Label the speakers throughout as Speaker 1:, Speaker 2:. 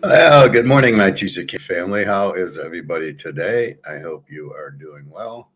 Speaker 1: Well, good morning, my TCK family. How is everybody today? I hope you are doing well.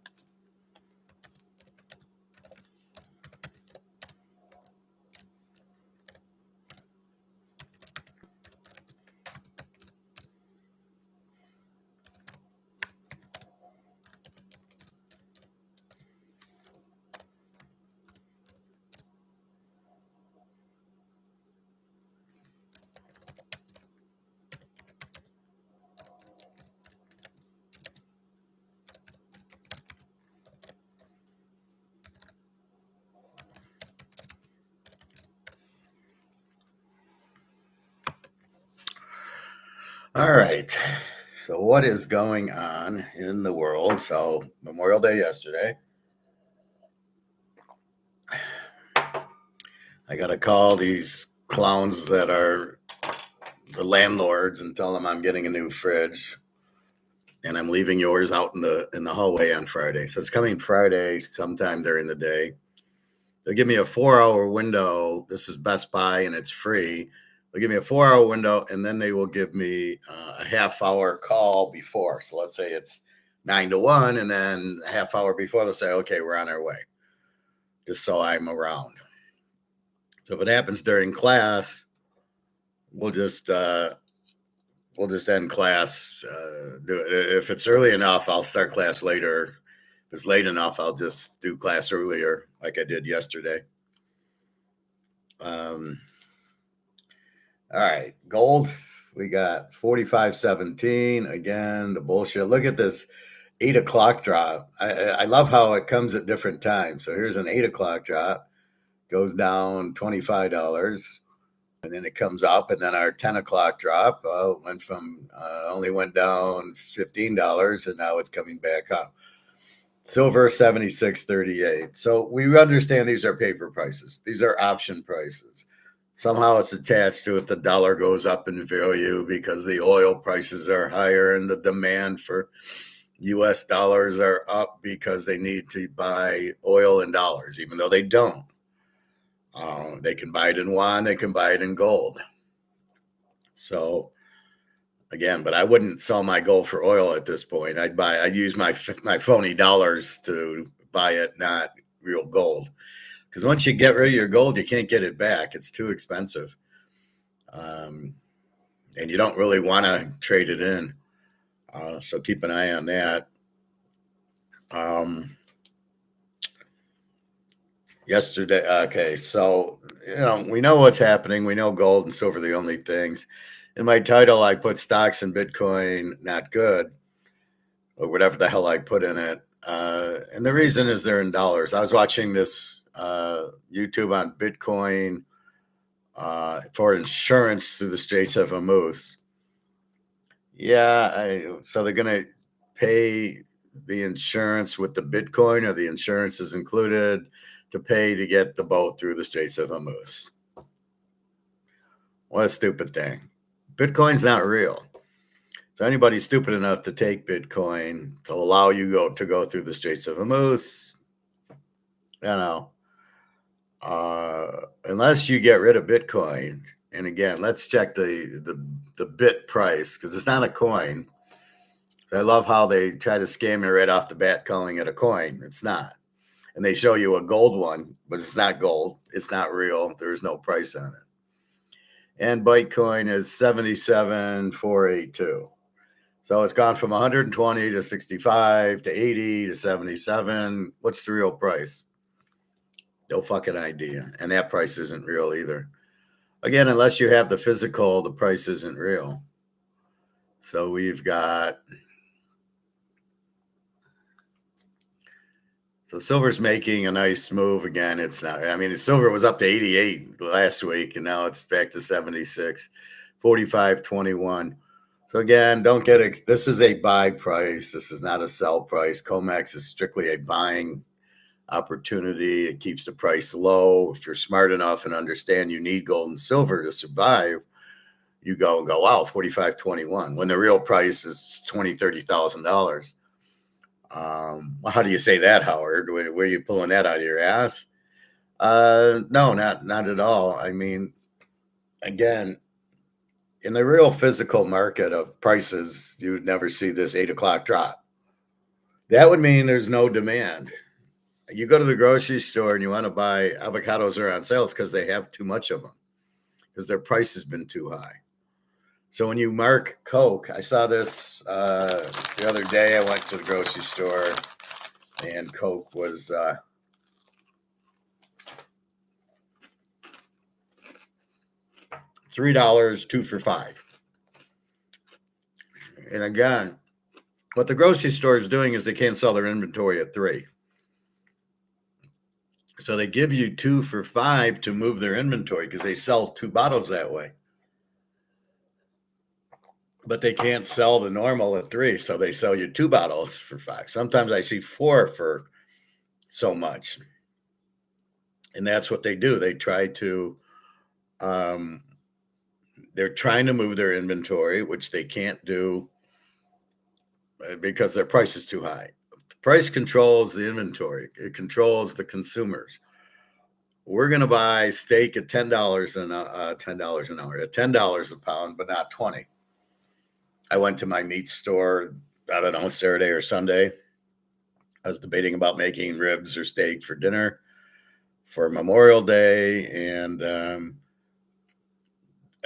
Speaker 1: All right. So, what is going on in the world? So, Memorial Day yesterday. I got to call these clowns that are the landlords and tell them I'm getting a new fridge and I'm leaving yours out in the hallway on Friday. So, it's coming Friday sometime during the day. They'll give me a 4 hour window. This is Best Buy and it's free. They'll give me a 4 hour window and then they will give me a half-hour call before. So let's say it's 9 to 1, and then a half hour before they'll say, okay, we're on our way, just so I'm around. So if it happens during class, we'll just end class. Do it. If it's early enough, I'll start class later. If it's late enough, I'll just do class earlier, like I did yesterday. Um, All right, gold. We got 45.17 again. The bullshit. Look at this 8 o'clock drop. I love how it comes at different times. So here's an 8 o'clock drop, goes down $25, and then it comes up, and then our 10 o'clock drop only went down $15, and now it's coming back up. Silver 76.38. So we understand these are paper prices. These are option prices. Somehow it's attached to if the dollar goes up in value because the oil prices are higher and the demand for US dollars are up because they need to buy oil in dollars, even though they don't. They can buy it in yuan, they can buy it in gold. So again, but I wouldn't sell my gold for oil at this point. I'd use my phony dollars to buy it, not real gold. Because once you get rid of your gold, you can't get it back. It's too expensive. And you don't really want to trade it in. So keep an eye on that. Yesterday, okay, so we know what's happening. We know gold and silver are the only things. In my title, I put stocks and Bitcoin not good, or whatever the hell I put in it. And the reason is they're in dollars. I was watching this YouTube on Bitcoin for insurance through the Straits of Hormuz. Yeah, so they're going to pay the insurance with the Bitcoin, or the insurance is included to pay to get the boat through the Straits of Hormuz. What a stupid thing. Bitcoin's not real. So anybody stupid enough to take Bitcoin to allow you to go through the Straits of Hormuz, unless you get rid of Bitcoin. And again, let's check the bit price, because it's not a coin. So I love how they try to scam you right off the bat calling it a coin. It's not. And they show you a gold one, but it's not gold. It's not real. There's no price on it. And Bitcoin is 77,482. So it's gone from 120 to 65 to 80 to 77. What's the real price? No fucking idea. And that price isn't real either. Again, unless you have the physical, the price isn't real. So we've got... So silver's making a nice move again. It's not, silver was up to 88 last week, and now it's back to 76, 45.21. So again, don't get it. This is a buy price. This is not a sell price. COMEX is strictly a buying opportunity. It keeps the price low. If you're smart enough and understand you need gold and silver to survive, you go, wow, 45.21, when the real price is $20,000, $30,000. How do you say that, Howard? Where are you pulling that out of your ass? No, not at all. I mean, again, in the real physical market of prices, you would never see this 8 o'clock drop. That would mean there's no demand. You go to the grocery store and you want to buy avocados are on sales because they have too much of them because their price has been too high. So when you mark Coke, I saw this the other day. I went to the grocery store and Coke was $3, 2 for $5. And again, what the grocery store is doing is they can't sell their inventory at $3. So they give you 2 for $5 to move their inventory because they sell 2 bottles that way. But they can't sell the normal at $3, so they sell you 2 bottles for $5. Sometimes I see 4 for so much. And that's what they do. They try to they're trying to move their inventory, which they can't do because their price is too high. The price controls the inventory. It controls the consumers. We're going to buy steak at $10 an hour, at $10 a pound, but not 20. I went to my meat store, I don't know, Saturday or Sunday. I was debating about making ribs or steak for dinner for Memorial Day, and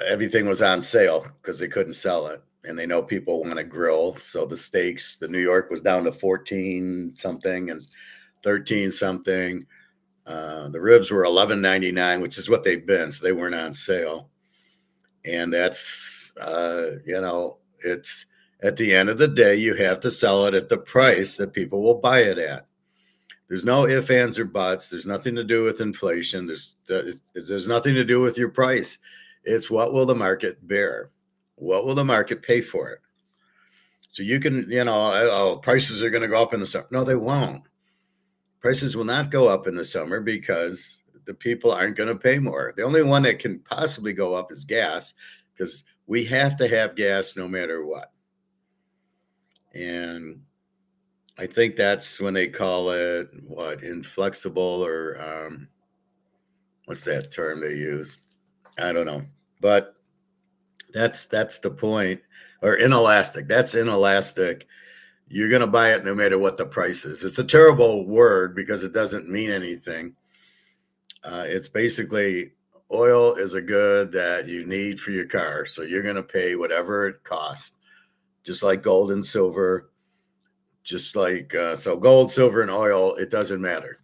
Speaker 1: everything was on sale because they couldn't sell it. And they know people want to grill. So the steaks, the New York was down to 14 something and 13 something. The ribs were $11.99, which is what they've been. So they weren't on sale. And that's, it's at the end of the day, you have to sell it at the price that people will buy it at. There's no ifs, ands, or buts. There's nothing to do with inflation. There's nothing to do with your price. It's what will the market bear? What will the market pay for it? So you can, prices are going to go up in the summer. No, they won't. Prices will not go up in the summer because the people aren't going to pay more. The only one that can possibly go up is gas because we have to have gas no matter what. And I think that's when they call it inflexible or what's that term they use? I don't know, but that's the point. Or inelastic. That's inelastic. You're going to buy it no matter what the price is. It's a terrible word because it doesn't mean anything. It's basically oil is a good that you need for your car, so you're going to pay whatever it costs, just like gold and silver. Just like so gold, silver, and oil, it doesn't matter.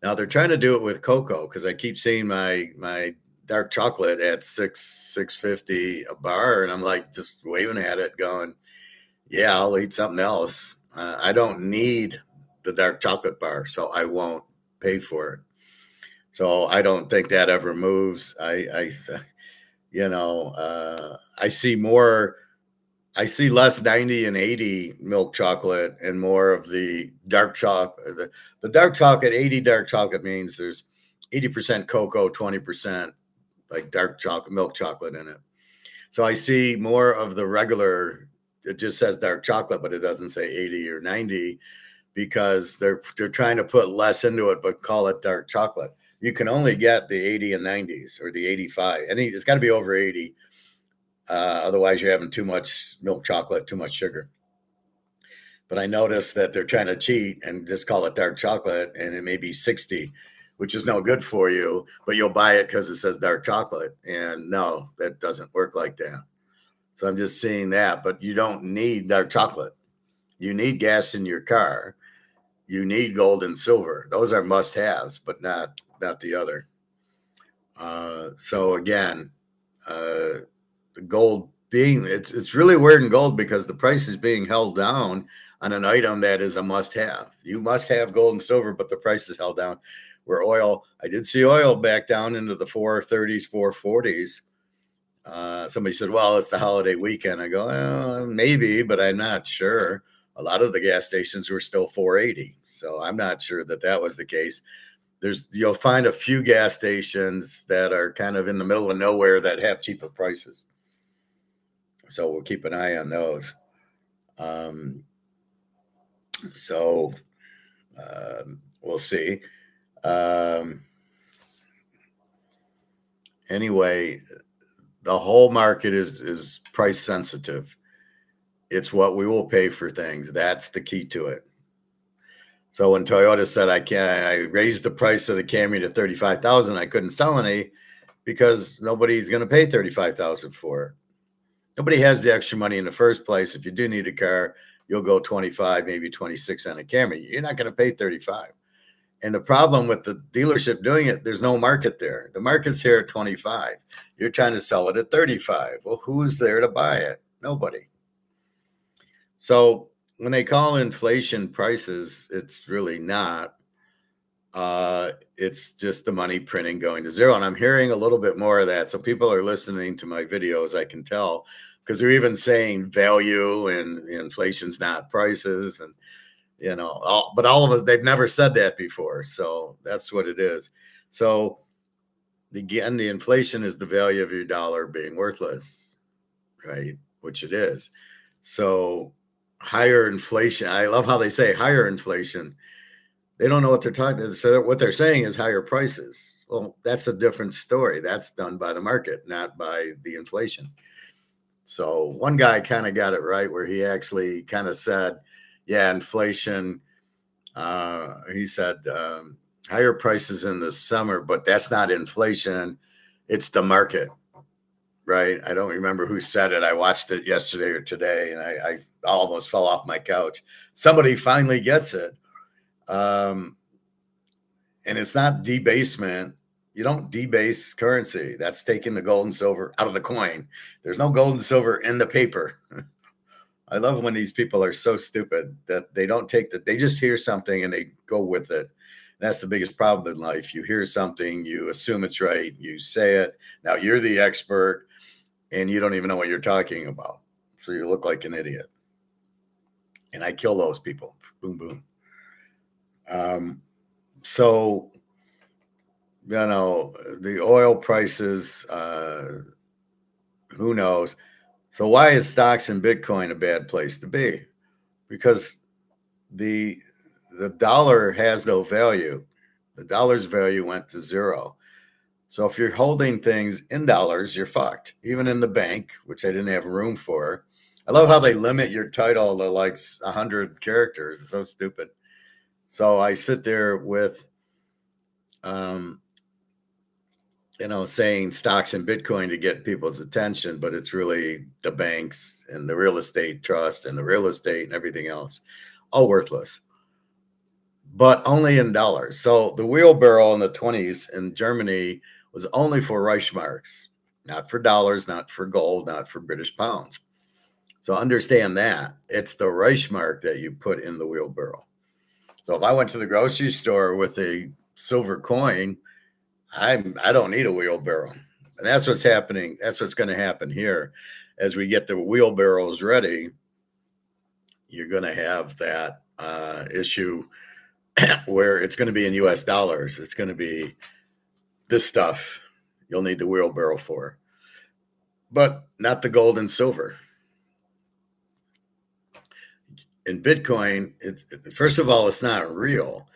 Speaker 1: Now they're trying to do it with cocoa because I keep seeing my dark chocolate at $6.50 a bar, and I'm like just waving at it, going, "Yeah, I'll eat something else. I don't need the dark chocolate bar, so I won't pay for it." So I don't think that ever moves. I see more. I see less 90 and 80 milk chocolate and more of the dark chocolate. The dark chocolate, 80 dark chocolate means there's 80% cocoa, 20% like dark chocolate, milk chocolate in it. So I see more of the regular, it just says dark chocolate, but it doesn't say 80 or 90 because they're trying to put less into it, but call it dark chocolate. You can only get the 80 and 90s or the 85. It's got to be over 80. Otherwise, you're having too much milk chocolate, too much sugar. But I noticed that they're trying to cheat and just call it dark chocolate, and it may be 60, which is no good for you, but you'll buy it because it says dark chocolate. And no, that doesn't work like that. So I'm just seeing that, but you don't need dark chocolate. You need gas in your car. You need gold and silver. Those are must-haves, but not the other. So again, the gold being it's really weird in gold because the price is being held down on an item that is a must-have. You must have gold and silver, but the price is held down. Where oil, I did see oil back down into the 430s, 440s. Somebody said, well, it's the holiday weekend. I go, maybe, but I'm not sure. A lot of the gas stations were still 480. So I'm not sure that was the case. You'll find a few gas stations that are kind of in the middle of nowhere that have cheaper prices. So we'll keep an eye on those. We'll see. Anyway, the whole market is price sensitive. It's what we will pay for things. That's the key to it. So when Toyota said I raised the price of the Camry to 35,000, I couldn't sell any because nobody's going to pay 35,000 for it. Nobody has the extra money in the first place. If you do need a car, you'll go 25, maybe 26 on a Camry. You're not going to pay 35. And the problem with the dealership doing it, there's no market there. The market's here at 25. You're trying to sell it at 35. Well, who's there to buy it? Nobody. So when they call inflation prices, it's really not. It's just the money printing going to zero. And I'm hearing a little bit more of that. So people are listening to my videos, I can tell, because they're even saying value and inflation's not prices. And, but all of us, they've never said that before. So that's what it is. So again, the inflation is the value of your dollar being worthless, right? Which it is. So higher inflation, I love how they say higher inflation. They don't know what they're talking. So what they're saying is higher prices. Well, that's a different story. That's done by the market, not by the inflation. So one guy kind of got it right where he actually kind of said, yeah, inflation. He said higher prices in the summer, but that's not inflation. It's the market, right? I don't remember who said it. I watched it yesterday or today, and I almost fell off my couch. Somebody finally gets it. And it's not debasement. You don't debase currency. That's taking the gold and silver out of the coin. There's no gold and silver in the paper. I love when these people are so stupid that they don't take that. They just hear something and they go with it. That's the biggest problem in life. You hear something, you assume it's right, you say it. Now you're the expert and you don't even know what you're talking about. So you look like an idiot. And I kill those people. Boom, boom. So, the oil prices, who knows? So why is stocks and Bitcoin a bad place to be? Because the dollar has no value. The dollar's value went to zero. So if you're holding things in dollars, you're fucked. Even in the bank, which I didn't have room for. I love how they limit your title to like 100 characters. It's so stupid. So I sit there with, saying stocks and Bitcoin to get people's attention, but it's really the banks and the real estate trust and the real estate and everything else, all worthless, but only in dollars. So the wheelbarrow in the 20s in Germany was only for Reichsmarks, not for dollars, not for gold, not for British pounds. So understand that it's the Reichsmark that you put in the wheelbarrow. So if I went to the grocery store with a silver coin, I don't need a wheelbarrow. And that's what's happening. That's what's going to happen here. As we get the wheelbarrows ready, you're going to have that issue where it's going to be in US dollars. It's going to be this stuff you'll need the wheelbarrow for, but not the gold and silver. In Bitcoin, first of all, it's not real.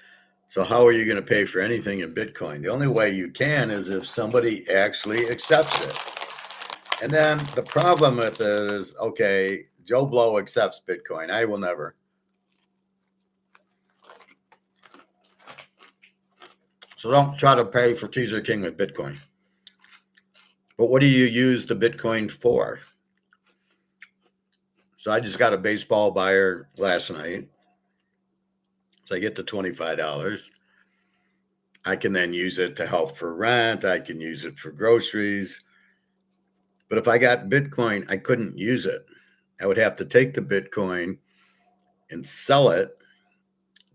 Speaker 1: So how are you going to pay for anything in Bitcoin? The only way you can is if somebody actually accepts it. And then the problem with it is, okay, Joe Blow accepts Bitcoin. I will never. So don't try to pay for Teaser King with Bitcoin. But what do you use the Bitcoin for? So I just got a baseball buyer last night. So I get the $25. I can then use it to help for rent. I can use it for groceries. But if I got Bitcoin, I couldn't use it. I would have to take the Bitcoin and sell it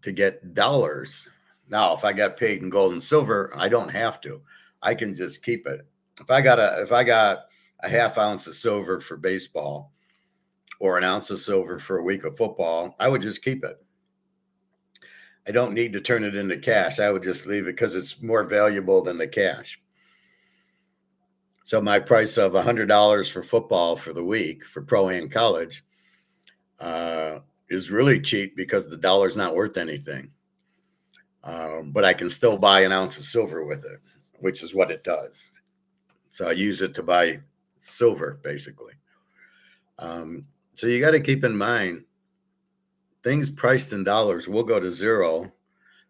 Speaker 1: to get dollars. Now, if I got paid in gold and silver, I don't have to. I can just keep it. If I got a half ounce of silver for baseball or an ounce of silver for a week of football, I would just keep it. I don't need to turn it into cash. I would just leave it because it's more valuable than the cash. So my price of $100 for football for the week for pro and college is really cheap because the dollar's not worth anything. But I can still buy an ounce of silver with it, which is what it does. So I use it to buy silver, basically. So you got to keep in mind, things priced in dollars will go to zero.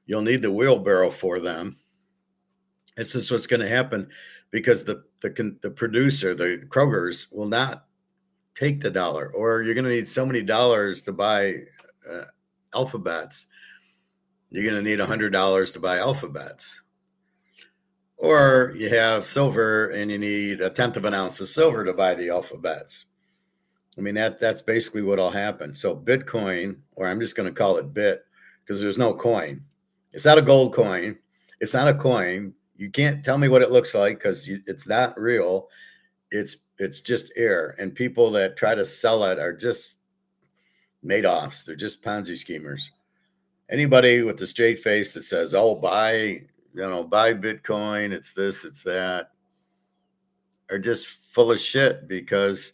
Speaker 1: You'll need the wheelbarrow for them. It's just what's going to happen because the producer, the Kroger's, will not take the dollar, or you're going to need so many dollars to buy alphabets. You're going to need $100 to buy alphabets. Or you have silver and you need 1/10 of an ounce of silver to buy the alphabets. I mean, that's basically what'll happen. So Bitcoin, or I'm just going to call it Bit because there's no coin. It's not a gold coin. It's not a coin. You can't tell me what it looks like because it's not real. It's just air. And people that try to sell it are just Madoffs. They're just Ponzi schemers. Anybody with a straight face that says, "Oh, buy Bitcoin, it's this, it's that," are just full of shit because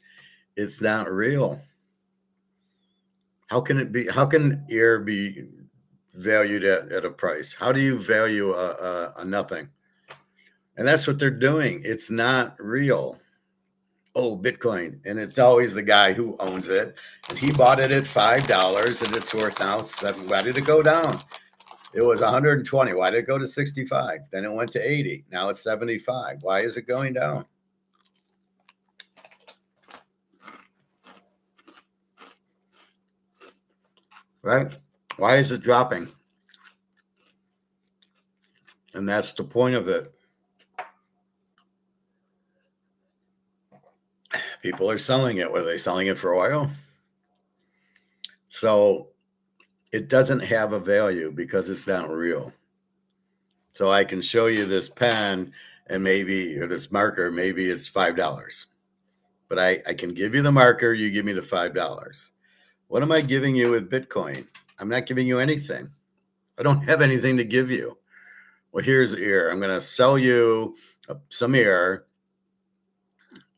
Speaker 1: it's not real. How can it be? How can air be valued at a price? How do you value a nothing? And that's what they're doing. It's not real. Oh, Bitcoin. And it's always the guy who owns it. And he bought it at $5 and it's worth now $7. Why did it go down? It was 120. Why did it go to 65? Then it went to 80. Now it's 75. Why is it going down? Right? Why is it dropping? And that's the point of it. People are selling it. Were they selling it for oil? So it doesn't have a value because it's not real. So I can show you this pen and maybe, or this marker, maybe it's $5. But I can give you the marker, you give me the $5. What am I giving you with Bitcoin? I'm not giving you anything. I don't have anything to give you. Well, here's air. I'm going to sell you some air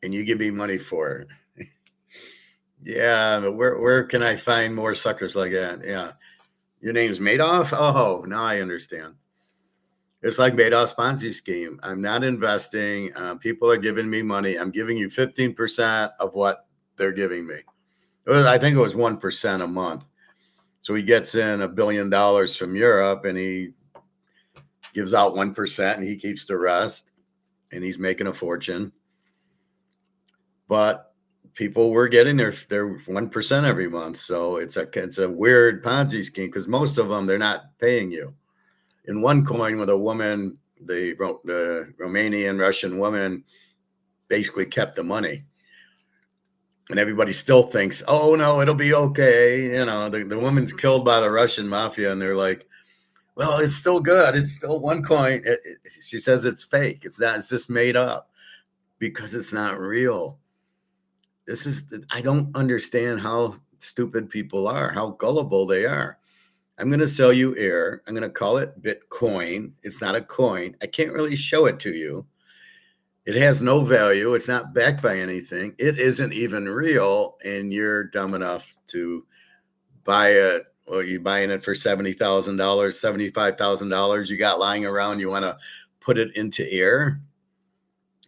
Speaker 1: and you give me money for it. Yeah, but where can I find more suckers like that? Yeah. Your name's Madoff? Oh, now I understand. It's like Madoff's Ponzi scheme. I'm not investing. People are giving me money. I'm giving you 15% of what they're giving me. I think it was 1% a month. So he gets in $1 billion from Europe and he gives out 1% and he keeps the rest and he's making a fortune. But people were getting their 1% every month. So it's a weird Ponzi scheme because most of them, they're not paying you. In OneCoin with a woman, the Romanian Russian woman basically kept the money. And everybody still thinks, oh, no, it'll be okay. You know, the woman's killed by the Russian mafia. And they're like, well, it's still good. It's still OneCoin. She says it's fake. It's not. It's just made up because it's not real. I don't understand how stupid people are, how gullible they are. I'm going to sell you air. I'm going to call it Bitcoin. It's not a coin. I can't really show it to you. It has no value. It's not backed by anything. It isn't even real. And you're dumb enough to buy it. Well, you're buying it for $70,000, $75,000 you got lying around. You want to put it into air?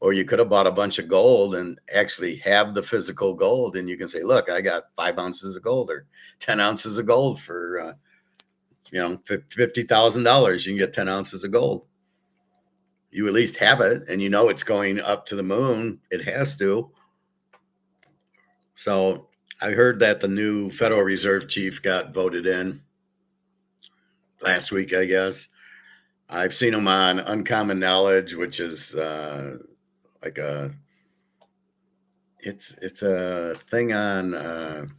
Speaker 1: Or you could have bought a bunch of gold and actually have the physical gold. And you can say, look, I got 5 ounces of gold or 10 ounces of gold for, $50,000. You can get 10 ounces of gold. You at least have it and you know it's going up to the moon. It has to. So I heard that the new Federal Reserve chief got voted in last week, I guess. I've seen him on Uncommon Knowledge, which is it's a thing on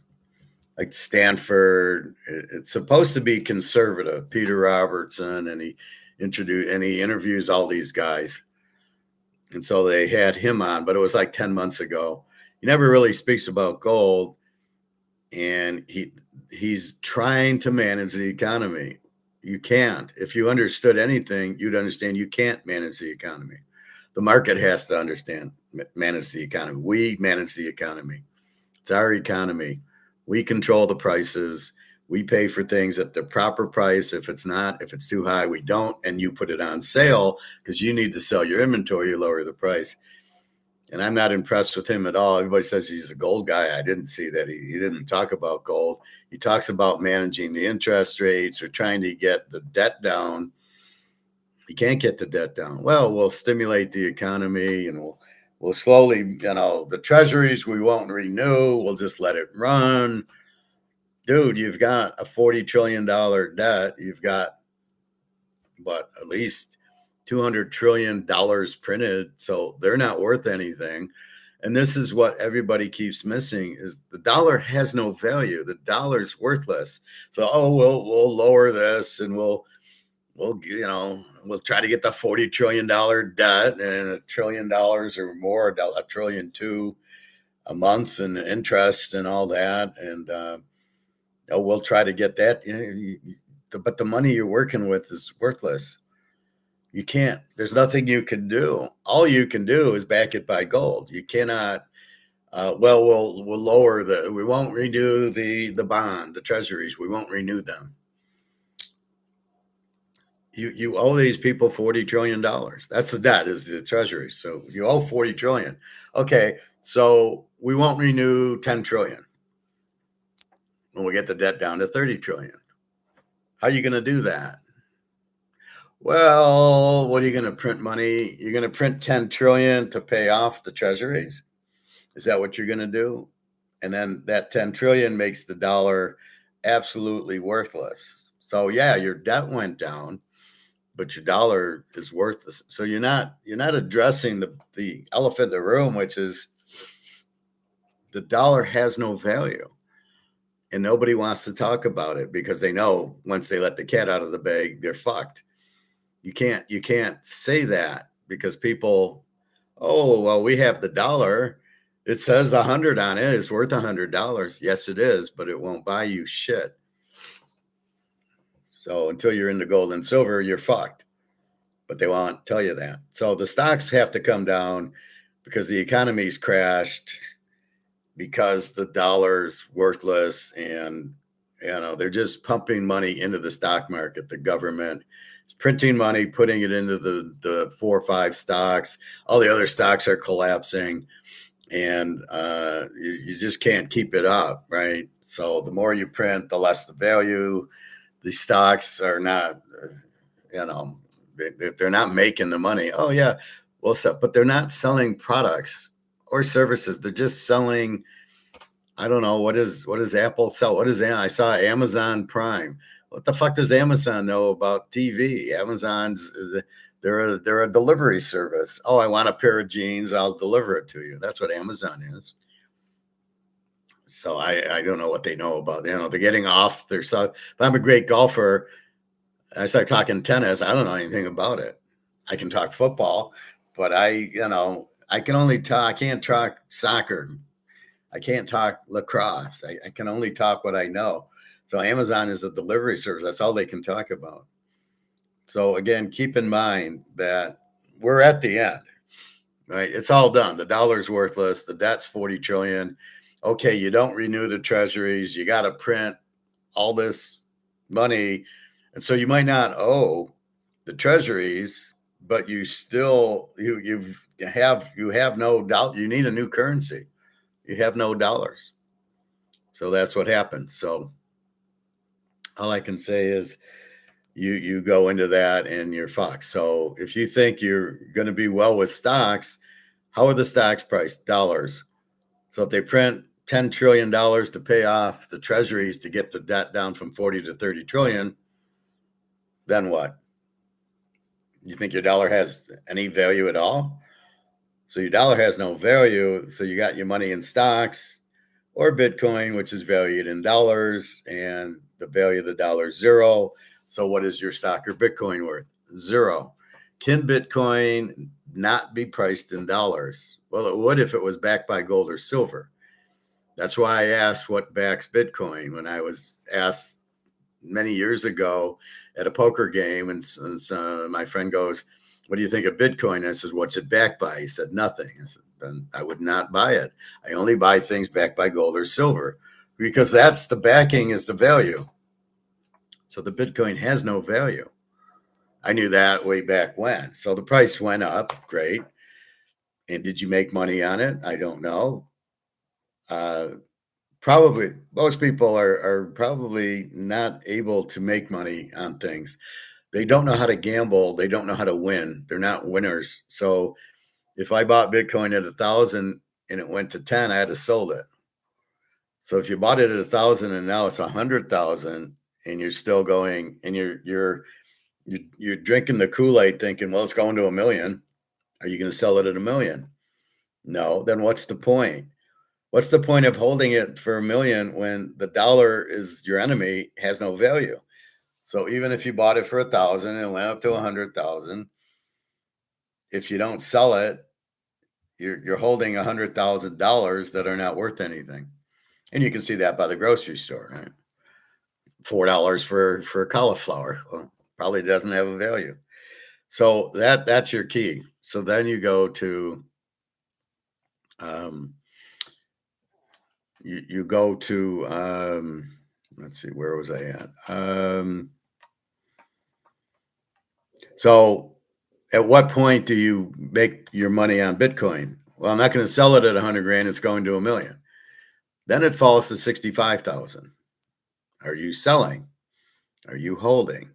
Speaker 1: like Stanford. It's supposed to be conservative, Peter Robertson, and he interviews all these guys. And so they had him on, but it was like 10 months ago. He never really speaks about gold, and he's trying to manage the economy. You can't. If you understood anything, you'd understand you can't manage the economy. The market has to manage the economy. We manage the economy. It's our economy. We control the prices. We pay for things at the proper price. If it's too high, we don't. And you put it on sale because you need to sell your inventory, you lower the price. And I'm not impressed with him at all. Everybody says he's a gold guy. I didn't see that. He didn't talk about gold. He talks about managing the interest rates or trying to get the debt down. He can't get the debt down. Well, we'll stimulate the economy and we'll slowly, the treasuries we won't renew. We'll just let it run. Dude, you've got a $40 trillion debt. You've got at least $200 trillion printed. So they're not worth anything. And this is what everybody keeps missing is the dollar has no value. The dollar's worthless. So, we'll lower this and we'll try to get the $40 trillion debt and $1 trillion or more, $1.2 trillion a month and interest and all that. And, we'll try to get that. But the money you're working with is worthless. You can't, there's nothing you can do. All you can do is back it by gold. You cannot, we'll lower we won't renew the bond, the treasuries. We won't renew them. You owe these people $40 trillion. That's the debt is the treasuries. So you owe $40 trillion. Okay. So we won't renew 10 trillion. When we get the debt down to 30 trillion. How are you going to do that? Well, what are you going to print money? You're going to print 10 trillion to pay off the treasuries. Is that what you're going to do? And then that 10 trillion makes the dollar absolutely worthless. So yeah, your debt went down, but your dollar is worthless. So you're not addressing the elephant in the room, which is the dollar has no value. And nobody wants to talk about it because they know once they let the cat out of the bag, they're fucked. You can't say that because people, we have the dollar. It says 100 on it. It's worth $100. Yes, it is, but it won't buy you shit. So until you're into gold and silver, you're fucked. But they won't tell you that. So the stocks have to come down because the economy's crashed, because the dollar's worthless, and they're just pumping money into the stock market. The government is printing money, putting it into the 4 or 5 stocks. All the other stocks are collapsing, and you just can't keep it up, right? So the more you print, the less the value. The stocks are not, they're not making the money. Oh yeah, well, but they're not selling products or services. They're just selling. I don't know, what is Apple sell? I saw Amazon Prime. What the fuck does Amazon know about TV? They're a delivery service. Oh, I want a pair of jeans, I'll deliver it to you. That's what Amazon is. So I don't know what they know about. They're getting off their stuff. If I'm a great golfer, I start talking tennis, I don't know anything about it. I can talk football, but I can only talk. I can't talk soccer. I can't talk lacrosse. I can only talk what I know. So Amazon is a delivery service. That's all they can talk about. So again, keep in mind that we're at the end, right? It's all done. The dollar's worthless. The debt's 40 trillion. Okay, you don't renew the treasuries. You got to print all this money. And so you might not owe the treasuries, but you still, you have no doubt. You need a new currency. You have no dollars. So that's what happens. So all I can say is you go into that and you're fucked. So if you think you're going to be well with stocks, how are the stocks priced? Dollars. So if they print $10 trillion to pay off the treasuries to get the debt down from 40 to 30 trillion, then what? You think your dollar has any value at all? So your dollar has no value. So you got your money in stocks or Bitcoin, which is valued in dollars, and the value of the dollar is zero. So what is your stock or Bitcoin worth? Zero. Can Bitcoin not be priced in dollars? Well, it would if it was backed by gold or silver. That's why I asked what backs Bitcoin when I was asked many years ago at a poker game. And my friend goes, "What do you think of Bitcoin?" I said, "What's it backed by?" He said, "Nothing." I said, "Then I would not buy it. I only buy things backed by gold or silver because that's the backing is the value." So the Bitcoin has no value. I knew that way back when. So the price went up. Great. And did you make money on it? I don't know. Probably most people are probably not able to make money on things. They don't know how to gamble. They don't know how to win. They're not winners. So if I bought Bitcoin at 1,000 and it went to 10, I had to sold it. So if you bought it at 1,000 and now it's 100,000 and you're still going and you're drinking the Kool-Aid thinking, well, it's going to 1,000,000. Are you going to sell it at 1,000,000? No. Then what's the point? What's the point of holding it for 1,000,000 when the dollar is your enemy, has no value? So even if you bought it for 1,000 and went up to 100,000, if you don't sell it, you're holding $100,000 that are not worth anything. And you can see that by the grocery store, right? $4 for cauliflower. Well, probably doesn't have a value. So that's your key. So then you go to you go to let's see, where was I at? So at what point do you make your money on Bitcoin? Well, I'm not going to sell it at 100 grand. It's going to 1,000,000. Then it falls to 65,000. Are you selling? Are you holding?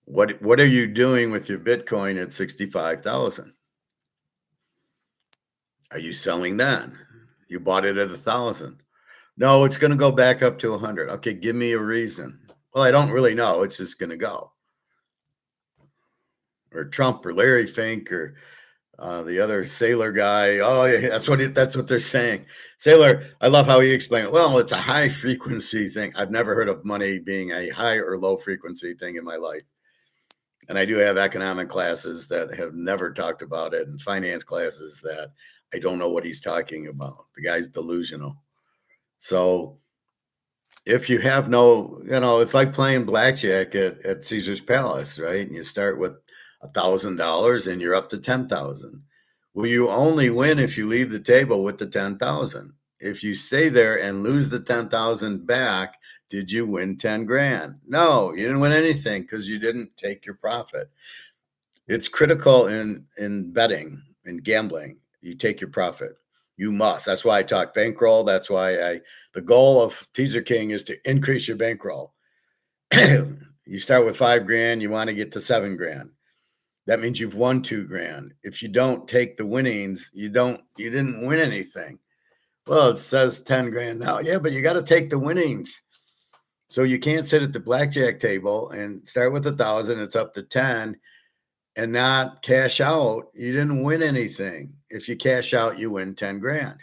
Speaker 1: What are you doing with your Bitcoin at 65,000? Are you selling then? You bought it at 1,000. No, it's going to go back up to 100. Okay, give me a reason. Well, I don't really know. It's just going to go. Or Trump or Larry Fink or the other Sailor guy. Oh, yeah, that's what they're saying. Sailor, I love how he explained it. Well, it's a high frequency thing. I've never heard of money being a high or low frequency thing in my life. And I do have economic classes that have never talked about it, and finance classes that I don't know what he's talking about. The guy's delusional. So if you have no, it's like playing blackjack at Caesar's Palace, right? And you start with $1,000 and you're up to 10,000. Well, you only win if you leave the table with the 10,000. If you stay there and lose the 10,000 back, did you win 10 grand? No, you didn't win anything because you didn't take your profit. It's critical in betting and gambling. You take your profit. You must. That's why I talk bankroll. That's why the goal of Teaser King is to increase your bankroll. You start with 5 grand, you want to get to 7 grand. That means you've won 2 grand. If you don't take the winnings, you didn't win anything. Well, it says 10 grand now. Yeah, but you got to take the winnings. So you can't sit at the blackjack table and start with 1,000, it's up to 10 and not cash out. You didn't win anything. If you cash out, you win 10 grand.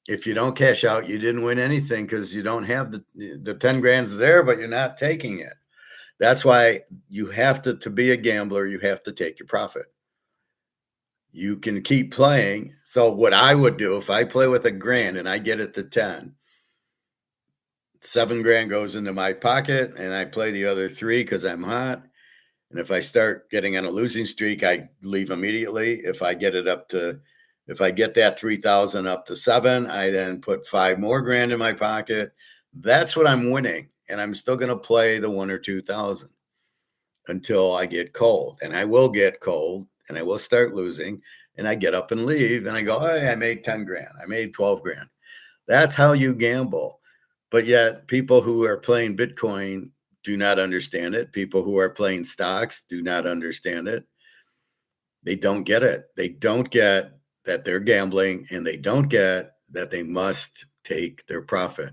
Speaker 1: If you don't cash out, you didn't win anything because you don't have the 10 grand's there, but you're not taking it. That's why you have to be a gambler, you have to take your profit. You can keep playing. So what I would do if I play with $1,000 and I get it to 10, 7 grand goes into my pocket and I play the other 3 because I'm hot. And if I start getting on a losing streak, I leave immediately. If I get that 3,000 up to 7, I then put 5 more grand in my pocket. That's what I'm winning. And I'm still going to play the 1 or 2,000 until I get cold. And I will get cold and I will start losing. And I get up and leave and I go, hey, I made 10 grand. I made 12 grand. That's how you gamble. But yet people who are playing Bitcoin do not understand it. People who are playing stocks do not understand it. They don't get it. They don't get that they're gambling, and they don't get that they must take their profit.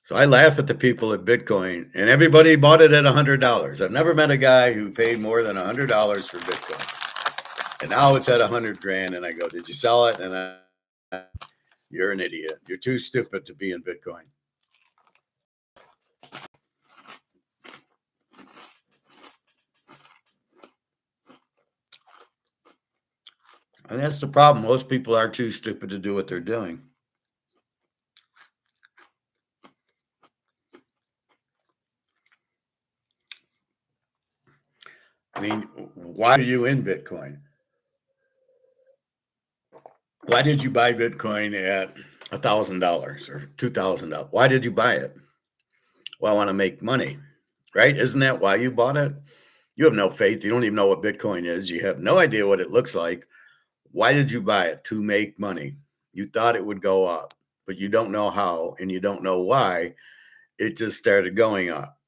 Speaker 1: So I laugh at the people at Bitcoin, and everybody bought it at $100. I've never met a guy who paid more than $100 for Bitcoin. And now it's at 100 grand. And I go, did you sell it? And you're an idiot. You're too stupid to be in Bitcoin. And that's the problem. Most people are too stupid to do what they're doing. I mean, why are you in Bitcoin? Why did you buy Bitcoin at $1,000 or $2,000? Why did you buy it? Well, I want to make money, right? Isn't that why you bought it? You have no faith. You don't even know what Bitcoin is. You have no idea what it looks like. Why did you buy it? To make money. You thought it would go up, but you don't know how and you don't know why. It just started going up.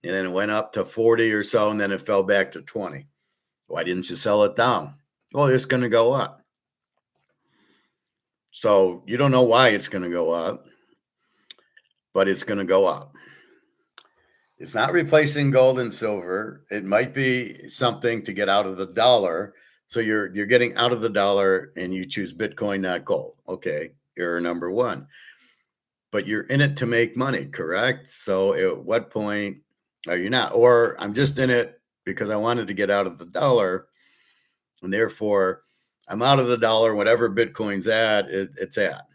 Speaker 1: And then it went up to 40 or so, and then it fell back to 20. Why didn't you sell it down? Well, it's going to go up. So you don't know why it's going to go up, but it's going to go up. It's not replacing gold and silver. It might be something to get out of the dollar. So you're getting out of the dollar and you choose Bitcoin, not gold. Okay, error number one. But you're in it to make money, correct? So at what point are you not? Or I'm just in it because I wanted to get out of the dollar, and therefore I'm out of the dollar. Whatever Bitcoin's at, it's at.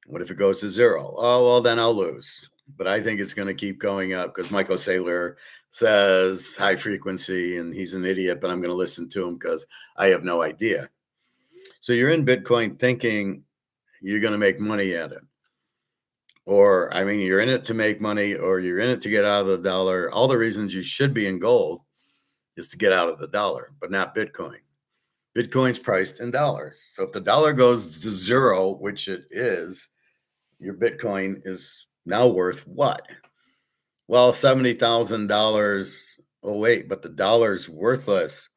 Speaker 1: What if it goes to zero? Oh, well, then I'll lose. But I think it's going to keep going up because Michael Saylor says high frequency and he's an idiot, but I'm going to listen to him because I have no idea. So you're in Bitcoin thinking you're going to make money at it. Or, I mean, you're in it to make money or you're in it to get out of the dollar. All the reasons you should be in gold is to get out of the dollar, but not Bitcoin. Bitcoin's priced in dollars. So if the dollar goes to zero, which it is, your Bitcoin is now worth what? Well, $70,000. Oh, wait, but the dollar's worthless.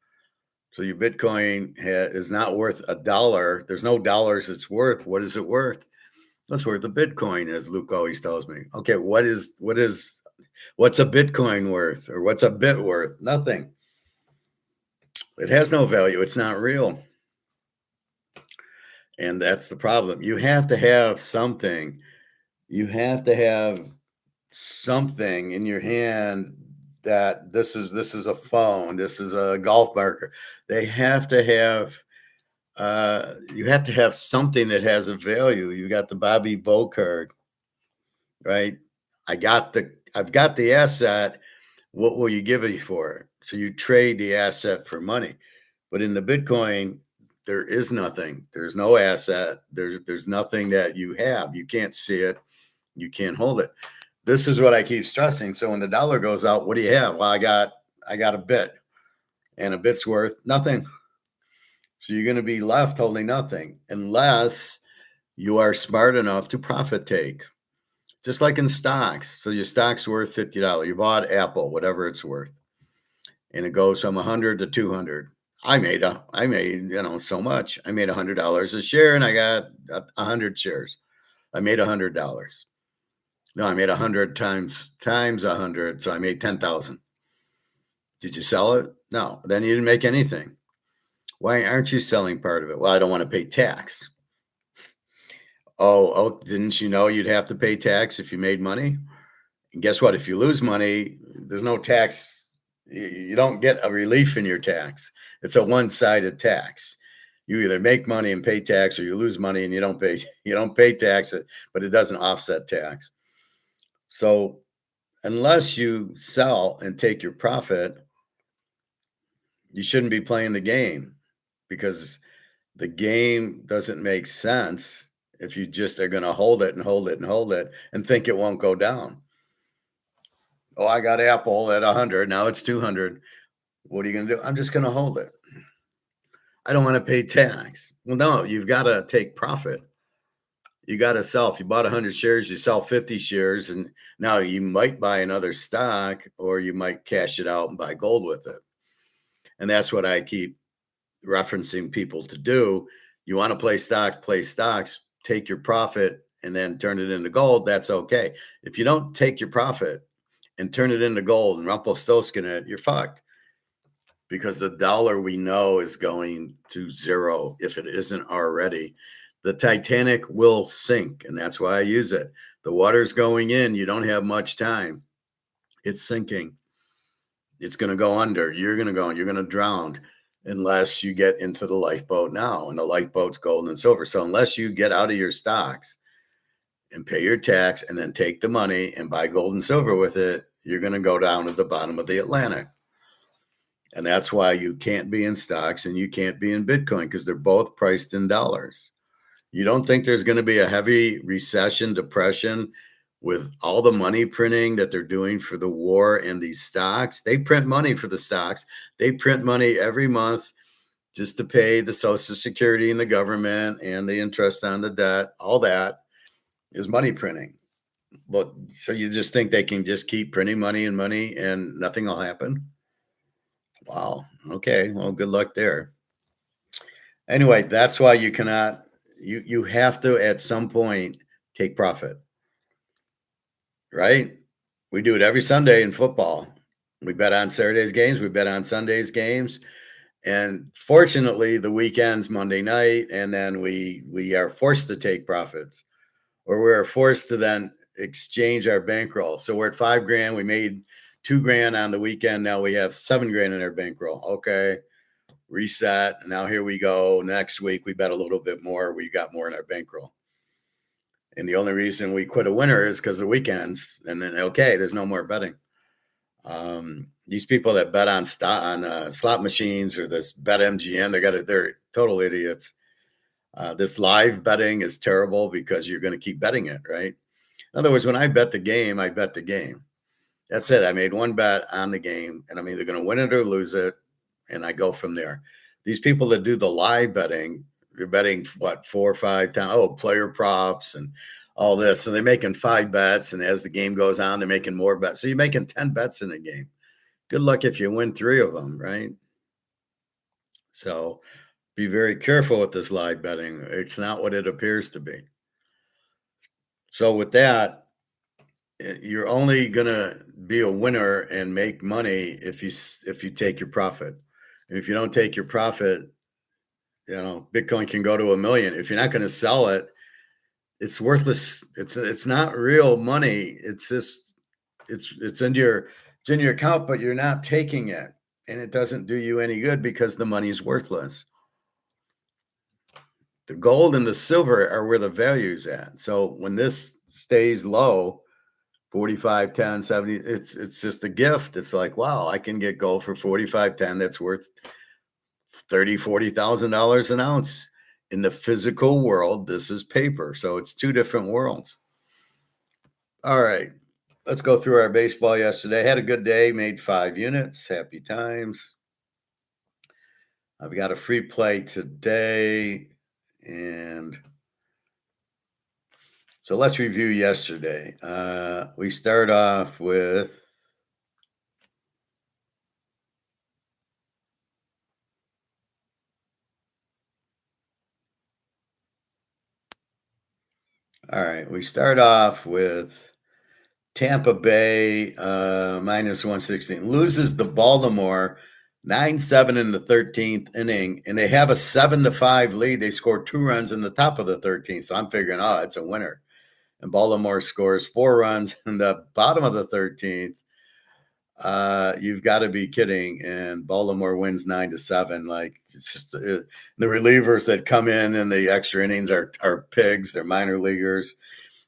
Speaker 1: So your Bitcoin is not worth $1. There's no dollars it's worth. What is it worth? That's worth a Bitcoin, as Luke always tells me. Okay, what's a Bitcoin worth, or what's a bit worth? Nothing. It has no value. It's not real. And that's the problem. You have to have something. You have to have something in your hand that this is a phone, this is a golf marker. They have to have you have to have something that has a value. You got the Bobby Bow card, right? I've got the asset. What will you give it for it? So you trade the asset for money. But in the Bitcoin, there is nothing. There's no asset. There's nothing that you have. You can't see it. You can't hold it. This is what I keep stressing. So when the dollar goes out, what do you have? Well, I got a bit, and a bit's worth nothing. So you're going to be left holding nothing unless you are smart enough to profit take. Just like in stocks. So your stock's worth $50. You bought Apple, whatever it's worth, and it goes from 100 to 200. I made so much. I made $100 a share, and I got 100 shares. I made $100. No, I made 100 times 100, so I made 10,000. Did you sell it? No. Then you didn't make anything. Why aren't you selling part of it? Well, I don't want to pay tax. Oh, didn't you know you'd have to pay tax if you made money? And guess what? If you lose money, there's no tax. You don't get a relief in your tax. It's a one-sided tax. You either make money and pay tax, or you lose money and you don't pay tax, but it doesn't offset tax. So unless you sell and take your profit, you shouldn't be playing the game, because the game doesn't make sense if you just are going to hold it and hold it and hold it and think it won't go down. Oh, I got Apple at 100. Now it's 200. What are you going to do? I'm just going to hold it. I don't want to pay tax. Well, no, you've got to take profit. You got to sell. If you bought 100 shares, you sell 50 shares. And now you might buy another stock, or you might cash it out and buy gold with it. And that's what I keep referencing people to do. You want to play stocks, take your profit and then turn it into gold. That's okay. If you don't take your profit and turn it into gold and Rumpelstiltskin it, you're fucked. Because the dollar, we know, is going to zero if it isn't already. The Titanic will sink, and that's why I use it. The water's going in. You don't have much time. It's sinking. It's going to go under. You're going to go and you're going to drown unless you get into the lifeboat now. And the lifeboat's gold and silver. So unless you get out of your stocks and pay your tax and then take the money and buy gold and silver with it, you're going to go down to the bottom of the Atlantic. And that's why you can't be in stocks and you can't be in Bitcoin, because they're both priced in dollars. You don't think there's going to be a heavy recession, depression with all the money printing that they're doing for the war and these stocks? They print money for the stocks. They print money every month just to pay the Social Security and the government and the interest on the debt. All that is money printing. But so you just think they can just keep printing money and nothing will happen? Wow. Okay. Well, good luck there. Anyway, that's why you cannot, you have to at some point take profit, right? We do it every Sunday in football. We bet on Saturday's games, we bet on Sunday's games. And fortunately, the weekend's Monday night, and then we are forced to take profits, or we're forced to then exchange our bankroll. So we're at $5,000. We made $2,000 on the weekend. Now we have $7,000 in our bankroll. Okay, reset. And now here we go. Next week we bet a little bit more. We got more in our bankroll. And the only reason we quit a winner is because of weekends. And then okay, there's no more betting. These people that bet on slot machines or this bet MGM, they're total idiots. This live betting is terrible because you're going to keep betting it, right? In other words, when I bet the game, I bet the game. That's it. I made one bet on the game, and I'm either going to win it or lose it, and I go from there. These people that do the live betting, they're betting what 4 or 5 times. Oh, player props and all this, so they're making 5 bets, and as the game goes on, they're making more bets. So you're making 10 bets in a game. Good luck if you win 3 of them, right? So be very careful with this live betting. It's not what it appears to be. So with that, you're only going to be a winner and make money if you take your profit. And if you don't take your profit, Bitcoin can go to 1 million. If you're not going to sell it, it's worthless. It's not real money. It's just it's in your account, but you're not taking it, and it doesn't do you any good because the money's worthless. The gold and the silver are where the value's at. So when this stays low, 45, 10, 70, it's just a gift. It's like, wow, I can get gold for 45, 10. That's worth $30,000, $40,000 an ounce. In the physical world, this is paper. So it's 2 different worlds. All right. Let's go through our baseball yesterday. Had a good day, made 5 units. Happy times. I've got a free play today. And so let's review yesterday. We start off with we start off with Tampa Bay minus 116. Loses the Baltimore 9-7 in the 13th inning, and they have a 7-5 lead. They scored 2 runs in the top of the 13th. So I'm figuring, it's a winner. And Baltimore scores 4 runs in the bottom of the 13th. You've got to be kidding. And Baltimore wins 9-7. Like, it's just the relievers that come in the extra innings are pigs. They're minor leaguers,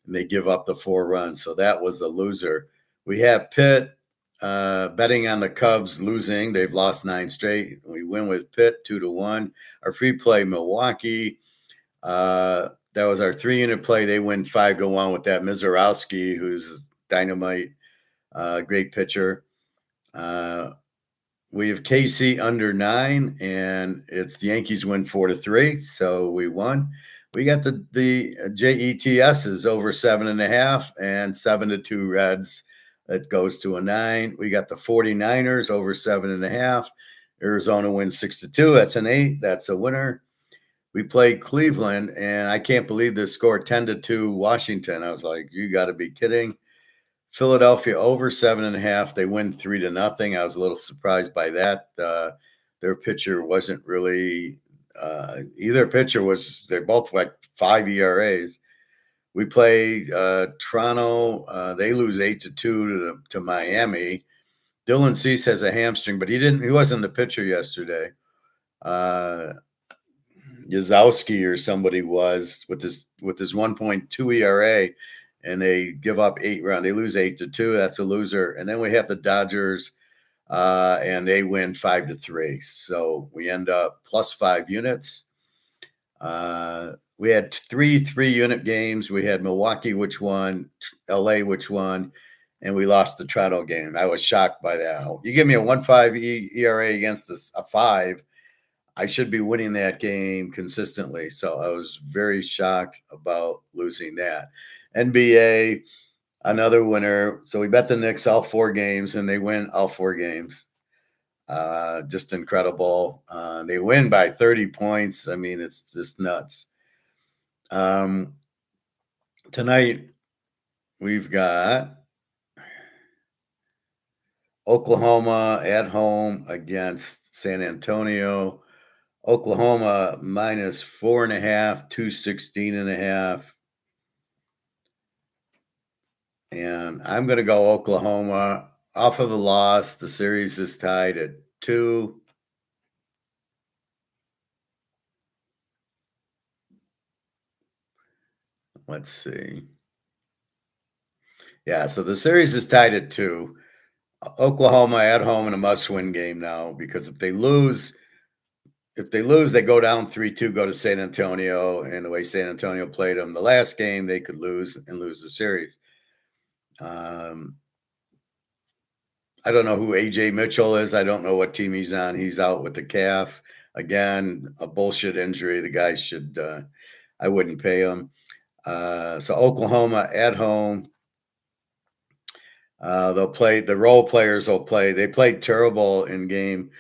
Speaker 1: and they give up the 4 runs. So that was a loser. We have Pitt betting on the Cubs losing. They've lost 9 straight. We win with Pitt 2-1. Our free play, Milwaukee. That was our 3-unit play. They win 5-1 with that Mizorowski, who's dynamite, great pitcher. We have KC under 9, and it's the Yankees win 4-3. So we won. We got the JETSs over 7.5 and 7-2 Reds. That goes to a 9. We got the 49ers over 7.5. Arizona wins 6-2. That's an 8. That's a winner. We played Cleveland, and I can't believe this score 10-2 Washington. I was like, you got to be kidding. Philadelphia over 7.5. They win 3-0. I was a little surprised by that. Their pitcher wasn't really either pitcher was. They're both like 5 ERAs. We play Toronto. They lose 8-2 to Miami. Dylan Cease has a hamstring, but he wasn't the pitcher yesterday. Yazowski or somebody was with his 1.2 ERA, and they give up 8 runs. They lose 8-2. That's a loser. And then we have the Dodgers, and they win 5-3. So we end up plus 5 units. We had 3 3-unit games. We had Milwaukee, which won, LA, which won, and we lost the Toronto game. I was shocked by that. You give me a 1.5 ERA against a 5. I should be winning that game consistently. So I was very shocked about losing that. NBA, another winner. So we bet the Knicks all 4 games, and they win all 4 games. Just incredible. They win by 30 points. I mean, it's just nuts. Um, Tonight, we've got Oklahoma at home against San Antonio. Oklahoma minus 4.5, 216.5. And I'm going to go Oklahoma off of the loss. The series is tied at 2. Let's see. Yeah, so the series is tied at 2. Oklahoma at home in a must-win game now, because if they lose, they go down 3-2, go to San Antonio, and the way San Antonio played them the last game, they could lose the series. I don't know who AJ Mitchell is. I don't know what team he's on. He's out with the calf. Again, a bullshit injury. The guy should, I wouldn't pay him. So Oklahoma at home. They'll play, the role players will play. They played terrible in game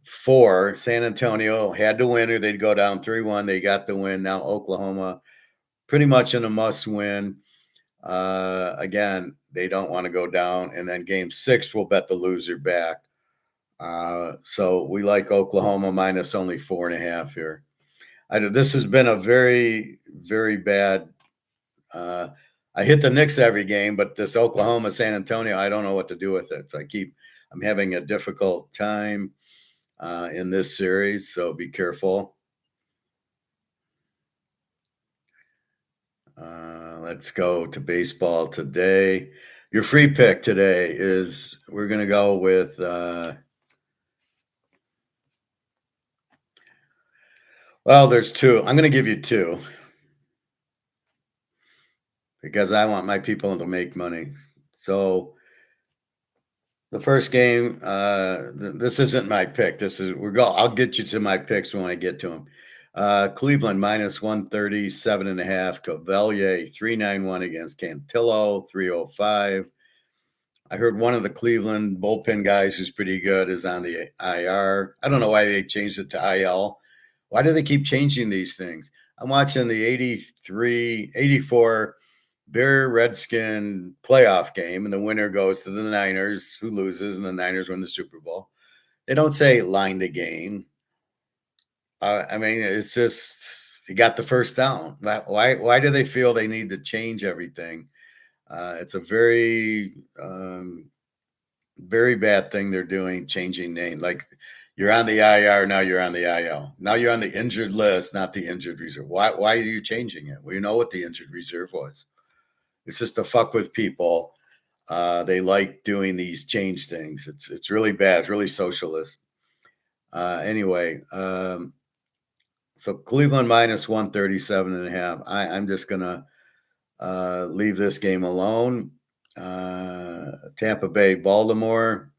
Speaker 1: 4. San Antonio had to win or they'd go down 3-1. They got the win. Now Oklahoma pretty much in a must win. Again, they don't want to go down. And then game 6, we'll bet the loser back. So we like Oklahoma minus only 4.5 here. This has been a very, very bad. I hit the Knicks every game, but this Oklahoma San Antonio, I don't know what to do with it. So I'm having a difficult time in this series. So be careful. Let's go to baseball today. Your free pick today is, we're going to go with well, there's 2. I'm going to give you 2 because I want my people to make money. So the first game, this isn't my pick. I'll get you to my picks when I get to them. Cleveland minus 137.5. Cavalier 391 against Cantillo 305. I heard one of the Cleveland bullpen guys who's pretty good is on the IR. I don't know why they changed it to IL. Why do they keep changing these things? I'm watching the 84 Bear Redskin playoff game, and the winner goes to the Niners, who loses, and the Niners win the Super Bowl. They don't say line to gain. I mean, it's just, you got the first down. Why do they feel they need to change everything? It's a very, very bad thing they're doing, changing name. Like, you're on the IR, now you're on the IL. Now you're on the injured list, not the injured reserve. Why are you changing it? Well, you know what the injured reserve was. It's just to fuck with people. They like doing these change things. It's really bad. It's really socialist. Anyway, so Cleveland minus 137.5. I'm just gonna leave this game alone. Tampa Bay, Baltimore.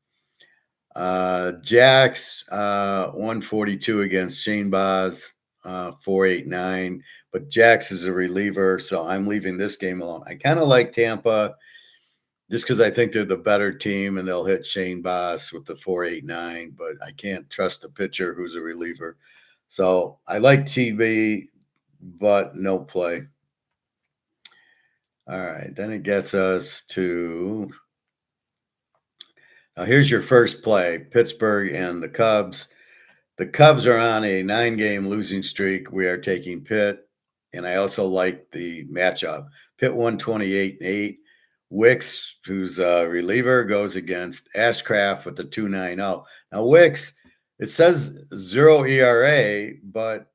Speaker 1: Jacks 142 against Shane Baz 489, but Jacks is a reliever, so I'm leaving this game alone. I kind of like Tampa just because I think they're the better team and they'll hit Shane Baz with the 489, but I can't trust the pitcher who's a reliever. So I like TB, but no play. All right, then it gets us to, now here's your first play, Pittsburgh and the Cubs. The Cubs are on a 9-game losing streak. We are taking Pitt, and I also like the matchup. Pitt 128.8. Wicks, who's a reliever, goes against Ashcraft with the 2.90. Now Wicks, it says 0 ERA, but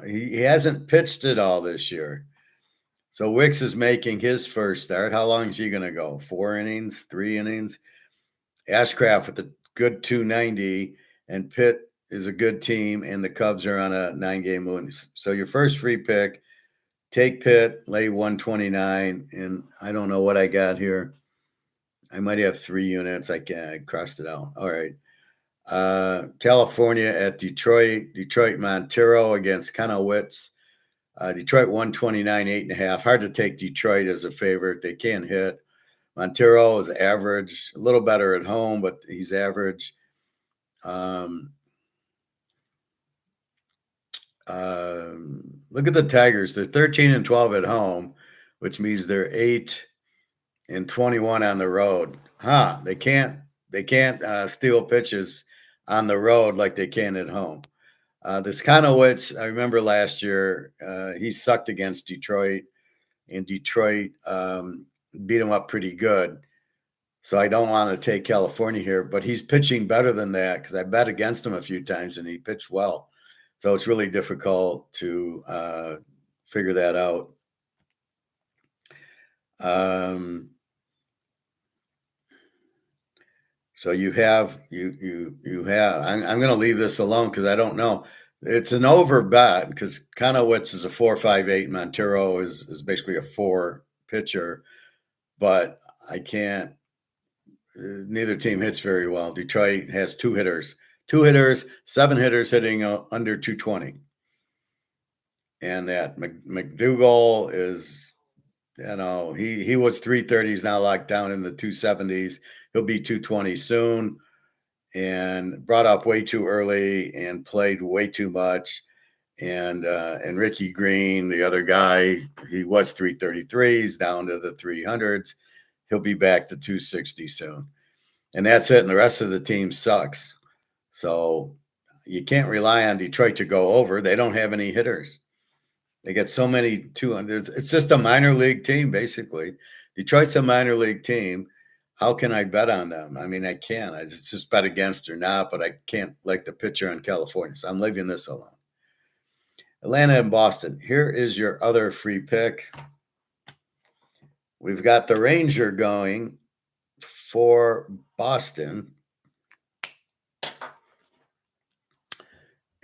Speaker 1: he hasn't pitched it all this year. So Wicks is making his first start. How long is he going to go? 4 innings, 3 innings? Ashcraft with the good 290, and Pitt is a good team, and the Cubs are on a 9-game win. So your first free pick, take Pitt, lay 129, and I don't know what I got here. I might have 3 units. I crossed it out. All right. California at Detroit. Detroit Montero against Kenowitz. Detroit 129, 8.5. Hard to take Detroit as a favorite. They can't hit. Montero is average, a little better at home, but he's average. Look at the Tigers. They're 13-12 at home, which means they're 8-21 on the road. They can't steal pitches on the road like they can at home. This Konowitz, I remember last year, he sucked against Detroit, and Detroit beat him up pretty good. So I don't want to take California here, but he's pitching better than that because I bet against him a few times and he pitched well. So it's really difficult to figure that out. So you have. I'm going to leave this alone because I don't know. It's an over bet because Konowitz is a 4.58. Montero is basically a 4 pitcher, but I can't. Neither team hits very well. Detroit has 2 hitters, 7 hitters hitting under 220. And that McDougal is, he was 330. He's now locked down in the 270s. He'll be 220 soon, and brought up way too early and played way too much. And Ricky Green, the other guy, he was 333. He's down to the 300s. He'll be back to 260 soon. And that's it. And the rest of the team sucks. So you can't rely on Detroit to go over. They don't have any hitters. They get so many 200s. It's just a minor league team, basically. Detroit's a minor league team. How can I bet on them? I mean, I can. I just bet against or not, but I can't like the pitcher on California. So I'm leaving this alone. Atlanta and Boston. Here is your other free pick. We've got the Ranger going for Boston.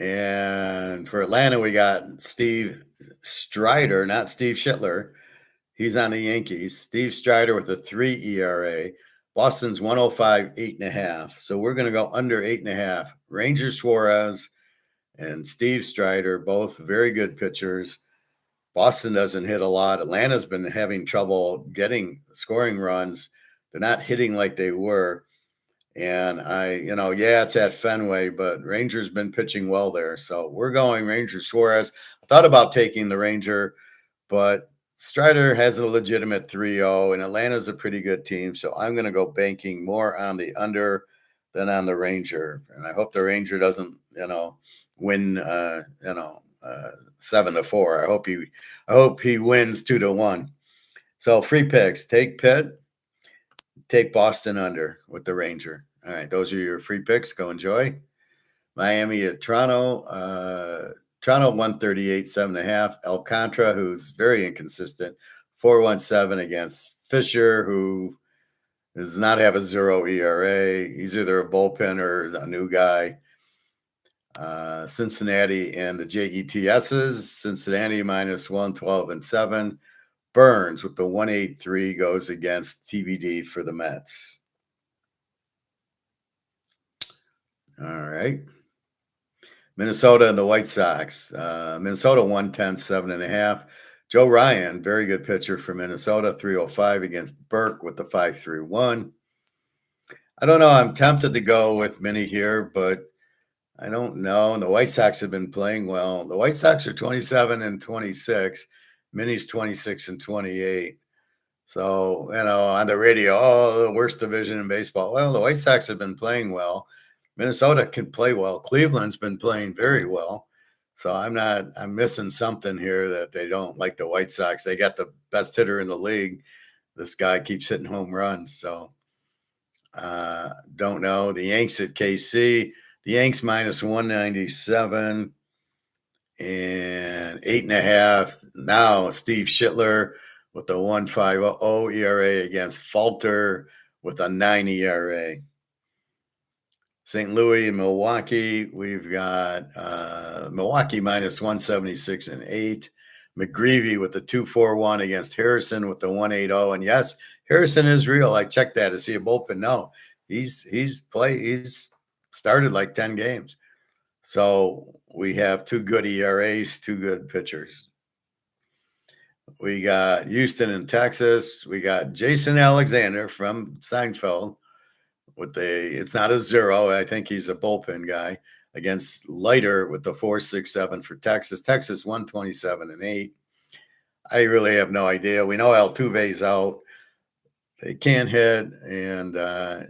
Speaker 1: And for Atlanta, we got Steve Strider, not Steve Schittler. He's on the Yankees. Steve Strider with a 3 ERA. Boston's 105, 8.5. So we're going to go under 8.5. Ranger Suarez and Steve Strider, both very good pitchers. Boston doesn't hit a lot. Atlanta's been having trouble getting scoring runs. They're not hitting like they were. And it's at Fenway, but Rangers been pitching well there. So we're going Ranger Suarez. I thought about taking the Ranger, but Strider has a legitimate 3-0, and Atlanta's a pretty good team. So I'm going to go banking more on the under than on the Ranger. And I hope the Ranger doesn't, win, 7-4. I hope he wins 2-1. So free picks. Take Pitt. Take Boston under with the Ranger. All right, those are your free picks. Go enjoy. Miami at Toronto. Toronto 138, 7.5. Alcantara, who's very inconsistent, 4.17 against Fisher, who does not have a 0 ERA. He's either a bullpen or a new guy. Cincinnati and the JETSs. Cincinnati minus 112-7. Burns with the 183 goes against TBD for the Mets. All right. Minnesota and the White Sox. Minnesota 110, 7.5. Joe Ryan, very good pitcher for Minnesota, 305 against Burke with the 5.31. I don't know. I'm tempted to go with Minnie here, but I don't know. And the White Sox have been playing well. The White Sox are 27-26. Minnie's 26-28. So, on the radio, the worst division in baseball. Well, the White Sox have been playing well. Minnesota can play well. Cleveland's been playing very well. So I'm missing something here that they don't like the White Sox. They got the best hitter in the league. This guy keeps hitting home runs. So, don't know. The Yanks at KC. The Yanks minus 197 and 8.5. Now Steve Schittler with the 1.50 ERA against Falter with a 9 ERA. St. Louis and Milwaukee, we've got Milwaukee minus 176 and 8. McGreevy with the 2.41 against Harrison with the 1.80. And yes, Harrison is real. I checked that. Is he a bullpen? No, he's started like 10 games. So we have two good ERAs, two good pitchers. We got Houston and Texas. We got Jason Alexander from Seinfeld it's not a 0. I think he's a bullpen guy against Leiter with the 4.67 for Texas. Texas 127-8. I really have no idea. We know Altuve's out. They can't hit. And,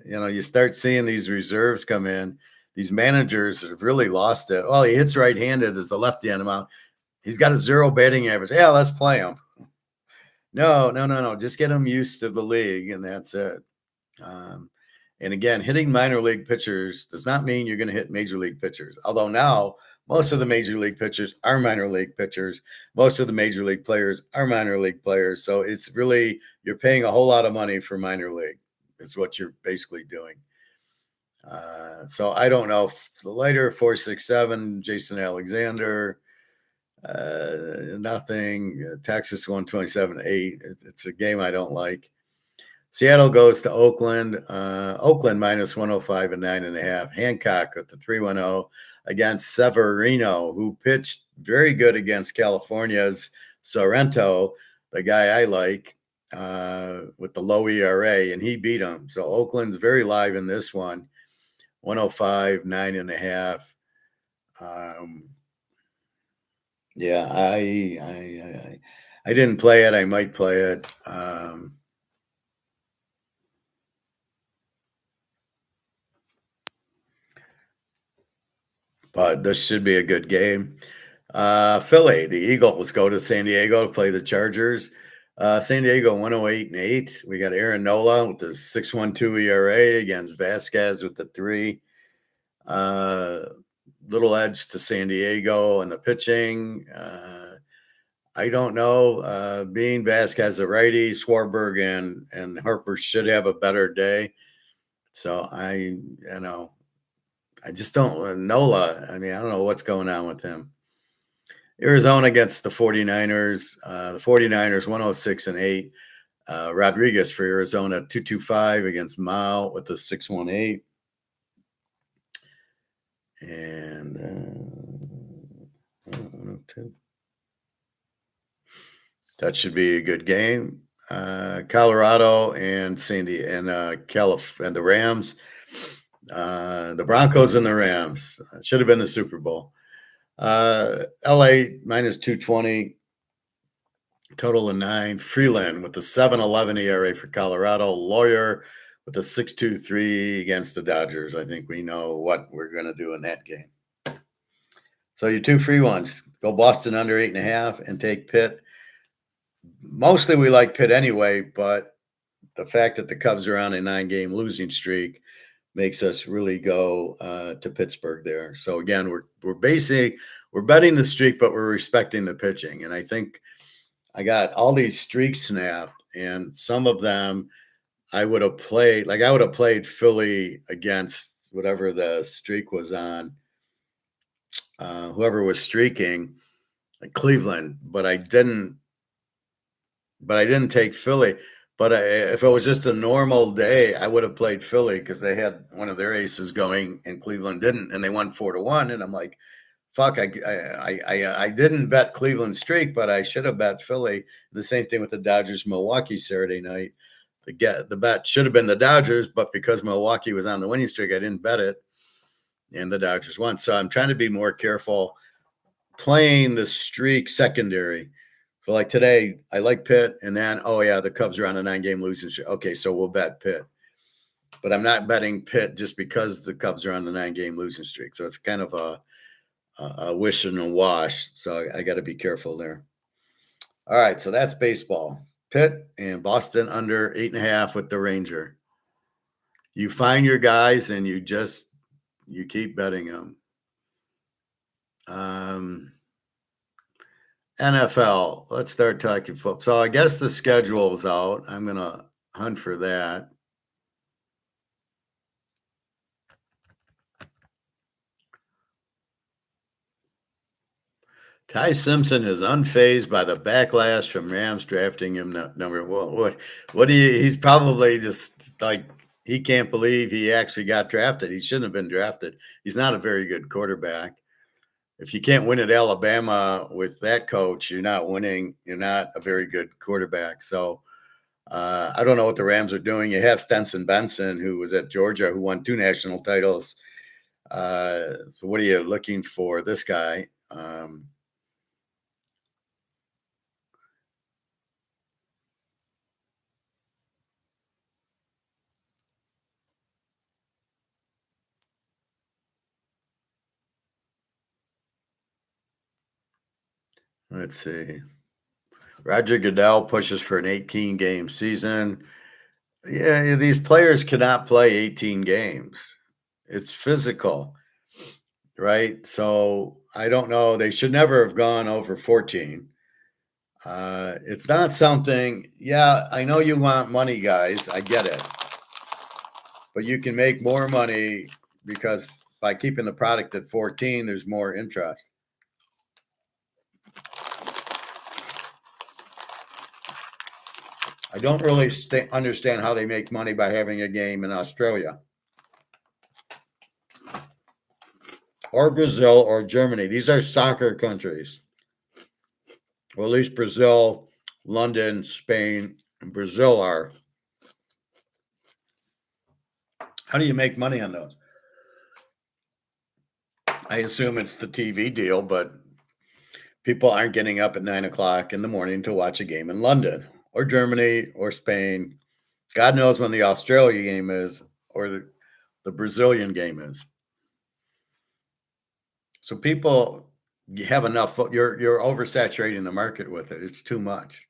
Speaker 1: you start seeing these reserves come in. These managers have really lost it. Well, he hits right-handed as the lefty on him out. He's got a 0 batting average. Yeah, let's play him. No. Just get him used to the league, and that's it. And again, hitting minor league pitchers does not mean you're going to hit major league pitchers. Although now most of the major league pitchers are minor league pitchers. Most of the major league players are minor league players. So it's really, you're paying a whole lot of money for minor league. It's what you're basically doing. So I don't know if the Leiter 4.67, Jason Alexander, nothing. Texas 127-8. It's a game I don't like. Seattle goes to Oakland. Oakland minus 105 and 9.5. Hancock with the 3-1-0 against Severino, who pitched very good against California's Sorrento, the guy I like, with the low ERA, and he beat him. So Oakland's very live in this one. 105, 9.5. Yeah, I didn't play it. I might play it. But this should be a good game. Philly, the Eagles go to San Diego to play the Chargers. San Diego 108-8. We got Aaron Nola with the 6.12 ERA against Vasquez with the 3. Little edge to San Diego and the pitching. I don't know. Being Vasquez a righty, Schwarber and Harper should have a better day. So I just don't Nola. I mean, I don't know what's going on with him. Arizona against the 49ers. The 49ers 106-8. Rodriguez for Arizona 2.25 against Mao with the 6.18. And 102. That should be a good game. Colorado and Sandy and and the Rams. The Broncos and the Rams. Should have been the Super Bowl. LA minus 220. Total of 9. Freeland with the 7.11 ERA for Colorado. Lawyer with the 6.23 against the Dodgers. I think we know what we're going to do in that game. So your two free ones. Go Boston under 8.5 and take Pitt. Mostly we like Pitt anyway, but the fact that the Cubs are on a 9-game losing streak makes us really go to Pittsburgh there. So again, we're betting the streak, but we're respecting the pitching. And I think I got all these streaks snapped, and some of them I would have played. Like I would have played Philly against whatever the streak was on, whoever was streaking, like Cleveland. But I didn't take Philly. But if it was just a normal day, I would have played Philly because they had one of their aces going and Cleveland didn't, and they won 4-1. And I'm like, fuck, I didn't bet Cleveland streak, but I should have bet Philly. The same thing with the Dodgers Milwaukee Saturday night. The bet should have been the Dodgers, but because Milwaukee was on the winning streak, I didn't bet it, and the Dodgers won. So I'm trying to be more careful playing the streak secondary. So like today, I like Pitt, and then, the Cubs are on a 9-game losing streak. Okay, so we'll bet Pitt. But I'm not betting Pitt just because the Cubs are on the 9-game losing streak. So it's kind of a wish and a wash. So I got to be careful there. All right, so that's baseball. Pitt and Boston under 8.5 with the Ranger. You find your guys and you keep betting them. NFL, let's start talking football. So I guess the schedule is out. I'm going to hunt for that. Ty Simpson is unfazed by the backlash from Rams drafting him number one. What do you? He's probably just like he can't believe he actually got drafted. He shouldn't have been drafted. He's not a very good quarterback. If you can't win at Alabama with that coach, you're not winning. You're not a very good quarterback. So I don't know what the Rams are doing. You have Stenson Benson, who was at Georgia, who won 2 national titles. So what are you looking for this guy? Let's see. Roger Goodell pushes for an 18-game season. Yeah, these players cannot play 18 games. It's physical, right? So I don't know. They should never have gone over 14. It's not something, yeah, I know you want money, guys. I get it. But you can make more money because by keeping the product at 14, there's more interest. I don't really understand how they make money by having a game in Australia or Brazil or Germany. These are soccer countries. Or at least Brazil, London, Spain, and Brazil are. How do you make money on those? I assume it's the TV deal, but people aren't getting up at 9 o'clock in the morning to watch a game in London or Germany or Spain. God knows when the Australia game is or the Brazilian game is. So people, you have enough. You're oversaturating the market with it. It's too much.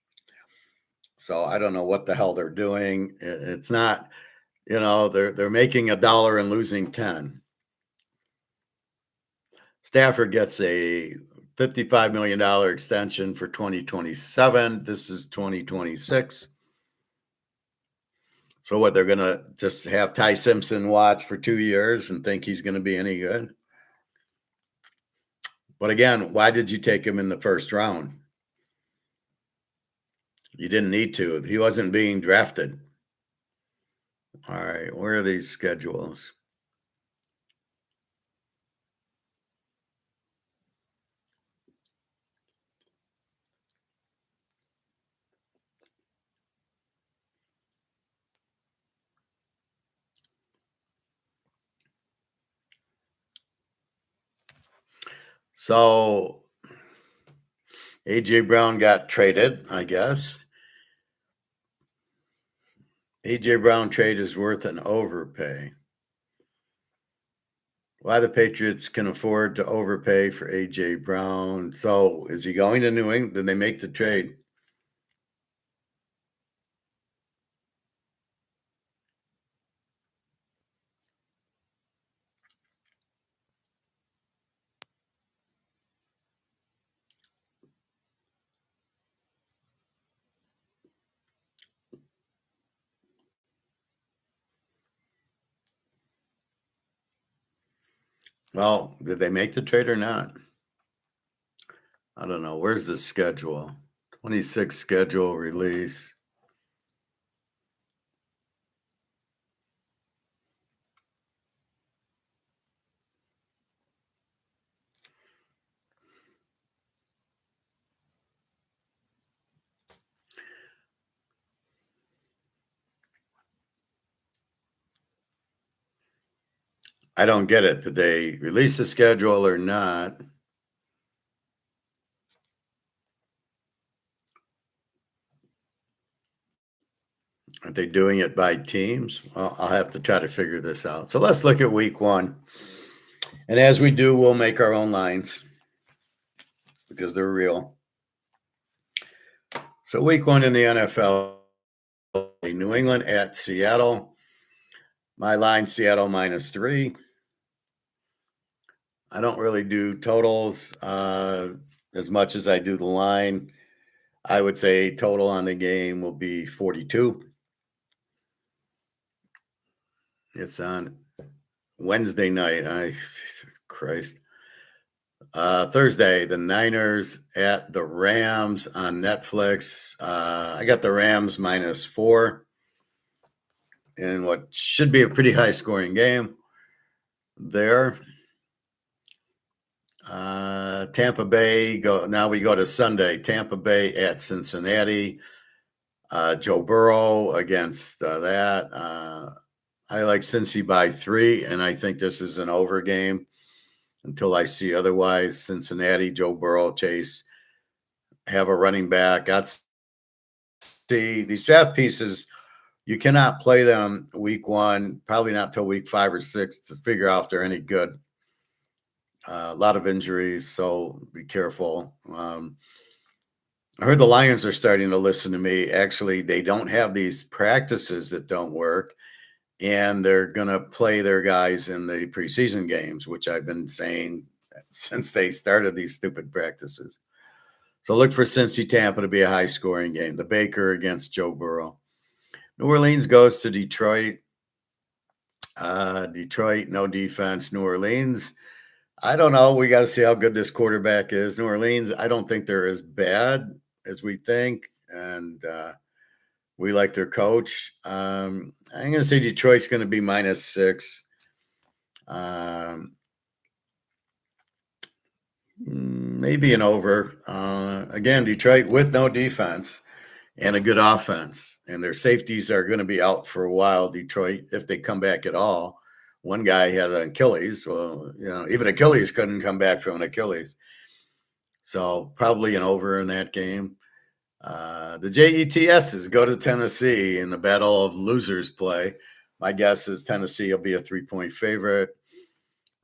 Speaker 1: So I don't know what the hell they're doing. It's not, they're making $1 and losing 10. Stafford gets a $55 million extension for 2027. This is 2026. So what, they're going to just have Ty Simpson watch for 2 years and think he's going to be any good? But again, why did you take him in the first round? You didn't need to. He wasn't being drafted. All right, where are these schedules? So A.J. Brown got traded, I guess. A.J. Brown trade is worth an overpay. Why the Patriots can afford to overpay for A.J. Brown. So is he going to New England? Did they make the trade? Well, did they make the trade or not? I don't know. Where's the schedule? 26 schedule release. I don't get it. Did they release the schedule or not? Aren't they doing it by teams? Well, I'll have to try to figure this out. So let's look at week 1. And as we do, we'll make our own lines because they're real. So week 1 in the NFL, New England at Seattle. My line, Seattle -3. I don't really do totals as much as I do the line. I would say total on the game will be 42. It's on Wednesday night. Christ. Thursday, the Niners at the Rams on Netflix. I got the Rams -4. in what should be a pretty high scoring game there. Tampa Bay now we go to Sunday. Tampa Bay at Cincinnati. Joe Burrow against that. I like Cincy by 3, and I think this is an over game until I see otherwise. Cincinnati, Joe Burrow, Chase have a running back. That's see these draft pieces. You cannot play them week 1, probably not till week 5 or 6 to figure out if they're any good. A lot of injuries, so be careful. I heard the Lions are starting to listen to me. Actually, they don't have these practices that don't work, and they're going to play their guys in the preseason games, which I've been saying since they started these stupid practices. So look for Cincy Tampa to be a high-scoring game. The Baker against Joe Burrow. New Orleans goes to Detroit. Detroit, no defense. New Orleans, I don't know. We got to see how good this quarterback is. New Orleans, I don't think they're as bad as we think, and we like their coach. I'm going to say Detroit's going to be -6. Maybe an over. Again, Detroit with no defense and a good offense, and their safeties are going to be out for a while. Detroit, if they come back at all. One guy had an Achilles. Well, even Achilles couldn't come back from an Achilles. So probably an over in that game. The JETSs go to Tennessee in the battle of losers play. My guess is Tennessee will be a 3-point favorite.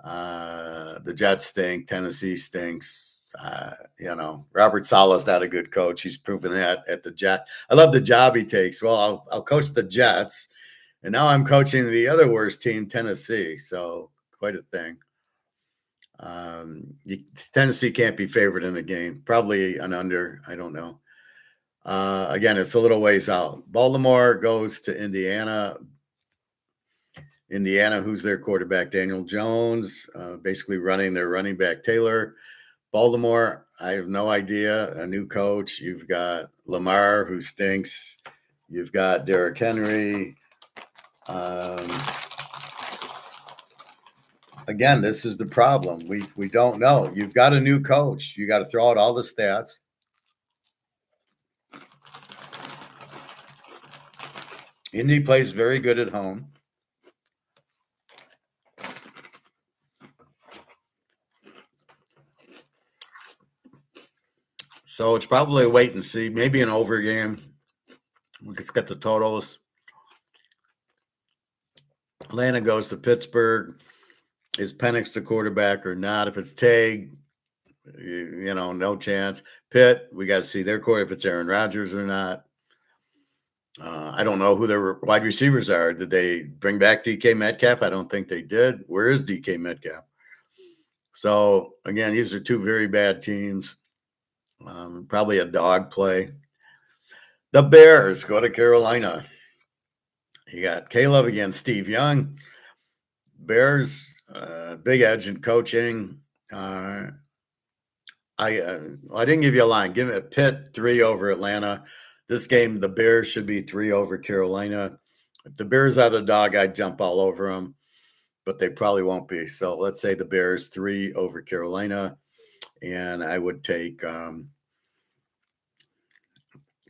Speaker 1: The Jets stink. Tennessee stinks. Robert Saleh's not a good coach. He's proven that at the Jets. I love the job he takes. Well, I'll coach the Jets, and now I'm coaching the other worst team, Tennessee. So quite a thing. Tennessee can't be favored in the game. Probably an under. I don't know. Again, it's a little ways out. Baltimore goes to Indiana. Indiana, who's their quarterback? Daniel Jones, basically running their running back Taylor. Baltimore, I have no idea. A new coach. You've got Lamar, who stinks. You've got Derrick Henry. Again, this is the problem. We don't know. You've got a new coach. You got to throw out all the stats. Indy plays very good at home. So it's probably a wait and see, maybe an over game. Let's get the totals. Atlanta goes to Pittsburgh. Is Penix the quarterback or not? If it's Tag, no chance. Pitt, we got to see their quarterback, if it's Aaron Rodgers or not. I don't know who their wide receivers are. Did they bring back DK Metcalf? I don't think they did. Where is DK Metcalf? So, again, these are two very bad teams. Probably a dog play. The Bears go to Carolina. You got Caleb against Steve Young. Bears, big edge in coaching. I didn't give you a line. Give me a Pitt 3 over Atlanta. This game, the Bears should be 3 over Carolina. If the Bears are the dog, I'd jump all over them, but they probably won't be. So let's say the Bears 3 over Carolina, and I would take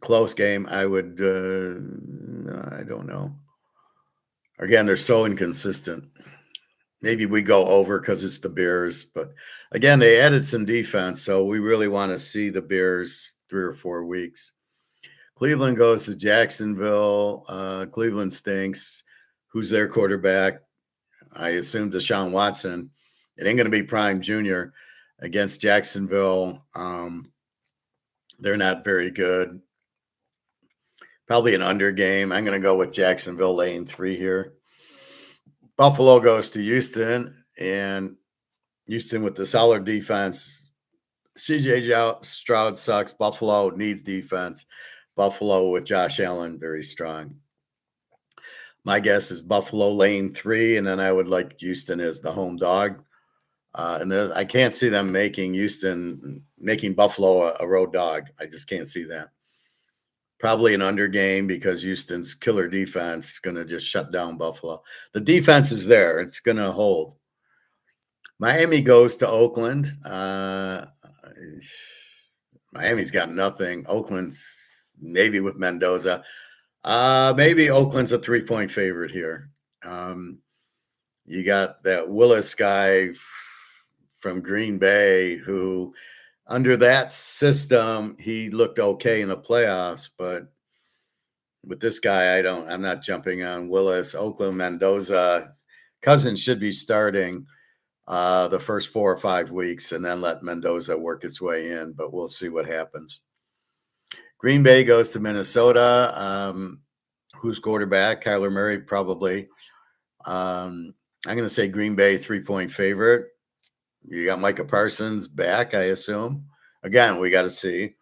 Speaker 1: close game. I would, I don't know. Again, they're so inconsistent. Maybe we go over because it's the Bears, but again, they added some defense, so we really want to see the Bears 3 or 4 weeks. Cleveland goes to Jacksonville. Cleveland stinks. Who's their quarterback? I assume Deshaun Watson. It ain't going to be Prime Jr. against Jacksonville. They're not very good. Probably an under game. I'm going to go with Jacksonville laying 3 here. Buffalo goes to Houston, and Houston with the solid defense. CJ Stroud sucks. Buffalo needs defense. Buffalo with Josh Allen, very strong. My guess is Buffalo laying 3, and then I would like Houston as the home dog. And then I can't see them making Buffalo a road dog. I just can't see that. Probably an under game because Houston's killer defense is going to just shut down Buffalo. The defense is there. It's going to hold. Miami goes to Oakland. Miami's got nothing. Oakland's maybe with Mendoza. Maybe Oakland's a 3-point favorite here. You got that Willis guy from Green Bay who, under that system, he looked okay in the playoffs, but with this guy, I'm not jumping on Willis. Oakland, Mendoza. Cousins should be starting the first 4 or 5 weeks and then let Mendoza work its way in, but we'll see what happens. Green Bay goes to Minnesota. Who's quarterback? Kyler Murray, probably. I'm going to say Green Bay 3-point favorite. You got Micah Parsons back, I assume. Again, we got to see.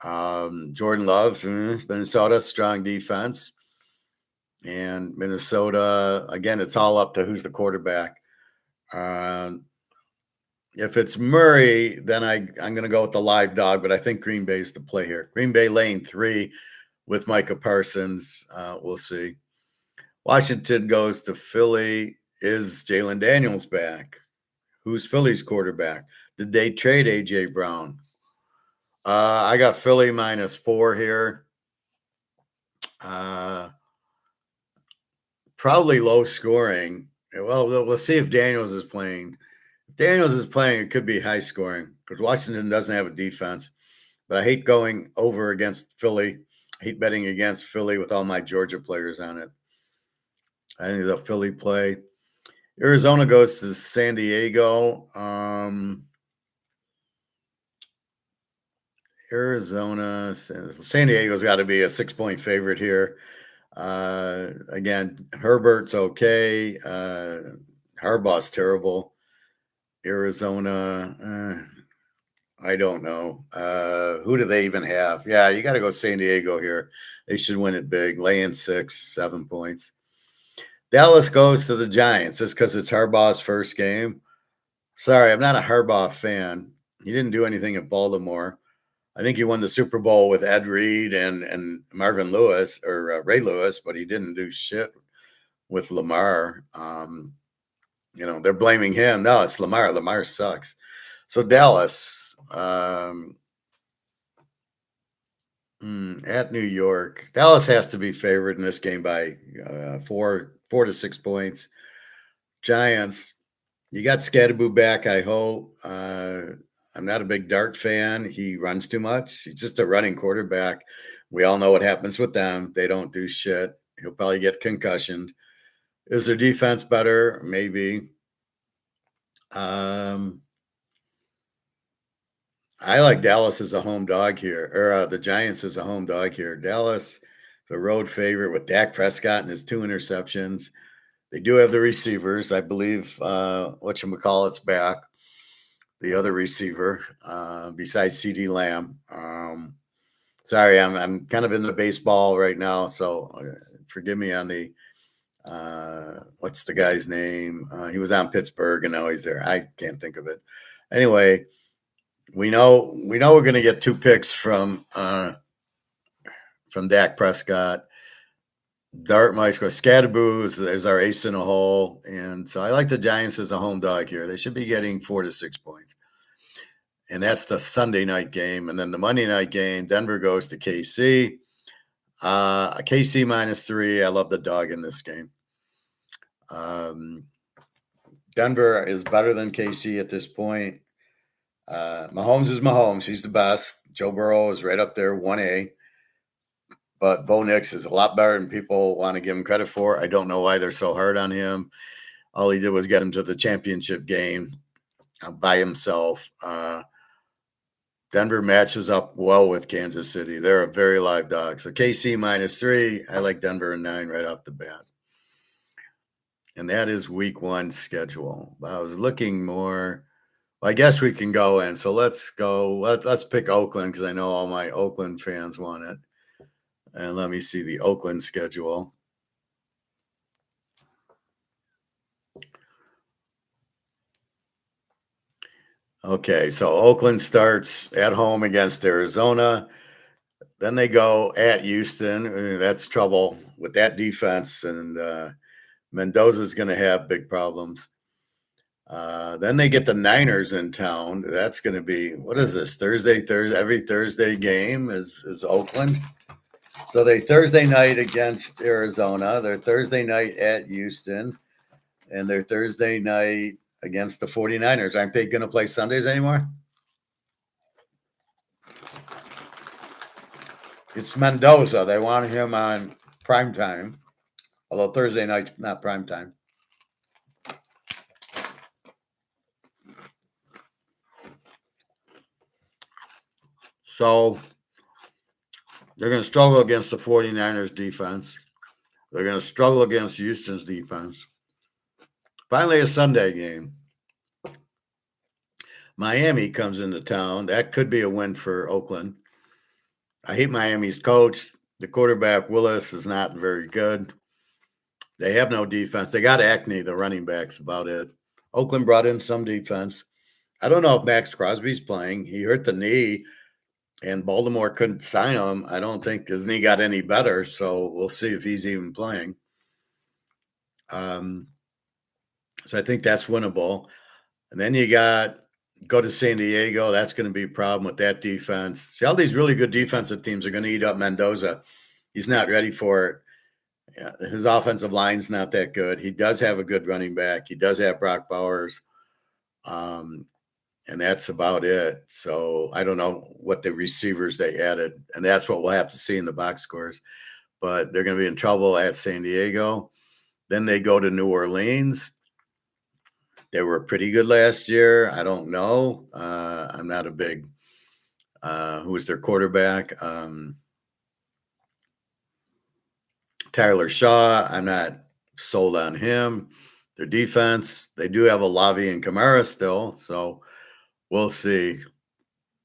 Speaker 1: Jordan Love, Minnesota, strong defense. And Minnesota, again, it's all up to who's the quarterback. If it's Murray, then I'm going to go with the live dog, but I think Green Bay is the play here. Green Bay laying 3 with Micah Parsons. We'll see. Washington goes to Philly. Is Jalen Daniels back? Who's Philly's quarterback? Did they trade A.J. Brown? I got Philly -4 here. Probably low scoring. Well, we'll see if Daniels is playing. If Daniels is playing, it could be high scoring because Washington doesn't have a defense. But I hate going over against Philly. I hate betting against Philly with all my Georgia players on it. I think the Philly play. Arizona goes to San Diego. Arizona, San Diego's got to be a 6-point favorite here. Again, Herbert's okay. Harbaugh's terrible. Arizona, I don't know. Who do they even have? Yeah, you got to go San Diego here. They should win it big, lay in 6, 7 points. Dallas goes to the Giants just because it's Harbaugh's first game. Sorry, I'm not a Harbaugh fan. He didn't do anything at Baltimore. I think he won the Super Bowl with Ed Reed and Marvin Lewis or Ray Lewis, but he didn't do shit with Lamar. They're blaming him. No, it's Lamar. Lamar sucks. So Dallas at New York. Dallas has to be favored in this game by 4 to 6 points. Giants, you got Scadaboo back, I hope. I'm not a big Dart fan. He runs too much. He's just a running quarterback. We all know what happens with them. They don't do shit. He'll probably get concussioned. Is their defense better? Maybe. I like Dallas as a home dog here, or the Giants as a home dog here. Dallas, the road favorite with Dak Prescott and his 2 interceptions. They do have the receivers. I believe whatchamacallit's back. The other receiver, besides CD Lamb. Sorry, I'm kind of in the baseball right now, so forgive me on the what's the guy's name? He was on Pittsburgh and now he's there. I can't think of it. Anyway, we know we're going to get 2 picks from Dak Prescott. Dart might score. Scadaboo is our ace in a hole. And so I like the Giants as a home dog here. They should be getting 4 to 6 points. And that's the Sunday night game. And then the Monday night game, Denver goes to KC. KC -3. I love the dog in this game. Denver is better than KC at this point. Mahomes is Mahomes. He's the best. Joe Burrow is right up there, 1A. But Bo Nix is a lot better than people want to give him credit for. I don't know why they're so hard on him. All he did was get him to the championship game by himself. Denver matches up well with Kansas City. They're a very live dog. So KC -3. I like Denver in 9 right off the bat. And that is week 1 schedule. I was looking more. Well, I guess we can go in. So let's go. Let's pick Oakland because I know all my Oakland fans want it. And let me see the Oakland schedule. Okay, so Oakland starts at home against Arizona. Then they go at Houston. That's trouble with that defense, and Mendoza's going to have big problems. Then they get the Niners in town. That's going to be, what is this, Thursday? Every Thursday game is Oakland. So they Thursday night against Arizona. They're Thursday night at Houston, and they're Thursday night against the 49ers. Aren't they going to play Sundays anymore? It's Mendoza. They want him on prime time, although Thursday night's not prime time. So they're going to struggle against the 49ers defense. They're going to struggle against Houston's defense. Finally, a Sunday game. Miami comes into town. That could be a win for Oakland. I hate Miami's coach. The quarterback, Willis, is not very good. They have no defense. They got Acme, the running back's about it. Oakland brought in some defense. I don't know if Max Crosby's playing. He hurt the knee, and Baltimore couldn't sign him. I don't think his knee got any better, so we'll see if he's even playing. So I think that's winnable. And then you go to San Diego. That's going to be a problem with that defense. See, all these really good defensive teams are going to eat up Mendoza. He's not ready for it. Yeah, his offensive line's not that good. He does have a good running back. He does have Brock Bowers. And that's about it. So I don't know what the receivers they added. And that's what we'll have to see in the box scores. But they're going to be in trouble at San Diego. Then they go to New Orleans. They were pretty good last year. I don't know. I'm not a big who was their quarterback? Tyler Shaw. I'm not sold on him. Their defense, they do have Olave and Kamara still, so we'll see.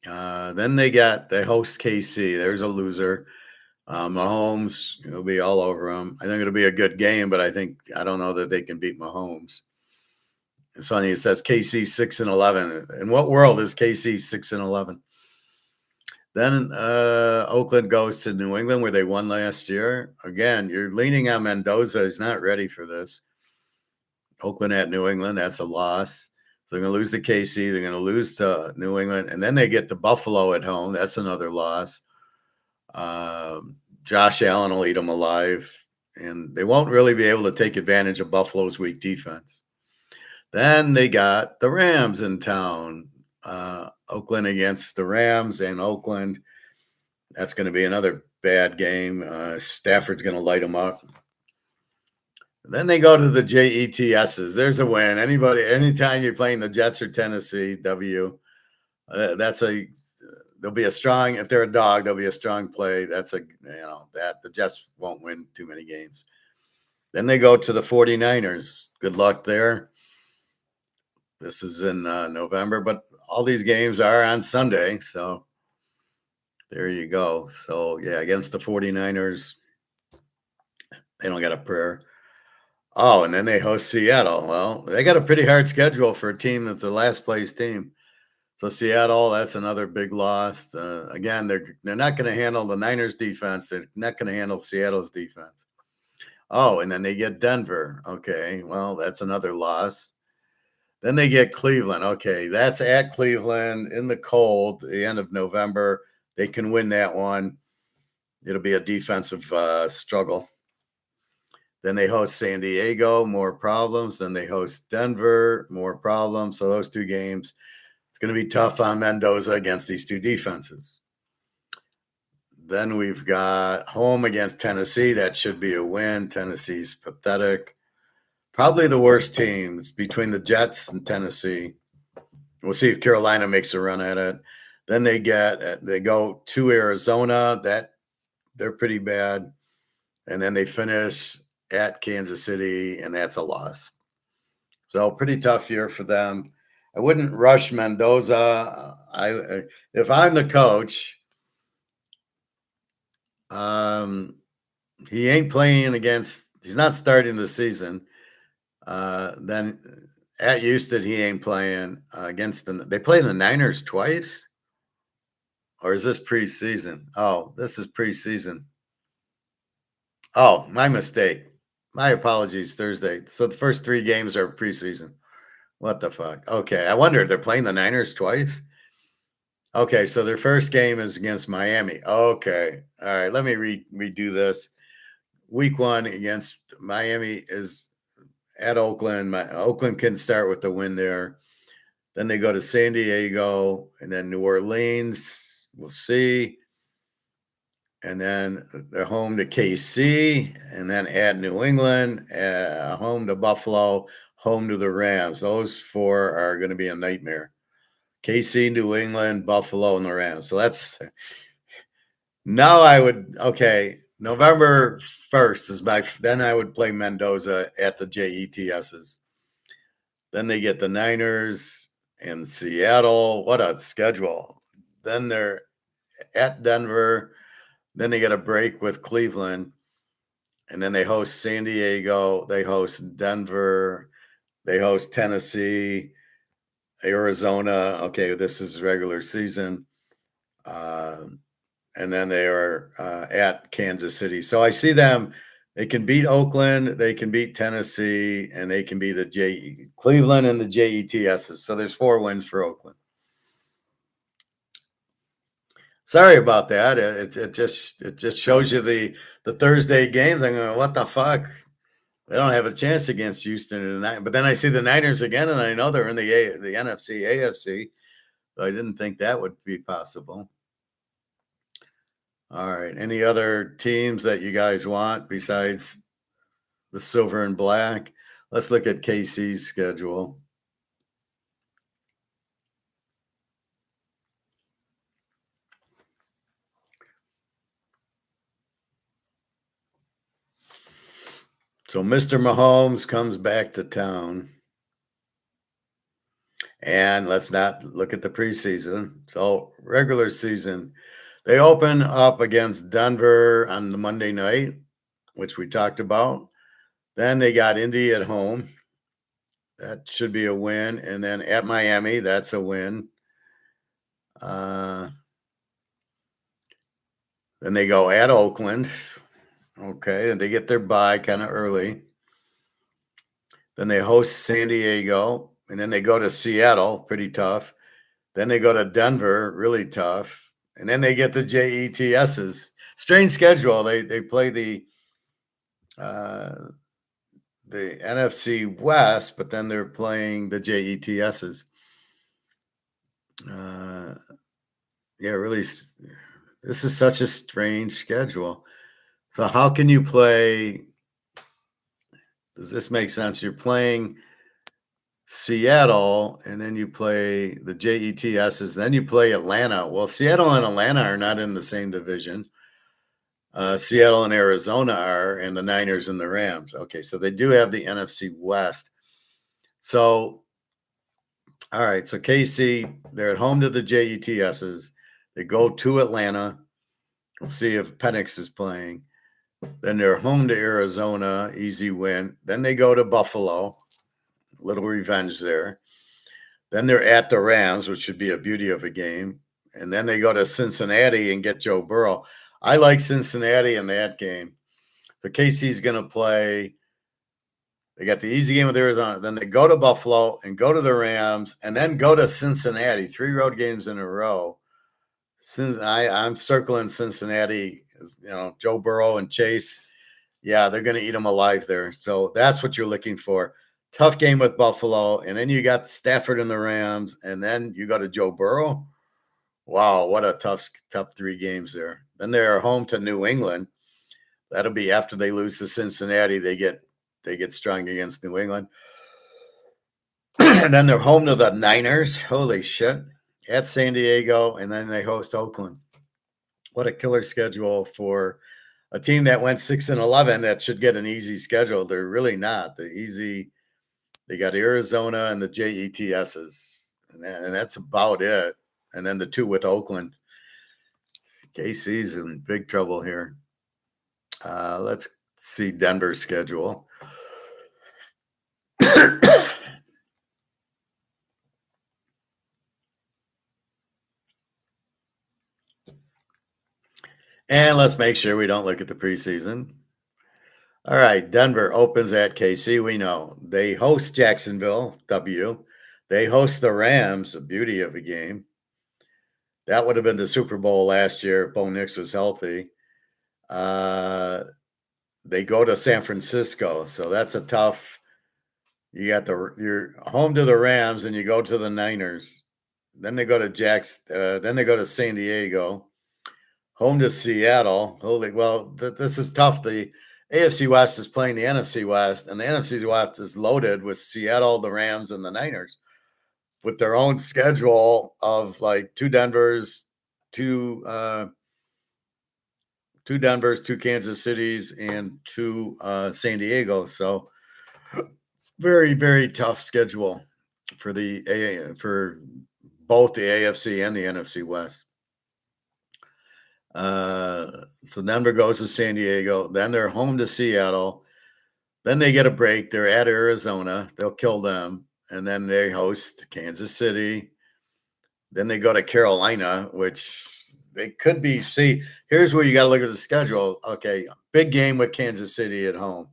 Speaker 1: Then they host KC. There's a loser. Mahomes, will be all over them. I think it'll be a good game, but I don't know that they can beat Mahomes. It's funny. It says KC 6-11. In what world is KC 6-11? Then Oakland goes to New England, where they won last year. Again, you're leaning on Mendoza. He's not ready for this. Oakland at New England, that's a loss. They're going to lose to KC. They're going to lose to New England. And then they get to Buffalo at home. That's another loss. Josh Allen will eat them alive. And they won't really be able to take advantage of Buffalo's weak defense. Then they got the Rams in town. Oakland against the Rams and Oakland. That's going to be another bad game. Stafford's going to light them up. Then they go to the JETSs. There's a win. Anytime you're playing the Jets or Tennessee, W. There'll be a strong. If they're a dog, there'll be a strong play. That the Jets won't win too many games. Then they go to the 49ers. Good luck there. This is in November, but all these games are on Sunday. So there you go. So, yeah, against the 49ers, they don't get a prayer. Oh, and then they host Seattle. Well, they got a pretty hard schedule for a team that's the last place team. So Seattle, that's another big loss. Again, they're not going to handle the Niners defense. They're not going to handle Seattle's defense. Oh, and then they get Denver. Okay, well, that's another loss. Then they get Cleveland. Okay, that's at Cleveland in the cold, the end of November. They can win that one. It'll be a defensive struggle. Then they host San Diego, more problems. Then they host Denver, more problems. So those two games, it's going to be tough on Mendoza against these two defenses. Then we've got home against Tennessee. That should be a win. Tennessee's pathetic. Probably the worst teams between the Jets and Tennessee. We'll see if Carolina makes a run at it. Then they go to Arizona. They're pretty bad. And then they finish at Kansas City, and that's a loss. So pretty tough year for them. I wouldn't rush Mendoza. If I'm the coach, he ain't playing against. He's not starting the season. Then at Houston, he ain't playing against them. They play the Niners twice. Or is this preseason? Oh, this is preseason. Oh, my mistake. My apologies. Thursday. So the first 3 games are preseason. What the fuck? Okay. I wondered, they're playing the Niners twice. Okay. So their first game is against Miami. Okay. All right. Let me redo this. Week 1 against Miami is at Oakland. Oakland can start with the win there. Then they go to San Diego and then New Orleans. We'll see. And then they're home to KC, and then at New England, home to Buffalo, home to the Rams. Those 4 are going to be a nightmare. KC, New England, Buffalo, and the Rams. So that's now November 1st is then I would play Mendoza at the JETSs. Then they get the Niners and Seattle. What a schedule. Then they're at Denver. Then they get a break with Cleveland. And then they host San Diego. They host Denver. They host Tennessee, Arizona. Okay, this is regular season. And then they are at Kansas City. So I see them. They can beat Oakland. They can beat Tennessee. And they can beat Cleveland and the JETSs. So there's 4 wins for Oakland. Sorry about that. It just shows you the Thursday games. I'm going, what the fuck? They don't have a chance against Houston tonight. But then I see the Niners again, and I know they're in the NFC, AFC. So I didn't think that would be possible. All right. Any other teams that you guys want besides the silver and black? Let's look at KC's schedule. So Mr. Mahomes comes back to town. And let's not look at the preseason. So regular season, they open up against Denver on the Monday night, which we talked about. Then they got Indy at home. That should be a win. And then at Miami, that's a win. Then they go at Oakland. Okay. And they get their bye kind of early. Then they host San Diego. And then they go to Seattle, pretty tough. Then they go to Denver, really tough. And then they get the JETSs. Strange schedule. They play the NFC West, but then they're playing the JETSs. Yeah, really, this is such a strange schedule. So how can you play? Does this make sense? You're playing Seattle, and then you play the JETSs, then you play Atlanta. Well, Seattle and Atlanta are not in the same division. Seattle and Arizona are, and the Niners and the Rams. Okay, so they do have the NFC West. So, all right, so KC, they're at home to the JETSs. They go to Atlanta. We'll see if Penix is playing. Then they're home to Arizona, easy win. Then they go to Buffalo, little revenge there. Then they're at the Rams, which should be a beauty of a game. And then they go to Cincinnati and get Joe Burrow. I like Cincinnati in that game. So KC's going to play. They got the easy game with Arizona. Then they go to Buffalo and go to the Rams and then go to Cincinnati. 3 road games in a row. I'm circling Cincinnati, Joe Burrow and Chase. Yeah, they're going to eat them alive there. So that's what you're looking for. Tough game with Buffalo. And then you got Stafford and the Rams. And then you go to Joe Burrow. Wow, what a tough 3 games there. Then they're home to New England. That'll be after they lose to Cincinnati. They get strong against New England. And then they're home to the Niners. Holy shit. At San Diego, and then they host Oakland. What a killer schedule for a team that went 6-11 that should get an easy schedule. They're really not. They got Arizona and the JETSs, and that's about it. And then the 2 with Oakland. KC's in big trouble here. Let's see Denver's schedule. And let's make sure we don't look at the preseason. All right, Denver opens at KC. We know they host Jacksonville, W. They host the Rams, a beauty of a game. That would have been the Super Bowl last year if Bo Nix was healthy. Uh, they go to San Francisco, so that's a tough. You got you're home to the Rams, and you go to the Niners. Then they go to then they go to San Diego, home to Seattle. Holy, well, this is tough. The AFC West is playing the NFC West, and the NFC West is loaded with Seattle, the Rams, and the Niners, with their own schedule of like two Denvers, two Kansas Cities, and two San Diego. So very, very tough schedule for for both the AFC and the NFC West. So Denver goes to San Diego. Then they're home to Seattle. Then they get a break. They're at Arizona. They'll kill them. And then they host Kansas City. Then they go to Carolina, which they could be. See, here's where you got to look at the schedule. Okay, big game with Kansas City at home.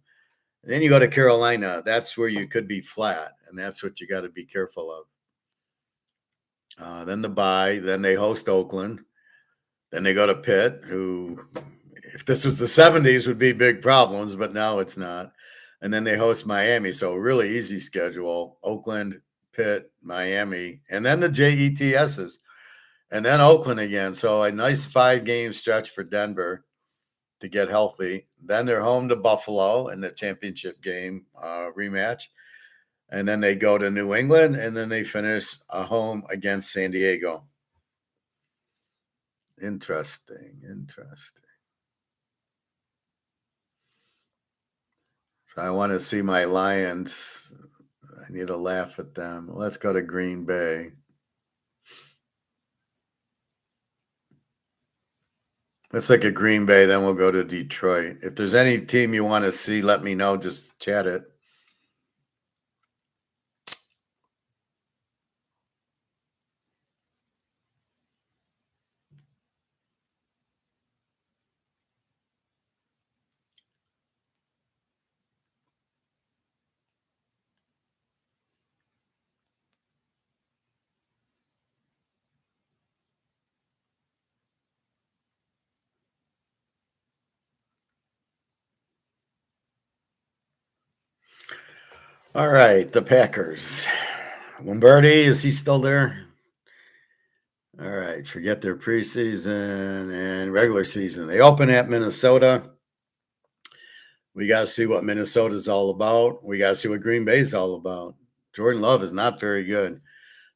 Speaker 1: Then you go to Carolina. That's where you could be flat, and that's what you got to be careful of. Then the bye. Then they host Oakland. Then they go to Pitt, who, if this was the 70s, would be big problems, but now it's not. And then they host Miami. So really easy schedule. Oakland, Pitt, Miami, and then the JETSs. And then Oakland again. So a nice 5-game stretch for Denver to get healthy. Then they're home to Buffalo in the championship game rematch. And then they go to New England, and then they finish home against San Diego. Interesting. So I want to see my Lions. I need to laugh at them. Let's go to Green Bay. Let's look at Green Bay, then we'll go to Detroit. If there's any team you want to see, let me know. Just chat it. All right, the Packers. Lombardi, is he still there? All right, forget their preseason and regular season. They open at Minnesota. We got to see what Minnesota's all about. We got to see what Green Bay's all about. Jordan Love is not very good.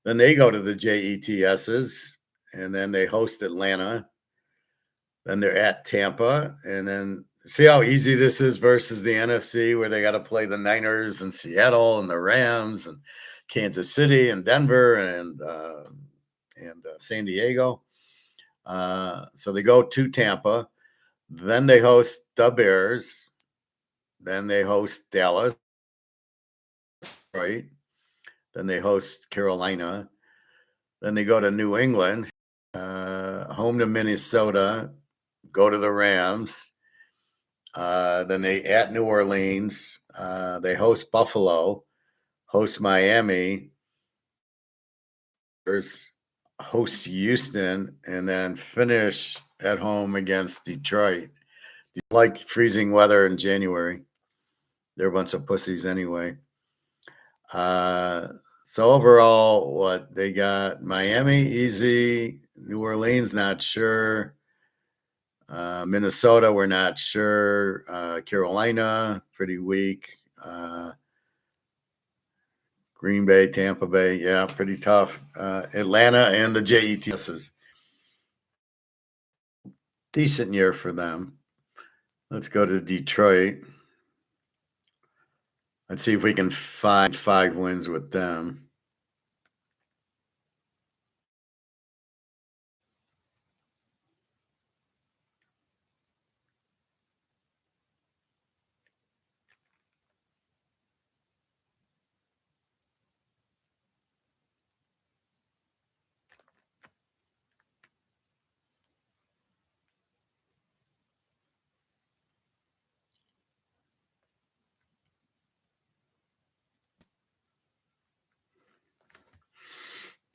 Speaker 1: Then they go to the JETSs, and then they host Atlanta. Then they're at Tampa, and then see how easy this is versus the NFC, where they got to play the Niners and Seattle and the Rams and Kansas City and Denver and San Diego. So they go to Tampa. Then they host the Bears. Then they host Dallas, right? Then they host Carolina. Then they go to New England, home to Minnesota, go to the Rams. Then they at New Orleans. They host Buffalo, host Miami, host Houston, and then finish at home against Detroit. Do you like freezing weather in January? They're a bunch of pussies anyway. So overall, what they got: Miami easy, New Orleans not sure, Minnesota we're not sure, Carolina pretty weak, Green Bay, Tampa Bay, yeah, pretty tough. Atlanta and the JETSs, decent year for them. Let's go to Detroit. Let's see if we can find 5 wins with them.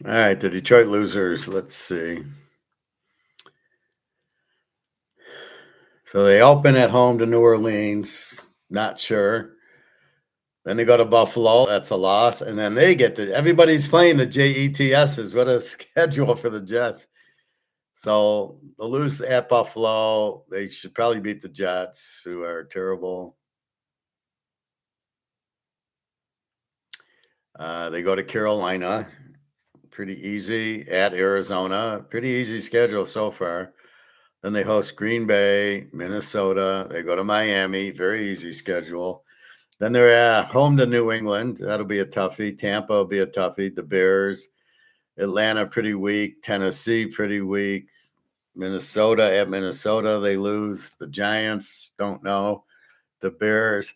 Speaker 1: All right, the Detroit losers. Let's see. So they open at home to New Orleans. Not sure. Then they go to Buffalo. That's a loss. And then they get to everybody's playing the JETSs. What a schedule for the Jets. So they'll lose at Buffalo. They should probably beat the Jets, who are terrible. They go to Carolina. Pretty easy. At Arizona. Pretty easy schedule so far. Then they host Green Bay, Minnesota. They go to Miami. Very easy schedule. Then they're at home to New England. That'll be a toughie. Tampa will be a toughie. The Bears. Atlanta, pretty weak. Tennessee, pretty weak. Minnesota, at Minnesota, they lose. The Giants, don't know. The Bears,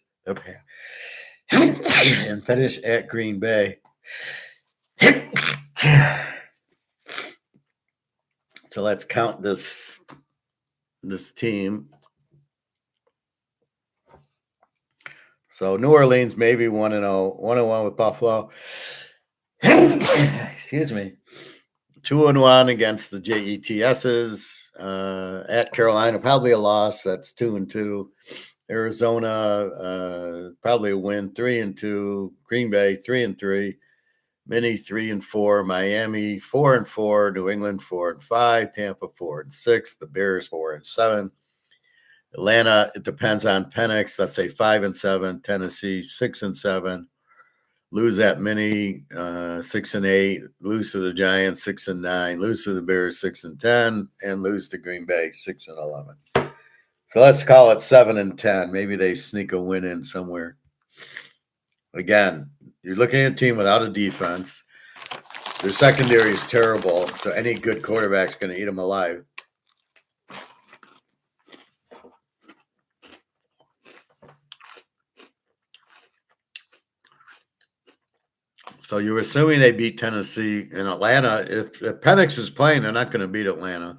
Speaker 1: and finish at Green Bay. So let's count this team. So New Orleans maybe 1-0, 1-1 with Buffalo. Excuse me. 2-1 against the JETSs. At Carolina, probably a loss. That's 2-2. Arizona, probably a win. 3-2. Green Bay, 3-3. Mini 3-4. Miami 4-4. New England 4-5. Tampa 4-6. The Bears 4-7. Atlanta, it depends on Penix. Let's say 5-7. Tennessee 6-7. Lose at Mini 6-8. Lose to the Giants 6-9. Lose to the Bears 6-10, and lose to Green Bay 6-11. So let's call it 7-10. Maybe they sneak a win in somewhere. Again, you're looking at a team without a defense. Their secondary is terrible, so any good quarterback's going to eat them alive. So you're assuming they beat Tennessee and Atlanta. If Penix is playing, they're not going to beat Atlanta.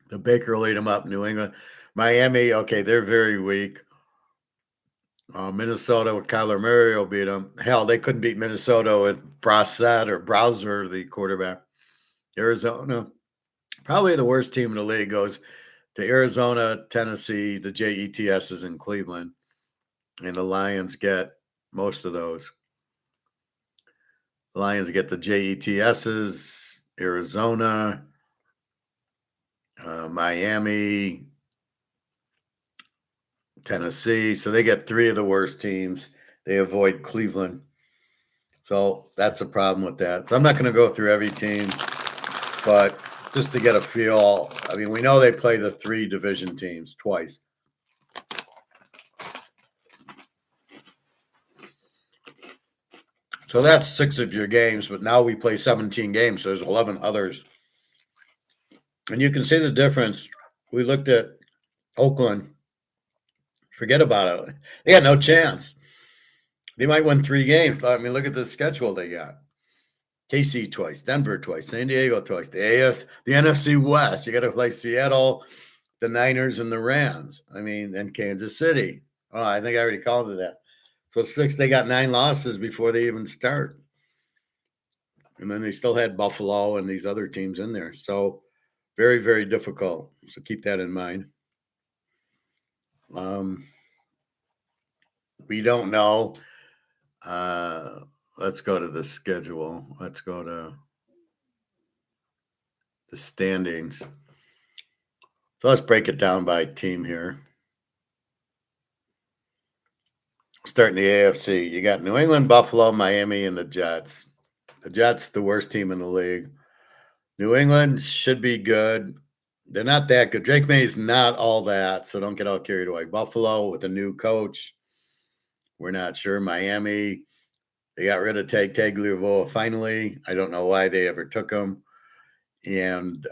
Speaker 1: The Baker will eat them up. New England. Miami, okay, they're very weak. Minnesota with Kyler Murray will beat them. Hell, they couldn't beat Minnesota with Brissett or Browser, the quarterback. Arizona, probably the worst team in the league, goes to Arizona, Tennessee, the JETSs in Cleveland. And the Lions get most of those. The Lions get the JETSs, Arizona, Miami, Tennessee. So they get three of the worst teams. They avoid Cleveland. So that's a problem with that. So I'm not going to go through every team, but just to get a feel, I mean, we know they play the three division teams twice. So that's 6 of your games, but now we play 17 games, so there's 11 others. And you can see the difference. We looked at Oakland. Forget about it. They got no chance. They might win 3 games. I mean, look at the schedule they got. KC twice, Denver twice, San Diego twice, the NFC West. You got to play Seattle, the Niners, and the Rams. I mean, and Kansas City. Oh, I think I already called it that. So 6, they got 9 losses before they even start. And then they still had Buffalo and these other teams in there. So very, very difficult. So keep that in mind. We don't know. Let's go to the schedule. Let's go to the standings. So let's break it down by team here. Starting the AFC, you got New England, Buffalo, Miami, and the Jets. The Jets, the worst team in the league. New England should be good. They're not that good. Drake May is not all that, so don't get all carried away. Buffalo with a new coach. We're not sure. Miami, they got rid of Tagovailoa finally. I don't know why they ever took him. And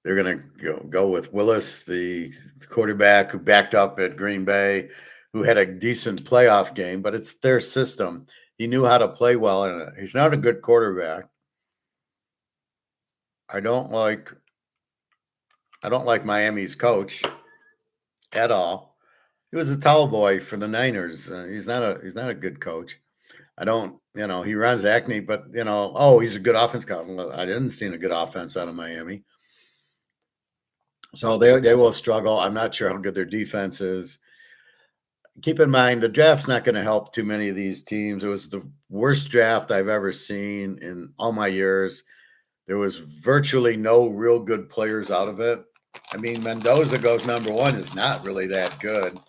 Speaker 1: they're going to go with Willis, the quarterback who backed up at Green Bay, who had a decent playoff game, but it's their system. He knew how to play well in it. He's not a good quarterback. I don't like Miami's coach at all. He was a towel boy for the Niners. He's not a good coach. I don't, he runs Acme, but oh, he's a good offense coach. Well, I didn't see a good offense out of Miami. So they will struggle. I'm not sure how good their defense is. Keep in mind, the draft's not going to help too many of these teams. It was the worst draft I've ever seen in all my years. There was virtually no real good players out of it. I mean, Mendoza goes number 1 is not really that good.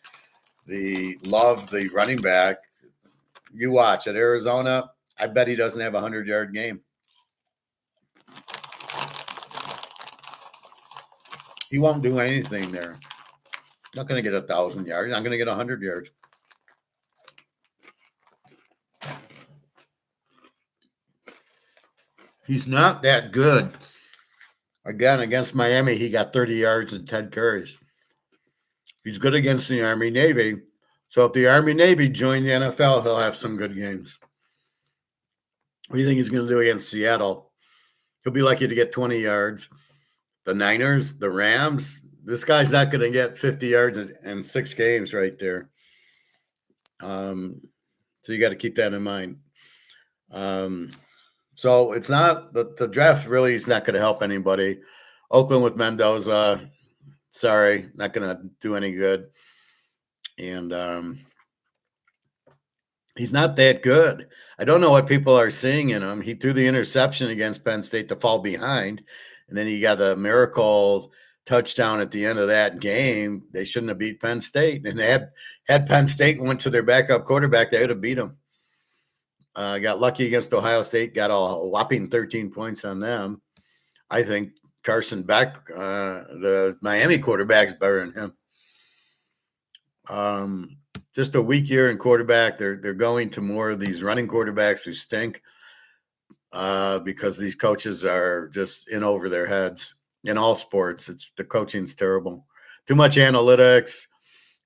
Speaker 1: The running back. You watch at Arizona, I bet he doesn't have a 100-yard game. He won't do anything there. Not going to get 1,000 yards. Not going to get 100 yards. He's not that good. Again, against Miami, he got 30 yards and 10 carries. He's good against the Army Navy. So if the Army Navy join the NFL, he'll have some good games. What do you think he's going to do against Seattle? He'll be lucky to get 20 yards. The Niners, the Rams, this guy's not going to get 50 yards in 6 games right there. So you got to keep that in mind. So it's not the draft really is not going to help anybody. Oakland with Mendoza, sorry, not going to do any good. And he's not that good. I don't know what people are seeing in him. He threw the interception against Penn State to fall behind, and then he got a miracle touchdown at the end of that game. They shouldn't have beat Penn State. And they had Penn State went to their backup quarterback, they would have beat him. Got lucky against Ohio State, got a whopping 13 points on them. I think Carson Beck, the Miami quarterback's better than him. Just a weak year in quarterback. They're going to more of these running quarterbacks who stink because these coaches are just in over their heads in all sports. The coaching's terrible. Too much analytics.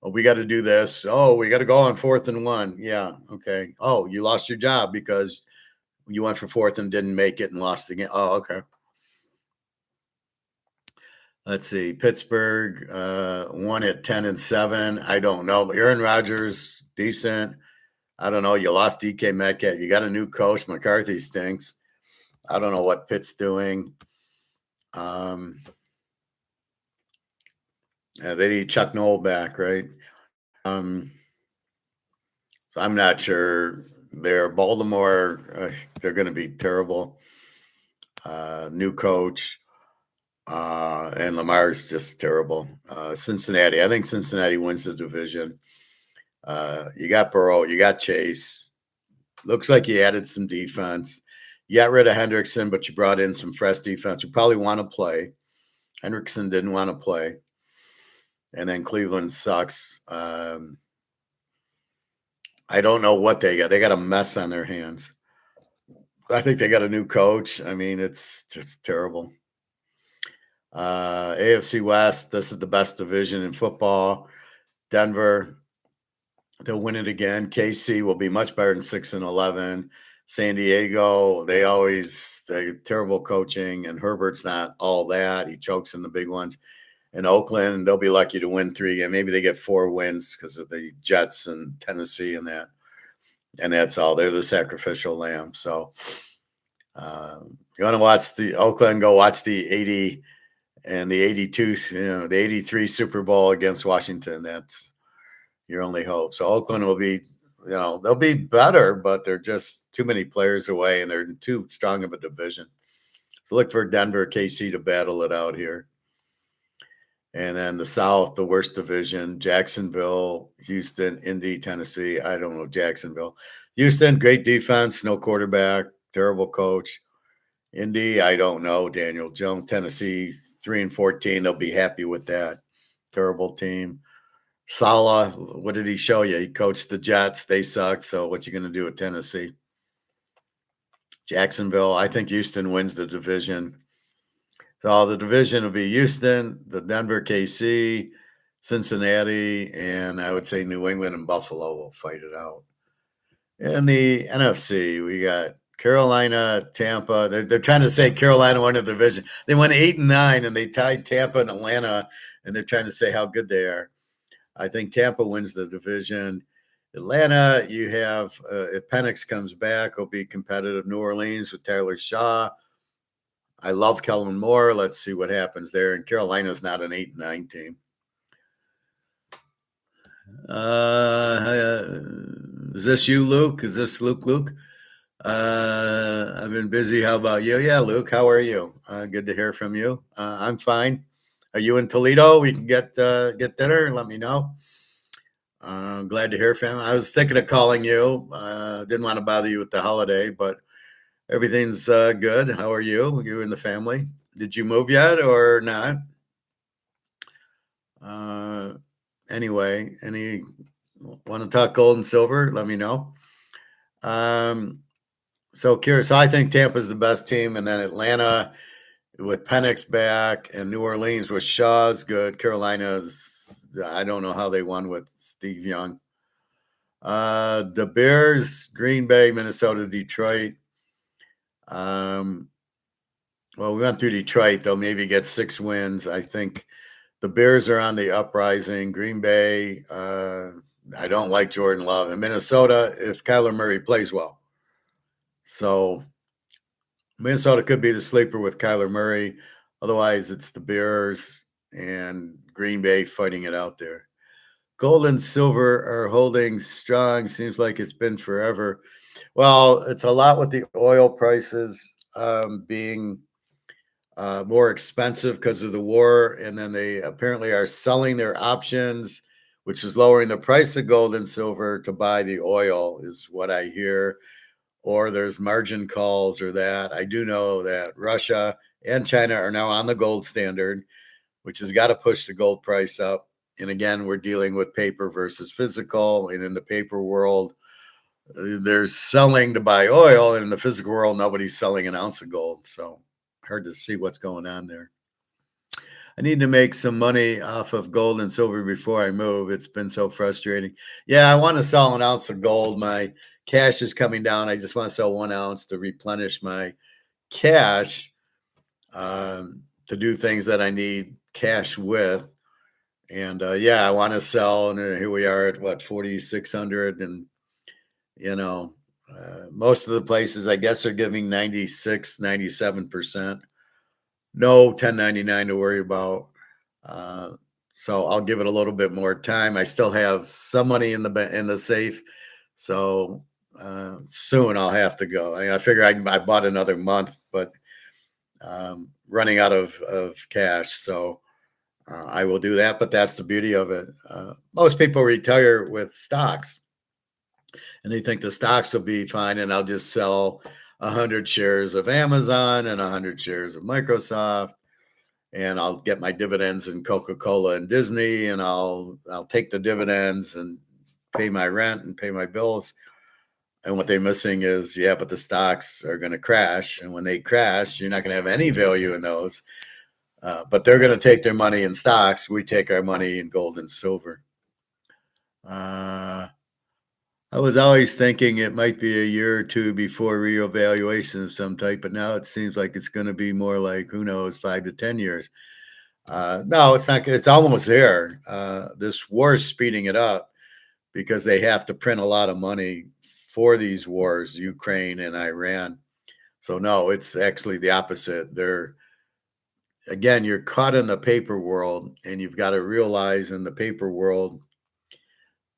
Speaker 1: Oh, we got to do this. Oh, we got to go on 4th and 1. Yeah. Okay. Oh, you lost your job because you went for 4th and didn't make it and lost the game. Oh, okay. Let's see. Pittsburgh won at 10-7. I don't know. But Aaron Rodgers, decent. I don't know. You lost DK Metcalf. You got a new coach. McCarthy stinks. I don't know what Pitt's doing. They need Chuck Noll back, right? So I'm not sure. They're Baltimore. They're going to be terrible. New coach. And Lamar's just terrible. Cincinnati. I think Cincinnati wins the division. You got Burrow. You got Chase. Looks like you added some defense. You got rid of Hendrickson, but you brought in some fresh defense. You probably want to play. Hendrickson didn't want to play. And then Cleveland sucks. I don't know what they got. They got a mess on their hands. I think they got a new coach. I mean, it's just terrible. AFC West, this is the best division in football. Denver, they'll win it again. KC will be much better than 6-11. San Diego, they terrible coaching, and Herbert's not all that. He chokes in the big ones. And Oakland, they'll be lucky to win 3 again. Maybe they get 4 wins because of the Jets and Tennessee and that. And that's all. They're the sacrificial lamb. So you want to watch the Oakland, go watch the 80 and the 82, the 83 Super Bowl against Washington. That's your only hope. So Oakland will be, they'll be better, but they're just too many players away and they're too strong of a division. So look for Denver, KC to battle it out here. And then the South, the worst division, Jacksonville, Houston, Indy, Tennessee. I don't know, Jacksonville. Houston, great defense, no quarterback, terrible coach. Indy, I don't know, Daniel Jones. Tennessee, 3-14. They'll be happy with that. Terrible team. Saleh, what did he show you? He coached the Jets. They sucked. So what's he going to do at Tennessee? Jacksonville, I think Houston wins the division. So the division will be Houston, the Denver, KC, Cincinnati, and I would say New England and Buffalo will fight it out. In the NFC, we got Carolina, Tampa. They're trying to say Carolina won the division. They went 8-9, and they tied Tampa and Atlanta, and they're trying to say how good they are. I think Tampa wins the division. Atlanta, you have if Penix comes back, will be competitive. New Orleans with Tyler Shaw. I love Kellen Moore. Let's see what happens there. And Carolina's not an 8-9 team. Is this you, Luke? Is this Luke? I've been busy. How about you? Yeah, Luke, how are you? Good to hear from you. I'm fine. Are you in Toledo? We can get dinner. Let me know. Glad to hear from you. I was thinking of calling you. Didn't want to bother you with the holiday, but everything's good. How are you? You and the family? Did you move yet or not? Anyway, any want to talk gold and silver? Let me know. So curious. So I think Tampa's the best team, and then Atlanta with Penix back, and New Orleans with Shaw's good. Carolina's I don't know how they won with Steve Young. The Bears, Green Bay, Minnesota, Detroit. Well, we went through Detroit. They'll maybe get 6 wins. I think the Bears are on the uprising. Green Bay, I don't like Jordan Love. And Minnesota, if Kyler Murray plays well. So Minnesota could be the sleeper with Kyler Murray. Otherwise, it's the Bears and Green Bay fighting it out there. Gold and silver are holding strong. Seems like it's been forever. Well, it's a lot with the oil prices being more expensive because of the war. And then they apparently are selling their options, which is lowering the price of gold and silver to buy the oil, is what I hear. Or there's margin calls or that. I do know that Russia and China are now on the gold standard, which has got to push the gold price up. And again, we're dealing with paper versus physical. And in the paper world, they're selling to buy oil. And in the physical world, nobody's selling an ounce of gold. So hard to see what's going on there. I need to make some money off of gold and silver before I move. It's been so frustrating. Yeah, I want to sell an ounce of gold. My cash is coming down. I just want to sell 1 ounce to replenish my cash to do things that I need cash with. And yeah, I want to sell. And here we are at what, 4,600. And, most of the places, I guess, are giving 96, 97%. No 1099 to worry about. So I'll give it a little bit more time. I still have some money in the safe. So soon I'll have to go. I figure I bought another month, but running out of cash. So I will do that, but that's the beauty of it. Most people retire with stocks and they think the stocks will be fine. And I'll just sell 100 shares of Amazon and 100 shares of Microsoft. And I'll get my dividends in Coca-Cola and Disney, and I'll take the dividends and pay my rent and pay my bills. And what they're missing is, yeah, but the stocks are going to crash. And when they crash, you're not going to have any value in those. But they're going to take their money in stocks. We take our money in gold and silver. I was always thinking it might be a year or two before reevaluation of some type, but now it seems like it's going to be more like, who knows, 5 to 10 years. No, it's not. It's almost there. This war is speeding it up because they have to print a lot of money for these wars, Ukraine and Iran. So no, it's actually the opposite. You're caught in the paper world, and you've got to realize in the paper world,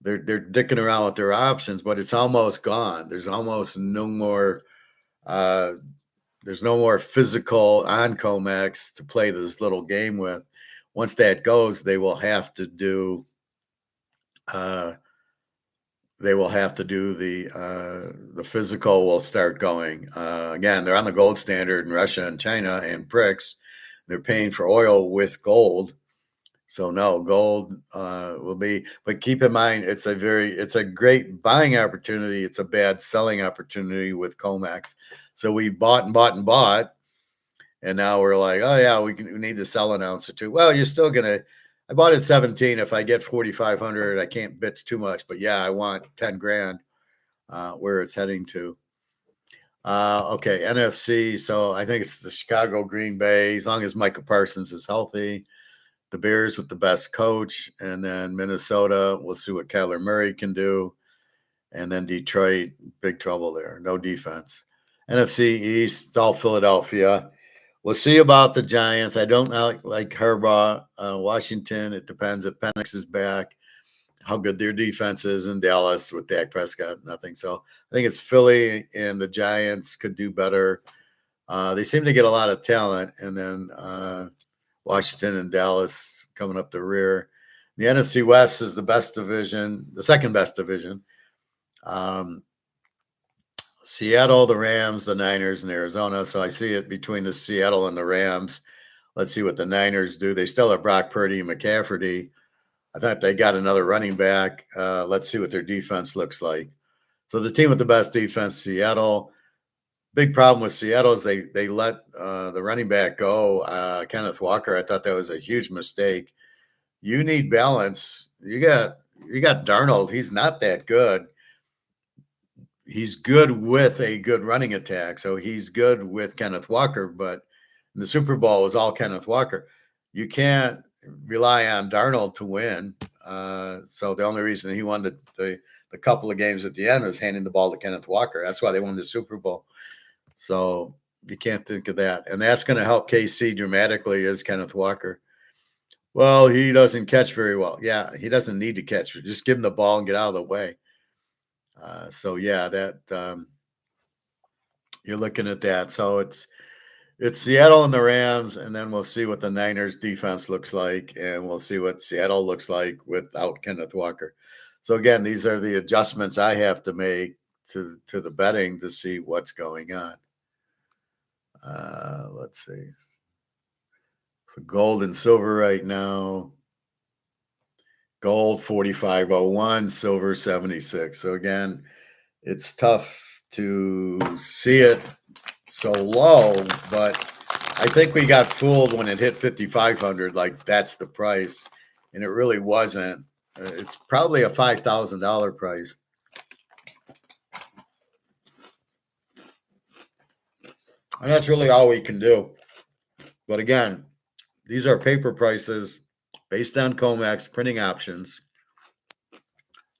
Speaker 1: they're dicking around with their options, but it's almost gone. There's almost no more. There's no more physical on COMEX to play this little game with. Once that goes, they will have to do. The physical will start going. Again, they're on the gold standard in Russia and China and BRICS. They're paying for oil with gold. So no, gold will be, but keep in mind, it's a great buying opportunity. It's a bad selling opportunity with COMEX. So we bought and bought and bought, and now we're like, oh yeah, we need to sell an ounce or two. Well, you're still gonna. I bought at 17. If I get 4,500, I can't bitch too much. But yeah, I want 10 grand where it's heading to. Okay, NFC. So I think it's the Chicago, Green Bay. As long as Micah Parsons is healthy. The Bears with the best coach, and then Minnesota. We'll see what Kyler Murray can do. And then Detroit, big trouble there. No defense. NFC East, it's all Philadelphia. We'll see about the Giants. I don't know, like Harbaugh, Washington. It depends if Penix is back, how good their defense is in Dallas with Dak Prescott, nothing. So I think it's Philly and the Giants could do better. They seem to get a lot of talent, and then Washington and Dallas coming up the rear. The NFC West is the best division, the second best division. Seattle, the Rams, the Niners, and Arizona. So I see it between the Seattle and the Rams. Let's see what the Niners do. They still have Brock Purdy and McCaffrey. I thought they got another running back. Let's see what their defense looks like. So the team with the best defense, Seattle. Big problem with Seattle is they let the running back go, Kenneth Walker. I thought that was a huge mistake. You need balance. You got Darnold. He's not that good. He's good with a good running attack. So he's good with Kenneth Walker, but the Super Bowl was all Kenneth Walker. You can't rely on Darnold to win. So the only reason he won the couple of games at the end was handing the ball to Kenneth Walker. That's why they won the Super Bowl. So you can't think of that. And that's going to help KC dramatically is Kenneth Walker. Well, he doesn't catch very well. Yeah, he doesn't need to catch. Just give him the ball and get out of the way. So yeah, that you're looking at that. So it's Seattle and the Rams, and then we'll see what the Niners defense looks like, and we'll see what Seattle looks like without Kenneth Walker. So again, these are the adjustments I have to make to the betting to see what's going on. Let's see. So gold and silver right now. Gold 45.01, silver 76. So again, it's tough to see it so low, but I think we got fooled when it hit 5,500, like that's the price, and it really wasn't. It's probably a $5,000 price. And that's really all we can do. But again, these are paper prices based on COMEX printing options.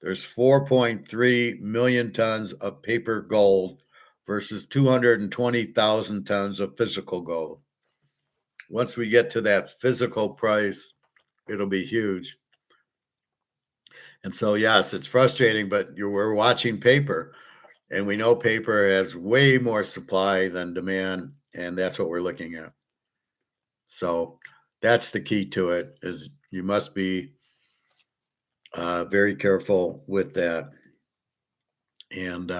Speaker 1: There's 4.3 million tons of paper gold versus 220,000 tons of physical gold. Once we get to that physical price, it'll be huge. And so, yes, it's frustrating, but we're watching paper, and we know paper has way more supply than demand, and that's what we're looking at. So that's the key to it, is you must be very careful with that. And,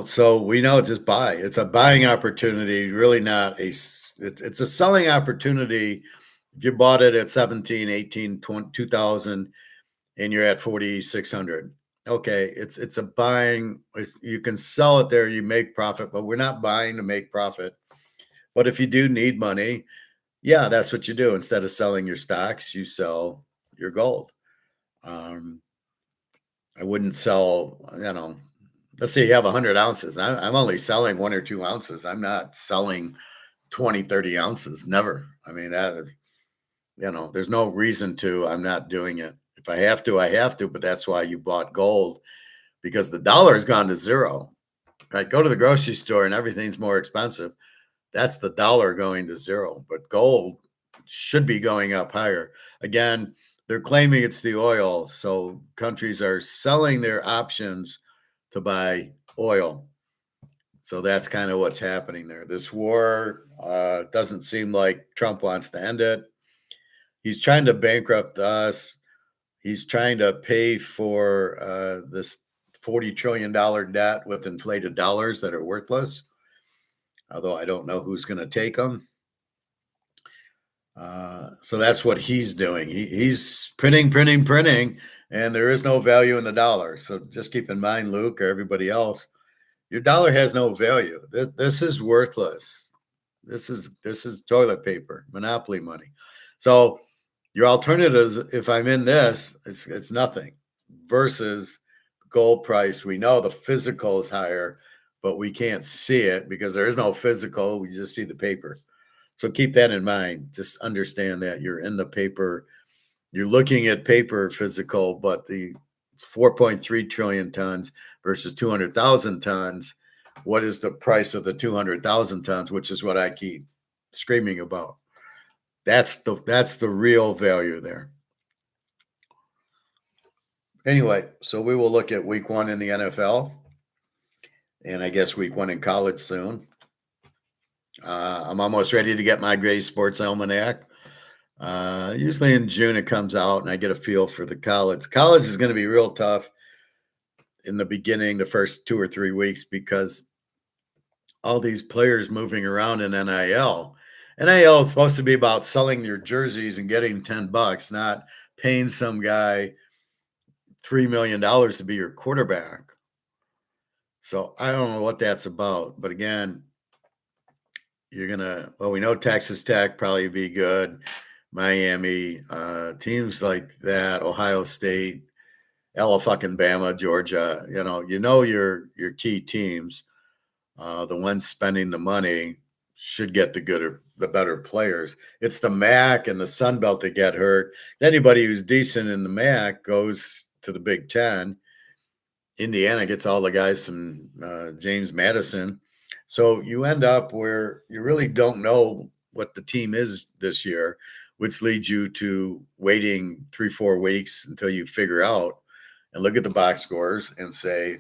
Speaker 1: so we know just buy. It's a buying opportunity, really not it's a selling opportunity. If you bought it at 17, 18, 20, 2000 and you're at 4,600. Okay, it's a buying. You can sell it there, you make profit, but we're not buying to make profit. But if you do need money, yeah, that's what you do. Instead of selling your stocks, you sell your gold. I wouldn't sell, let's say you have 100 ounces. I'm only selling 1 or 2 ounces. I'm not selling 20, 30 ounces. Never. I mean, that is, there's no reason to. I'm not doing it. If I have to, I have to. But that's why you bought gold, because the dollar has gone to zero. Right? Go to the grocery store and everything's more expensive. That's the dollar going to zero. But gold should be going up higher. Again, they're claiming it's the oil. So countries are selling their options to buy oil. So that's kind of what's happening there. This war doesn't seem like Trump wants to end it. He's trying to bankrupt us. He's trying to pay for this $40 trillion debt with inflated dollars that are worthless, although I don't know who's going to take them. So that's what he's doing. He's printing, and there is no value in the dollar. So just keep in mind, Luke, or everybody else, your dollar has no value. This is worthless. This is toilet paper, monopoly money. So your alternatives, if I'm in this, it's nothing versus gold price. We know the physical is higher, but we can't see it because there is no physical. We just see the paper. So keep that in mind. Just understand that you're in the paper. You're looking at paper physical, but the 4.3 trillion tons versus 200,000 tons. What is the price of the 200,000 tons, which is what I keep screaming about. That's the real value there. Anyway, so we will look at week 1 in the NFL, and I guess week 1 in college soon. I'm almost ready to get my Gray Sports Almanac. Usually in June it comes out, and I get a feel for the college. College is going to be real tough in the beginning, the first 2 or 3 weeks, because all these players moving around in NIL. NIL is supposed to be about selling your jerseys and getting $10, not paying some guy $3 million to be your quarterback. So I don't know what that's about. But again, we know Texas Tech probably be good. Miami, teams like that, Ohio State, Alabama, Georgia, your key teams, the ones spending the money should get the better players. It's the MAC and the Sun Belt that get hurt. Anybody who's decent in the MAC goes to the Big Ten. Indiana gets all the guys from James Madison. So you end up where you really don't know what the team is this year, which leads you to waiting 3-4 weeks until you figure out and look at the box scores and say,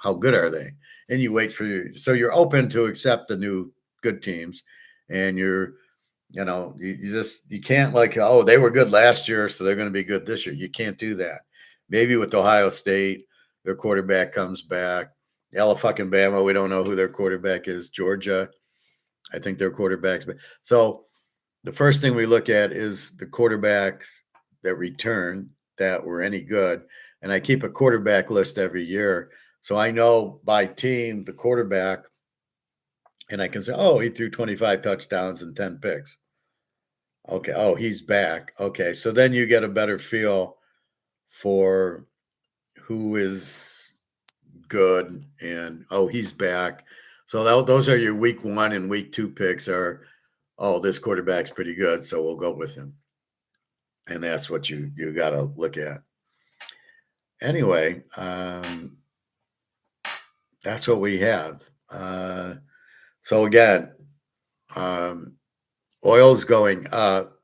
Speaker 1: how good are they? And you wait so you're open to accept the new good teams, and you can't they were good last year, so they're going to be good this year. You can't do that. Maybe with Ohio State, their quarterback comes back. Alabama, we don't know who their quarterback is. Georgia, I think their quarterback's back. So the first thing we look at is the quarterbacks that return that were any good. And I keep a quarterback list every year. So I know by team, the quarterback, and I can say, he threw 25 touchdowns and 10 picks. Okay. He's back. Okay. So then you get a better feel for who is good and, he's back. So those are your week 1 and week 2 picks are, this quarterback's pretty good, so we'll go with him. And that's what you got to look at. Anyway, that's what we have. So again, oil's going up.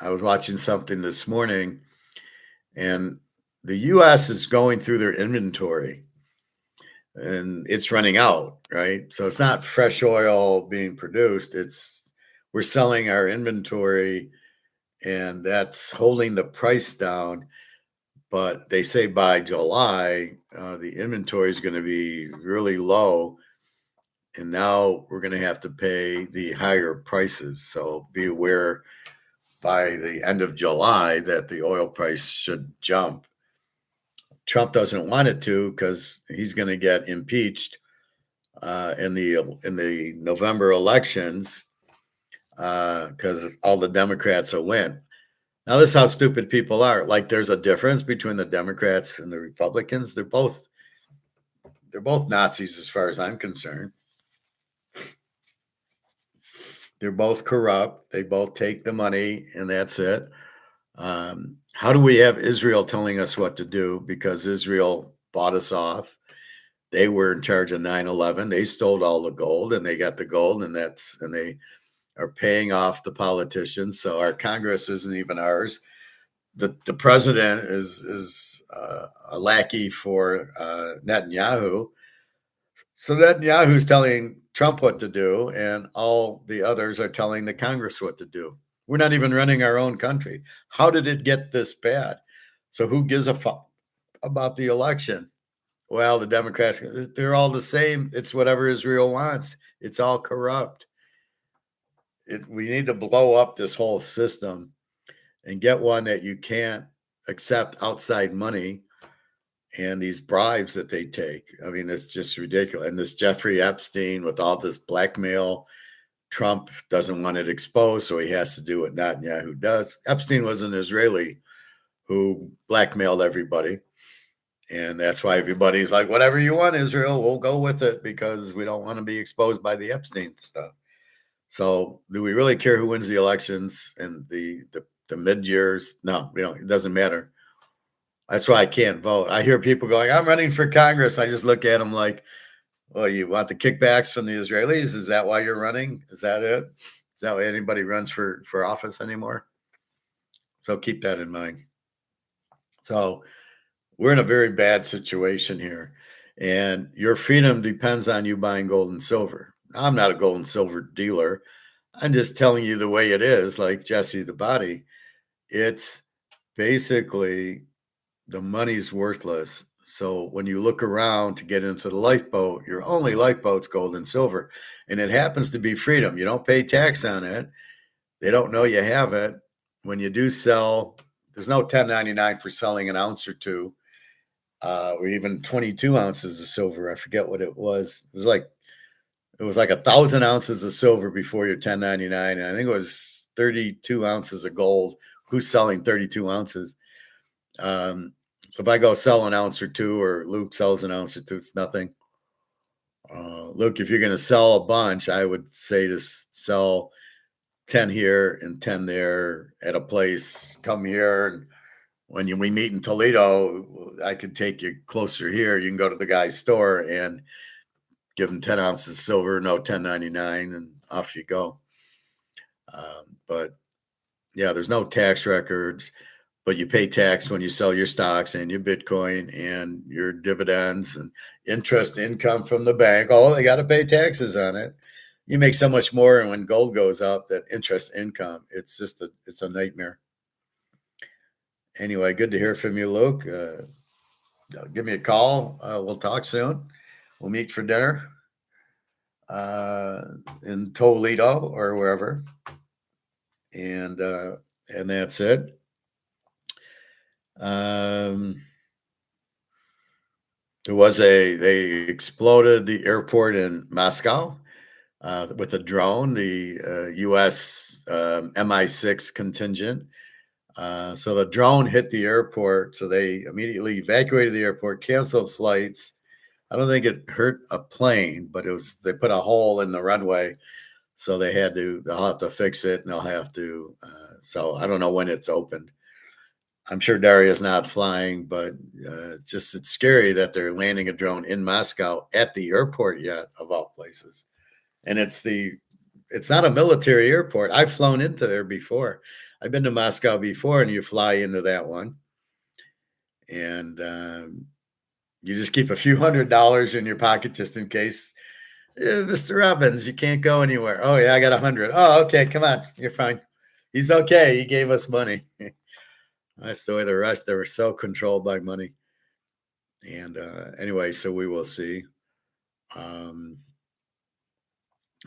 Speaker 1: I was watching something this morning, and the U.S. is going through their inventory, and it's running out, right? So it's not fresh oil being produced. We're selling our inventory, and that's holding the price down. But they say by July, the inventory is going to be really low. And now we're going to have to pay the higher prices. So be aware by the end of July that the oil price should jump. Trump doesn't want it to because he's going to get impeached in the November elections because all the Democrats will win. Now, this is how stupid people are. Like, there's a difference between the Democrats and the Republicans. They're both Nazis as far as I'm concerned. They're both corrupt. They both take the money, and that's it. How do we have Israel telling us what to do? Because Israel bought us off. They were in charge of 9/11. They stole all the gold, and they got the gold, and they are paying off the politicians. So our Congress isn't even ours. The president is a lackey for Netanyahu. So Netanyahu's telling Trump what to do, and all the others are telling the Congress what to do. We're not even running our own country. How did it get this bad? So who gives a fuck about the election? Well, the Democrats, they're all the same. It's whatever Israel wants. It's all corrupt. We need to blow up this whole system and get one that you can't accept outside money and these bribes that they take. I mean, it's just ridiculous. And this Jeffrey Epstein with all this blackmail, Trump doesn't want it exposed, so he has to do what Netanyahu does. Epstein was an Israeli who blackmailed everybody. And that's why everybody's like, whatever you want, Israel, we'll go with it because we don't want to be exposed by the Epstein stuff. So do we really care who wins the elections and the mid-years? No, we don't. It doesn't matter. That's why I can't vote. I hear people going, I'm running for Congress. I just look at them like, well, you want the kickbacks from the Israelis? Is that why you're running? Is that it? Is that why anybody runs for office anymore? So keep that in mind. So we're in a very bad situation here. And your freedom depends on you buying gold and silver. I'm not a gold and silver dealer. I'm just telling you the way it is, like Jesse the Body. It's basically the money's worthless. So when you look around to get into the lifeboat, your only lifeboat's gold and silver. And it happens to be freedom. You don't pay tax on it. They don't know you have it. When you do sell, there's no 1099 for selling an ounce or two, or even 22 ounces of silver. I forget what it was. It was like 1,000 ounces of silver before your 1099. And I think it was 32 ounces of gold. Who's selling 32 ounces? So if I go sell an ounce or two, or Luke sells an ounce or two, it's nothing. Luke, if you're going to sell a bunch, I would say to sell 10 here and 10 there at a place. Come here, and when we meet in Toledo, I could take you closer here. You can go to the guy's store and give him 10 ounces of silver, no 1099, and off you go. But yeah, there's no tax records, but you pay tax when you sell your stocks and your Bitcoin and your dividends and interest income from the bank. Oh, they got to pay taxes on it. You make so much more, and when gold goes up, that interest income, it's a nightmare. Anyway, good to hear from you, Luke. Give me a call. We'll talk soon. We'll meet for dinner in Toledo or wherever. And that's it. They exploded the airport in Moscow with a drone, the U.S. MI6 contingent. So the drone hit the airport. So they immediately evacuated the airport, canceled flights. I don't think it hurt a plane, but they put a hole in the runway. So they'll have to fix it, and they'll have to. So I don't know when it's opened. I'm sure Daria's not flying, but it's scary that they're landing a drone in Moscow at the airport yet, of all places. And it's not a military airport. I've flown into there before. I've been to Moscow before, and you fly into that one, and you just keep a few $100s in your pocket just in case. Mr. Robbins, you can't go anywhere. Oh yeah, I got 100. Oh, okay, come on, you're fine. He's okay. He gave us money. That's the way the rest. They were so controlled by money. And anyway, so we will see. And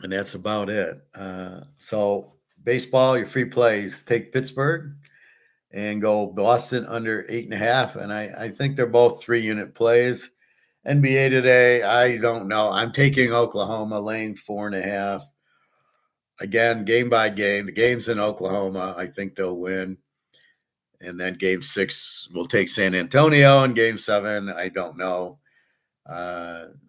Speaker 1: that's about it. So baseball, your free plays, take Pittsburgh and go Boston under 8.5. And I think they're both 3-unit plays. NBA today, I don't know. I'm taking Oklahoma lane 4.5. Again, game by game. The game's in Oklahoma. I think they'll win. And then game 6 will take San Antonio. And game 7, I don't know.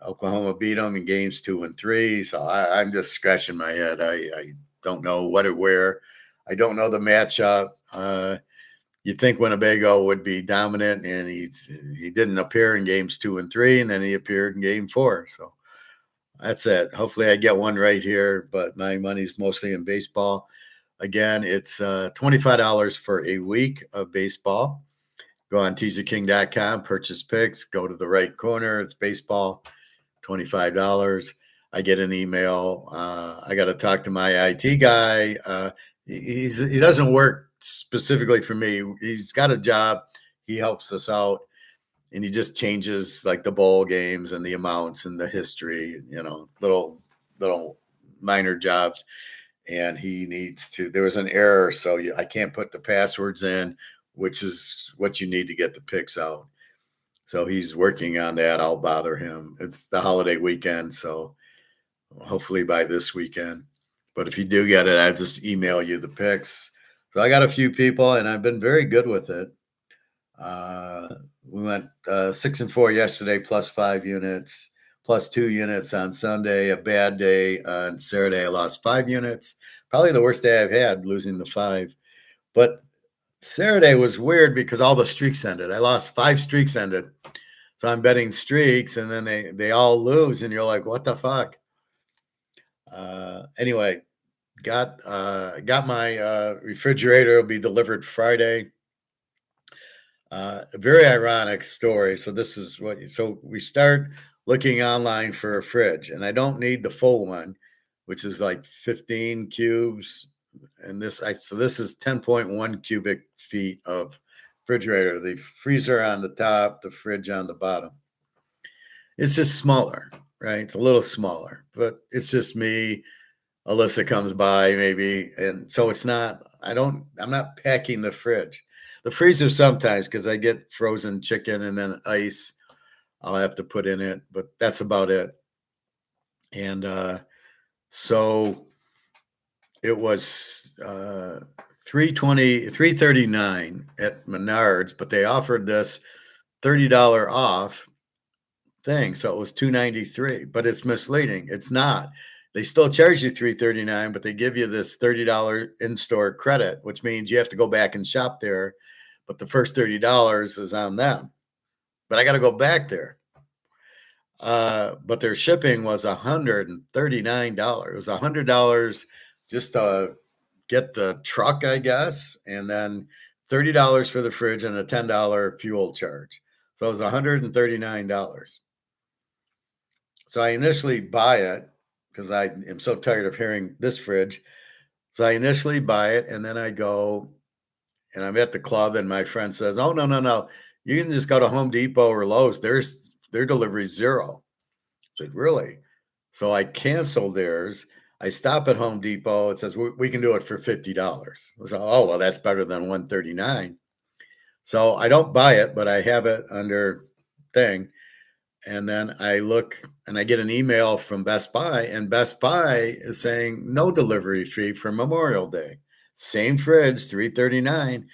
Speaker 1: Oklahoma beat them in games 2 and 3. So I'm just scratching my head. I don't know what or where. I don't know the matchup. You'd think Winnebago would be dominant, and he didn't appear in games 2 and 3, and then he appeared in game 4. So that's it. Hopefully I get one right here, but my money's mostly in baseball. Again, it's $25 for a week of baseball. Go on teaserking.com, purchase picks, go to the right corner. It's baseball, $25. I get an email. I got to talk to my IT guy. He doesn't work specifically for me. He's got a job. He helps us out, and he just changes like the bowl games and the amounts and the history, little minor jobs. And he needs to, there was an error. So I can't put the passwords in, which is what you need to get the picks out. So he's working on that. I'll bother him. It's the holiday weekend, so hopefully by this weekend. But if you do get it, I'll just email you the picks. So I got a few people, and I've been very good with it. We went 6-4 yesterday, plus 5 units, plus 2 units on Sunday. A bad day on Saturday, I lost 5 units. Probably the worst day I've had, losing the 5. But Saturday was weird because all the streaks ended. I lost 5 streaks ended. So I'm betting streaks, and then they all lose, and you're like, what the fuck? Anyway, got my refrigerator. Will be delivered Friday. A very ironic story. So this is so we start looking online for a fridge, and I don't need the full one, which is like 15 cubes. And so this is 10.1 cubic feet of refrigerator. The freezer on the top, the fridge on the bottom. It's just smaller, right? It's a little smaller, but it's just me. Alyssa comes by maybe, and so I'm not packing the fridge. The freezer sometimes, because I get frozen chicken and then ice I'll have to put in it, but that's about it. And so it was 339 at Menards, but they offered this $30 off thing, so it was 293, but it's misleading. It's not. They still charge you 339, but they give you this $30 in-store credit, which means you have to go back and shop there, but the first $30 is on them. But I got to go back there. But their shipping was $139. It was $100 just to get the truck, I guess, and then $30 for the fridge and a $10 fuel charge. So it was $139. So I initially buy it because I am so tired of hearing this fridge. So I initially buy it, and then I go and I'm at the club, and my friend says, "Oh, no, no, no. You can just go to Home Depot or Lowe's. Their delivery zero." I said, "Really?" So I cancel theirs. I stop at Home Depot. It says, we can do it for $50. I was like, oh, well, that's better than 139. So I don't buy it, but I have it under thing. And then I look and I get an email from Best Buy, and Best Buy is saying no delivery fee for Memorial Day. Same fridge, $339,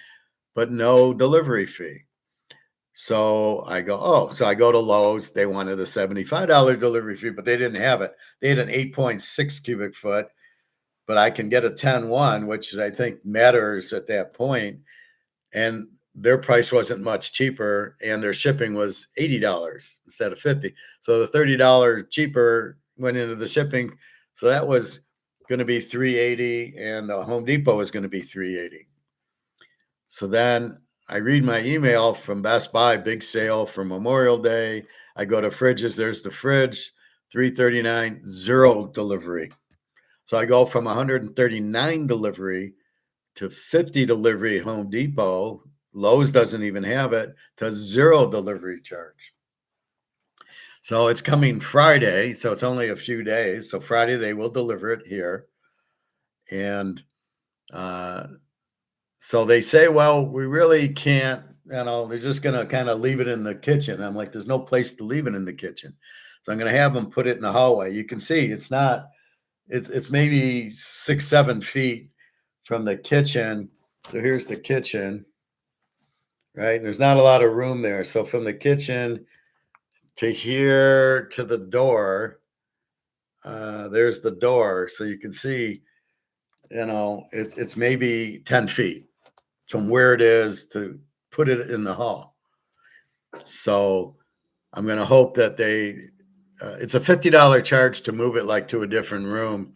Speaker 1: but no delivery fee. So I go, oh, so I go to Lowe's. They wanted a $75 delivery fee, but they didn't have it. They had an 8.6 cubic foot, but I can get a 10.1, which I think matters at that point. And their price wasn't much cheaper, and their shipping was $80 instead of $50. So the $30 cheaper went into the shipping. So that was going to be $380, and the Home Depot was going to be $380. So then I read my email from Best Buy, big sale for Memorial Day. I go to fridges. There's the fridge, $339, zero delivery. So I go from 139 delivery to 50 delivery at Home Depot. Lowe's doesn't even have it, to zero delivery charge. So it's coming Friday. So it's only a few days. So Friday they will deliver it here. And so they say, well, we really can't, they're just going to kind of leave it in the kitchen. I'm like, there's no place to leave it in the kitchen. So I'm going to have them put it in the hallway. You can see it's maybe 6-7 feet from the kitchen. So here's the kitchen, right? There's not a lot of room there. So from the kitchen to here to the door, there's the door. So you can see, it's maybe 10 feet from where it is to put it in the hall. So I'm going to hope that it's a $50 charge to move it like to a different room.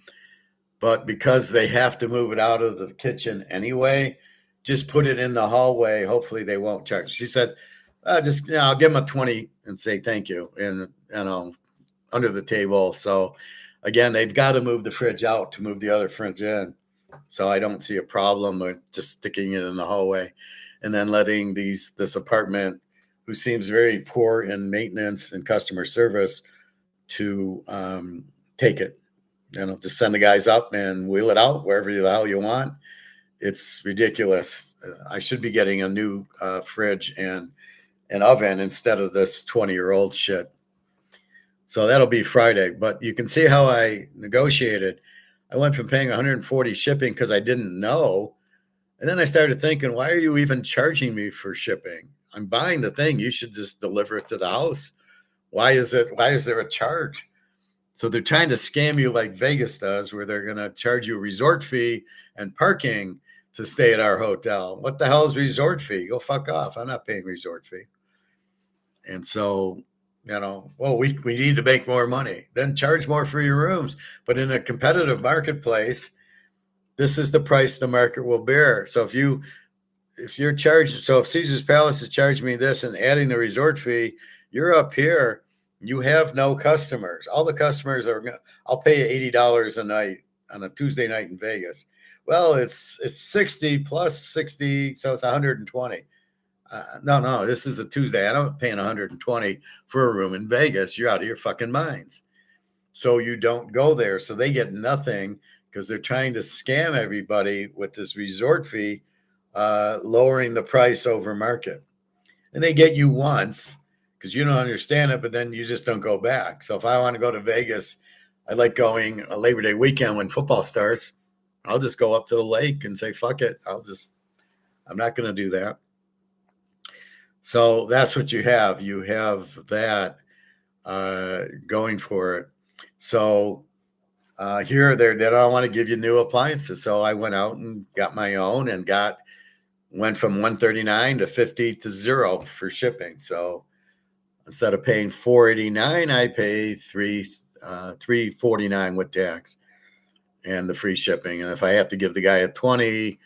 Speaker 1: But because they have to move it out of the kitchen anyway, just put it in the hallway. Hopefully they won't charge. She said, I'll give them a 20 and say thank you. And, under the table. So again, they've got to move the fridge out to move the other fridge in. So I don't see a problem with just sticking it in the hallway and then letting this apartment, who seems very poor in maintenance and customer service, to take it. Just send the guys up and wheel it out wherever the hell you want. It's ridiculous. I should be getting a new fridge and an oven instead of this 20-year-old shit. So that'll be Friday. But you can see how I negotiated. I went from paying 140 shipping because I didn't know. And then I started thinking, why are you even charging me for shipping? I'm buying the thing. You should just deliver it to the house. Why is there a charge? So they're trying to scam you like Vegas does, where they're going to charge you a resort fee and parking, to stay at our hotel. What the hell is resort fee? Go fuck off. I'm not paying resort fee. And so, well, we need to make more money. Then charge more for your rooms. But in a competitive marketplace, this is the price the market will bear. So if you're charging, so if Caesar's Palace is charging me this and adding the resort fee, you're up here. You have no customers. All the customers I'll pay you $80 a night on a Tuesday night in Vegas. Well, it's 60 plus 60, so it's 120. No, this is a Tuesday. I'm not paying 120 for a room in Vegas. You're out of your fucking minds. So you don't go there. So they get nothing because they're trying to scam everybody with this resort fee, lowering the price over market. And they get you once because you don't understand it, but then you just don't go back. So if I want to go to Vegas, I like going a Labor Day weekend when football starts. I'll just go up to the lake and say, fuck it. I'm not going to do that. So that's what you have. You have that going for it. So here, they don't want to give you new appliances. So I went out and got my own and went from 139 to 50 to 0 for shipping. So instead of paying $489, I pay $349 with tax and the free shipping. And if I have to give the guy a 20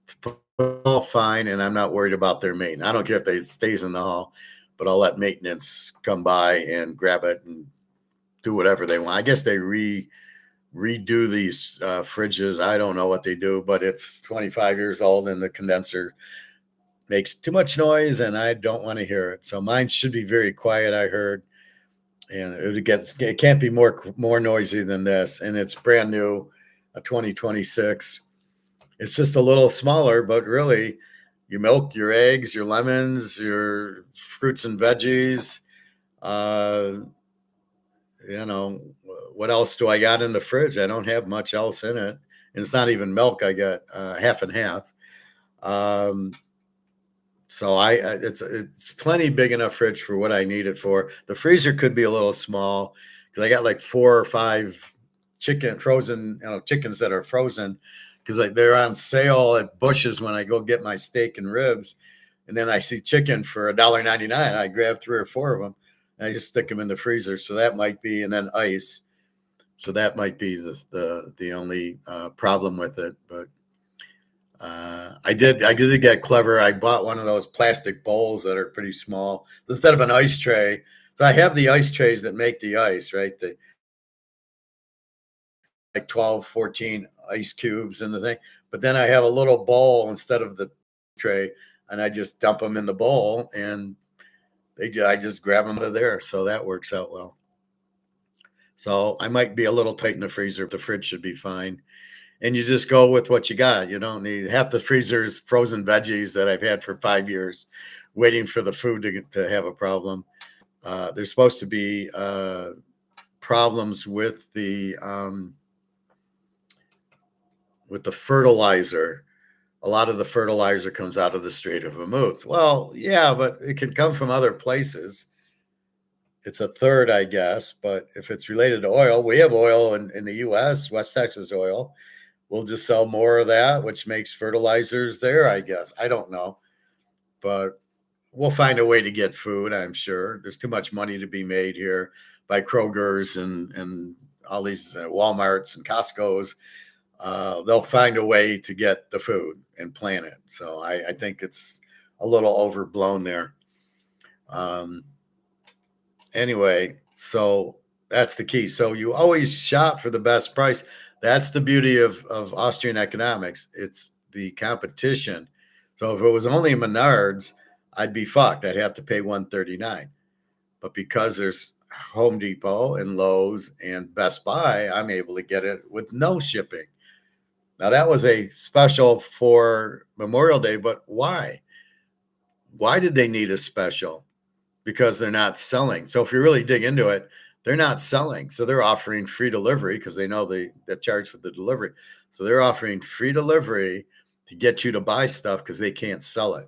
Speaker 1: to put all fine, and I'm not worried about their maintenance. I don't care if they stays in the hall, but I'll let maintenance come by and grab it and do whatever they want. I guess they redo these fridges. I don't know what they do, but it's 25 years old and the condenser makes too much noise and I don't want to hear it. So mine should be very quiet, I heard. And it can't be more noisy than this. And it's brand new, a 2026. It's just a little smaller, but really your milk, your eggs, your lemons, your fruits and veggies, what else do I got in the fridge? I don't have much else in it. And it's not even milk. I got half and half. So it's plenty big enough fridge for what I need it for. The freezer could be a little small because I got like 4 or 5 frozen chickens that are frozen because they're on sale at Bush's when I go get my steak and ribs. And then I see chicken for $1.99. I grab 3 or 4 of them. And I just stick them in the freezer. So that might be, and then ice. So that might be the only problem with it. But I did get clever. I bought one of those plastic bowls that are pretty small. So instead of an ice tray, so I have the ice trays that make the ice, right? Like 12, 14 ice cubes in the thing. But then I have a little bowl instead of the tray, and I just dump them in the bowl, and I just grab them out of there. So that works out well. So I might be a little tight in the freezer. The fridge should be fine. And you just go with what you got. You don't need half the freezers frozen veggies that I've had for 5 years, waiting for the food to have a problem. There's supposed to be problems with the fertilizer. A lot of the fertilizer comes out of the Strait of Hormuz. Well, yeah, but it can come from other places. It's a third, I guess. But if it's related to oil, we have oil in the U.S., West Texas oil. We'll just sell more of that, which makes fertilizers there, I guess. I don't know. But we'll find a way to get food, I'm sure. There's too much money to be made here by Kroger's and all these Walmarts and Costco's. They'll find a way to get the food and plan it. So I think it's a little overblown there. Anyway, so that's the key. So you always shop for the best price. That's the beauty of Austrian economics. It's the competition. So if it was only Menards, I'd be fucked. I'd have to pay $139. But because there's Home Depot and Lowe's and Best Buy, I'm able to get it with no shipping. Now, that was a special for Memorial Day, but why? Why did they need a special? Because they're not selling. So if you really dig into it, they're not selling. So they're offering free delivery because they know they charge for the delivery. So they're offering free delivery to get you to buy stuff because they can't sell it.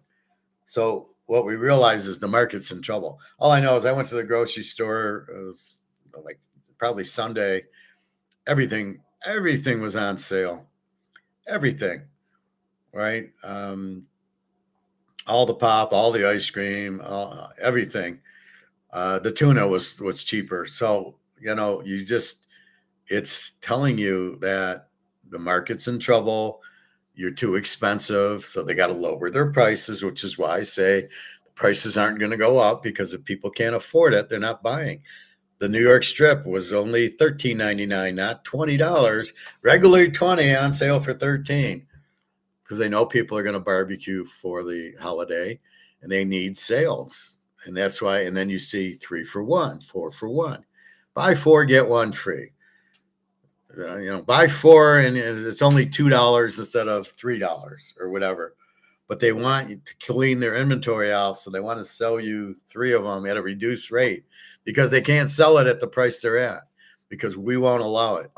Speaker 1: So what we realize is the market's in trouble. All I know is I went to the grocery store. It was like probably Sunday. Everything was on sale. Everything. right? All the pop, all the ice cream, everything. The tuna was cheaper. So, it's telling you that the market's in trouble. You're too expensive. So they got to lower their prices, which is why I say the prices aren't going to go up, because if people can't afford it, they're not buying. The New York strip was only $13.99, not $20. Regular 20, on sale for 13, because they know people are going to barbecue for the holiday and they need sales. And that's why, and then you see 3 for 1, 4 for 1. Buy 4, get 1 free. Buy 4 and it's only $2 instead of $3 or whatever. But they want you to clean their inventory out, so they want to sell you 3 of them at a reduced rate, because they can't sell it at the price they're at, because we won't allow it.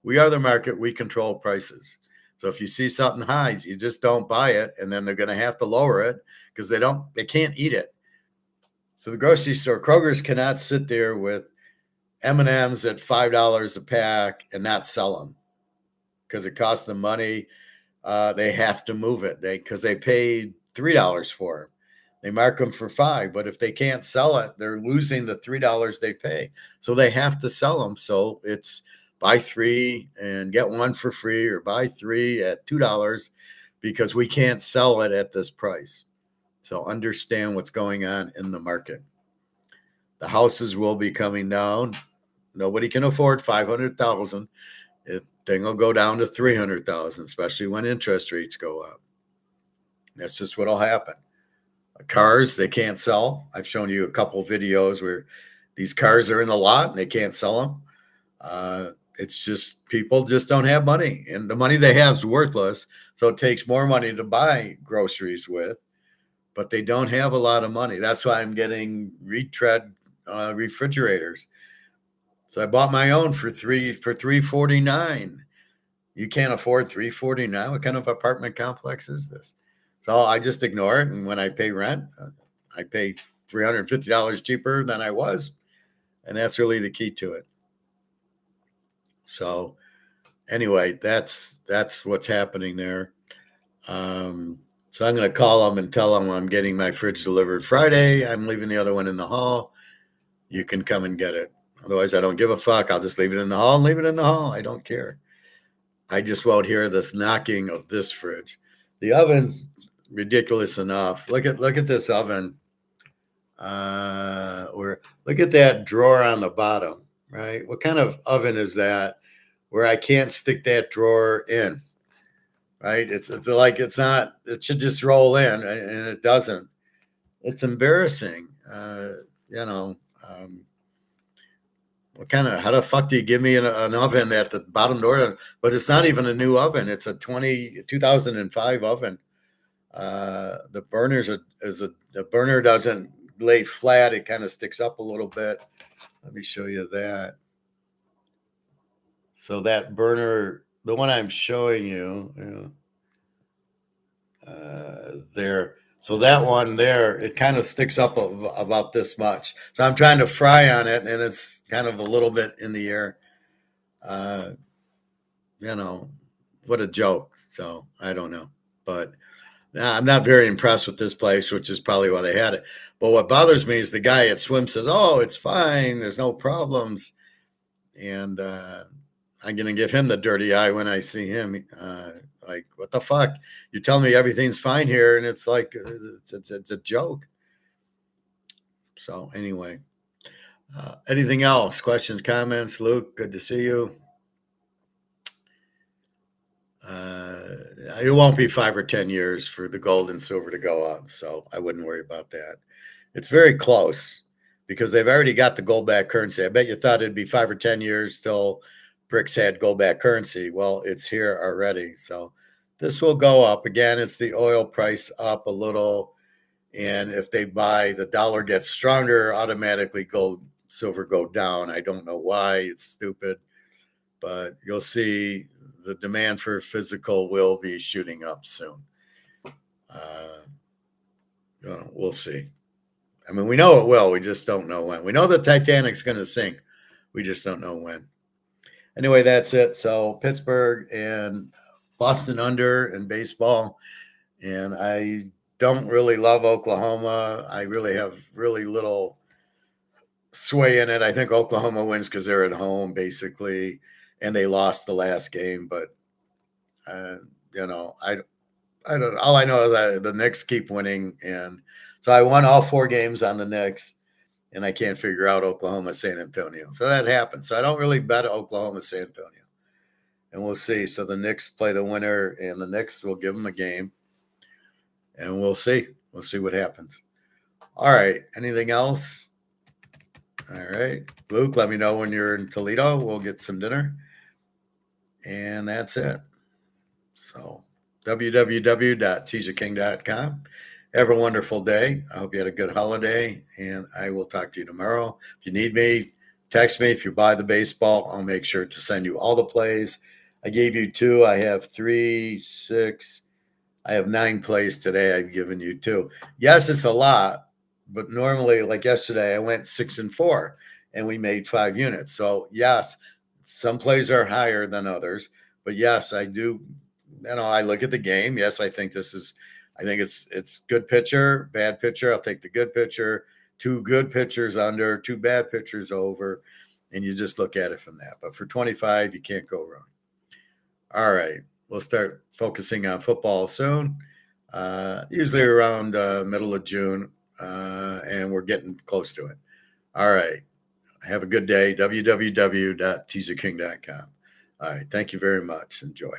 Speaker 1: We are the market. We control prices. So if you see something high, you just don't buy it, and then they're going to have to lower it because they can't eat it. So the grocery store, Kroger's, cannot sit there with M&Ms at $5 a pack and not sell them, because it costs them money. They have to move it because they paid $3 for them. They mark them for $5, but if they can't sell it, they're losing the $3 they pay. So they have to sell them. So it's buy 3 and get 1 for free, or buy 3 at $2, because we can't sell it at this price. So understand what's going on in the market. The houses will be coming down. Nobody can afford $500,000. Thing will go down to $300,000, especially when interest rates go up. That's just what'll happen. Cars, they can't sell. I've shown you a couple of videos where these cars are in the lot and they can't sell them. It's just people just don't have money, and the money they have is worthless. So it takes more money to buy groceries with, but they don't have a lot of money. That's why I'm getting retread refrigerators. So I bought my own for $349. You can't afford $349. What kind of apartment complex is this? So I just ignore it, and when I pay rent, I pay $350 cheaper than I was, and that's really the key to it. So anyway, that's what's happening there. So I'm going to call them and tell them I'm getting my fridge delivered Friday. I'm leaving the other one in the hall. You can come and get it. Otherwise, I don't give a fuck. I'll just leave it in the hall and leave it in the hall. I don't care. I just won't hear this knocking of this fridge. The oven's ridiculous enough. Look at this oven. Look at that drawer on the bottom, right? What kind of oven is that where I can't stick that drawer in, right? It's like it's not. It should just roll in, and it doesn't. It's embarrassing. How the fuck do you give me an oven at the bottom door? But it's not even a new oven. It's a 2005 oven. The burner doesn't lay flat. It kind of sticks up a little bit. Let me show you that. So that burner, the one I'm showing you, there. So that one there, it kind of sticks up about this much. So I'm trying to fry on it, and it's kind of a little bit in the air. What a joke. So I don't know. But I'm not very impressed with this place, which is probably why they had it. But what bothers me is the guy at Swim says, oh, it's fine. There's no problems. And I'm going to give him the dirty eye when I see him. Like, what the fuck? You're telling me everything's fine here, and it's like it's a joke. So anyway, anything else? Questions, comments? Luke, good to see you. It won't be 5 or 10 years for the gold and silver to go up, so I wouldn't worry about that. It's very close because they've already got the gold-backed currency. I bet you thought it'd be 5 or 10 years till BRICS had gold-backed currency. Well, it's here already. So this will go up. Again, it's the oil price up a little. And if they buy, the dollar gets stronger, automatically gold, silver go down. I don't know why. It's stupid. But you'll see the demand for physical will be shooting up soon. We'll see. I mean, we know it will. We just don't know when. We know the Titanic's going to sink. We just don't know when. Anyway, that's it. So Pittsburgh and Boston under in baseball, and I don't really love Oklahoma. I really have really little sway in it. I think Oklahoma wins because they're at home, basically, and they lost the last game. But uh, you know, I don't. All I know is that the Knicks keep winning, and so I won all 4 games on the Knicks, and I can't figure out Oklahoma San Antonio. So that happens. So I don't really bet Oklahoma San Antonio, and we'll see. So the Knicks play the winner, and the Knicks will give them a game, and we'll see. We'll see what happens. All right. Anything else? All right. Luke, let me know when you're in Toledo. We'll get some dinner. And that's it. So www.teaserking.com. Have a wonderful day. I hope you had a good holiday, and I will talk to you tomorrow. If you need me, text me. If you buy the baseball, I'll make sure to send you all the plays. I gave you 2. I have 3, 6. I have 9 plays today. I've given you 2. Yes, it's a lot, but normally, like yesterday, I went 6 and 4, and we made 5 units. So yes, some plays are higher than others, but yes, I do. I look at the game. Yes, I think it's good pitcher, bad pitcher. I'll take the good pitcher. 2 good pitchers under, 2 bad pitchers over, and you just look at it from that. But for 25, you can't go wrong. All right. We'll start focusing on football soon, usually around middle of June, and we're getting close to it. All right. Have a good day. www.teaserking.com. All right. Thank you very much. Enjoy.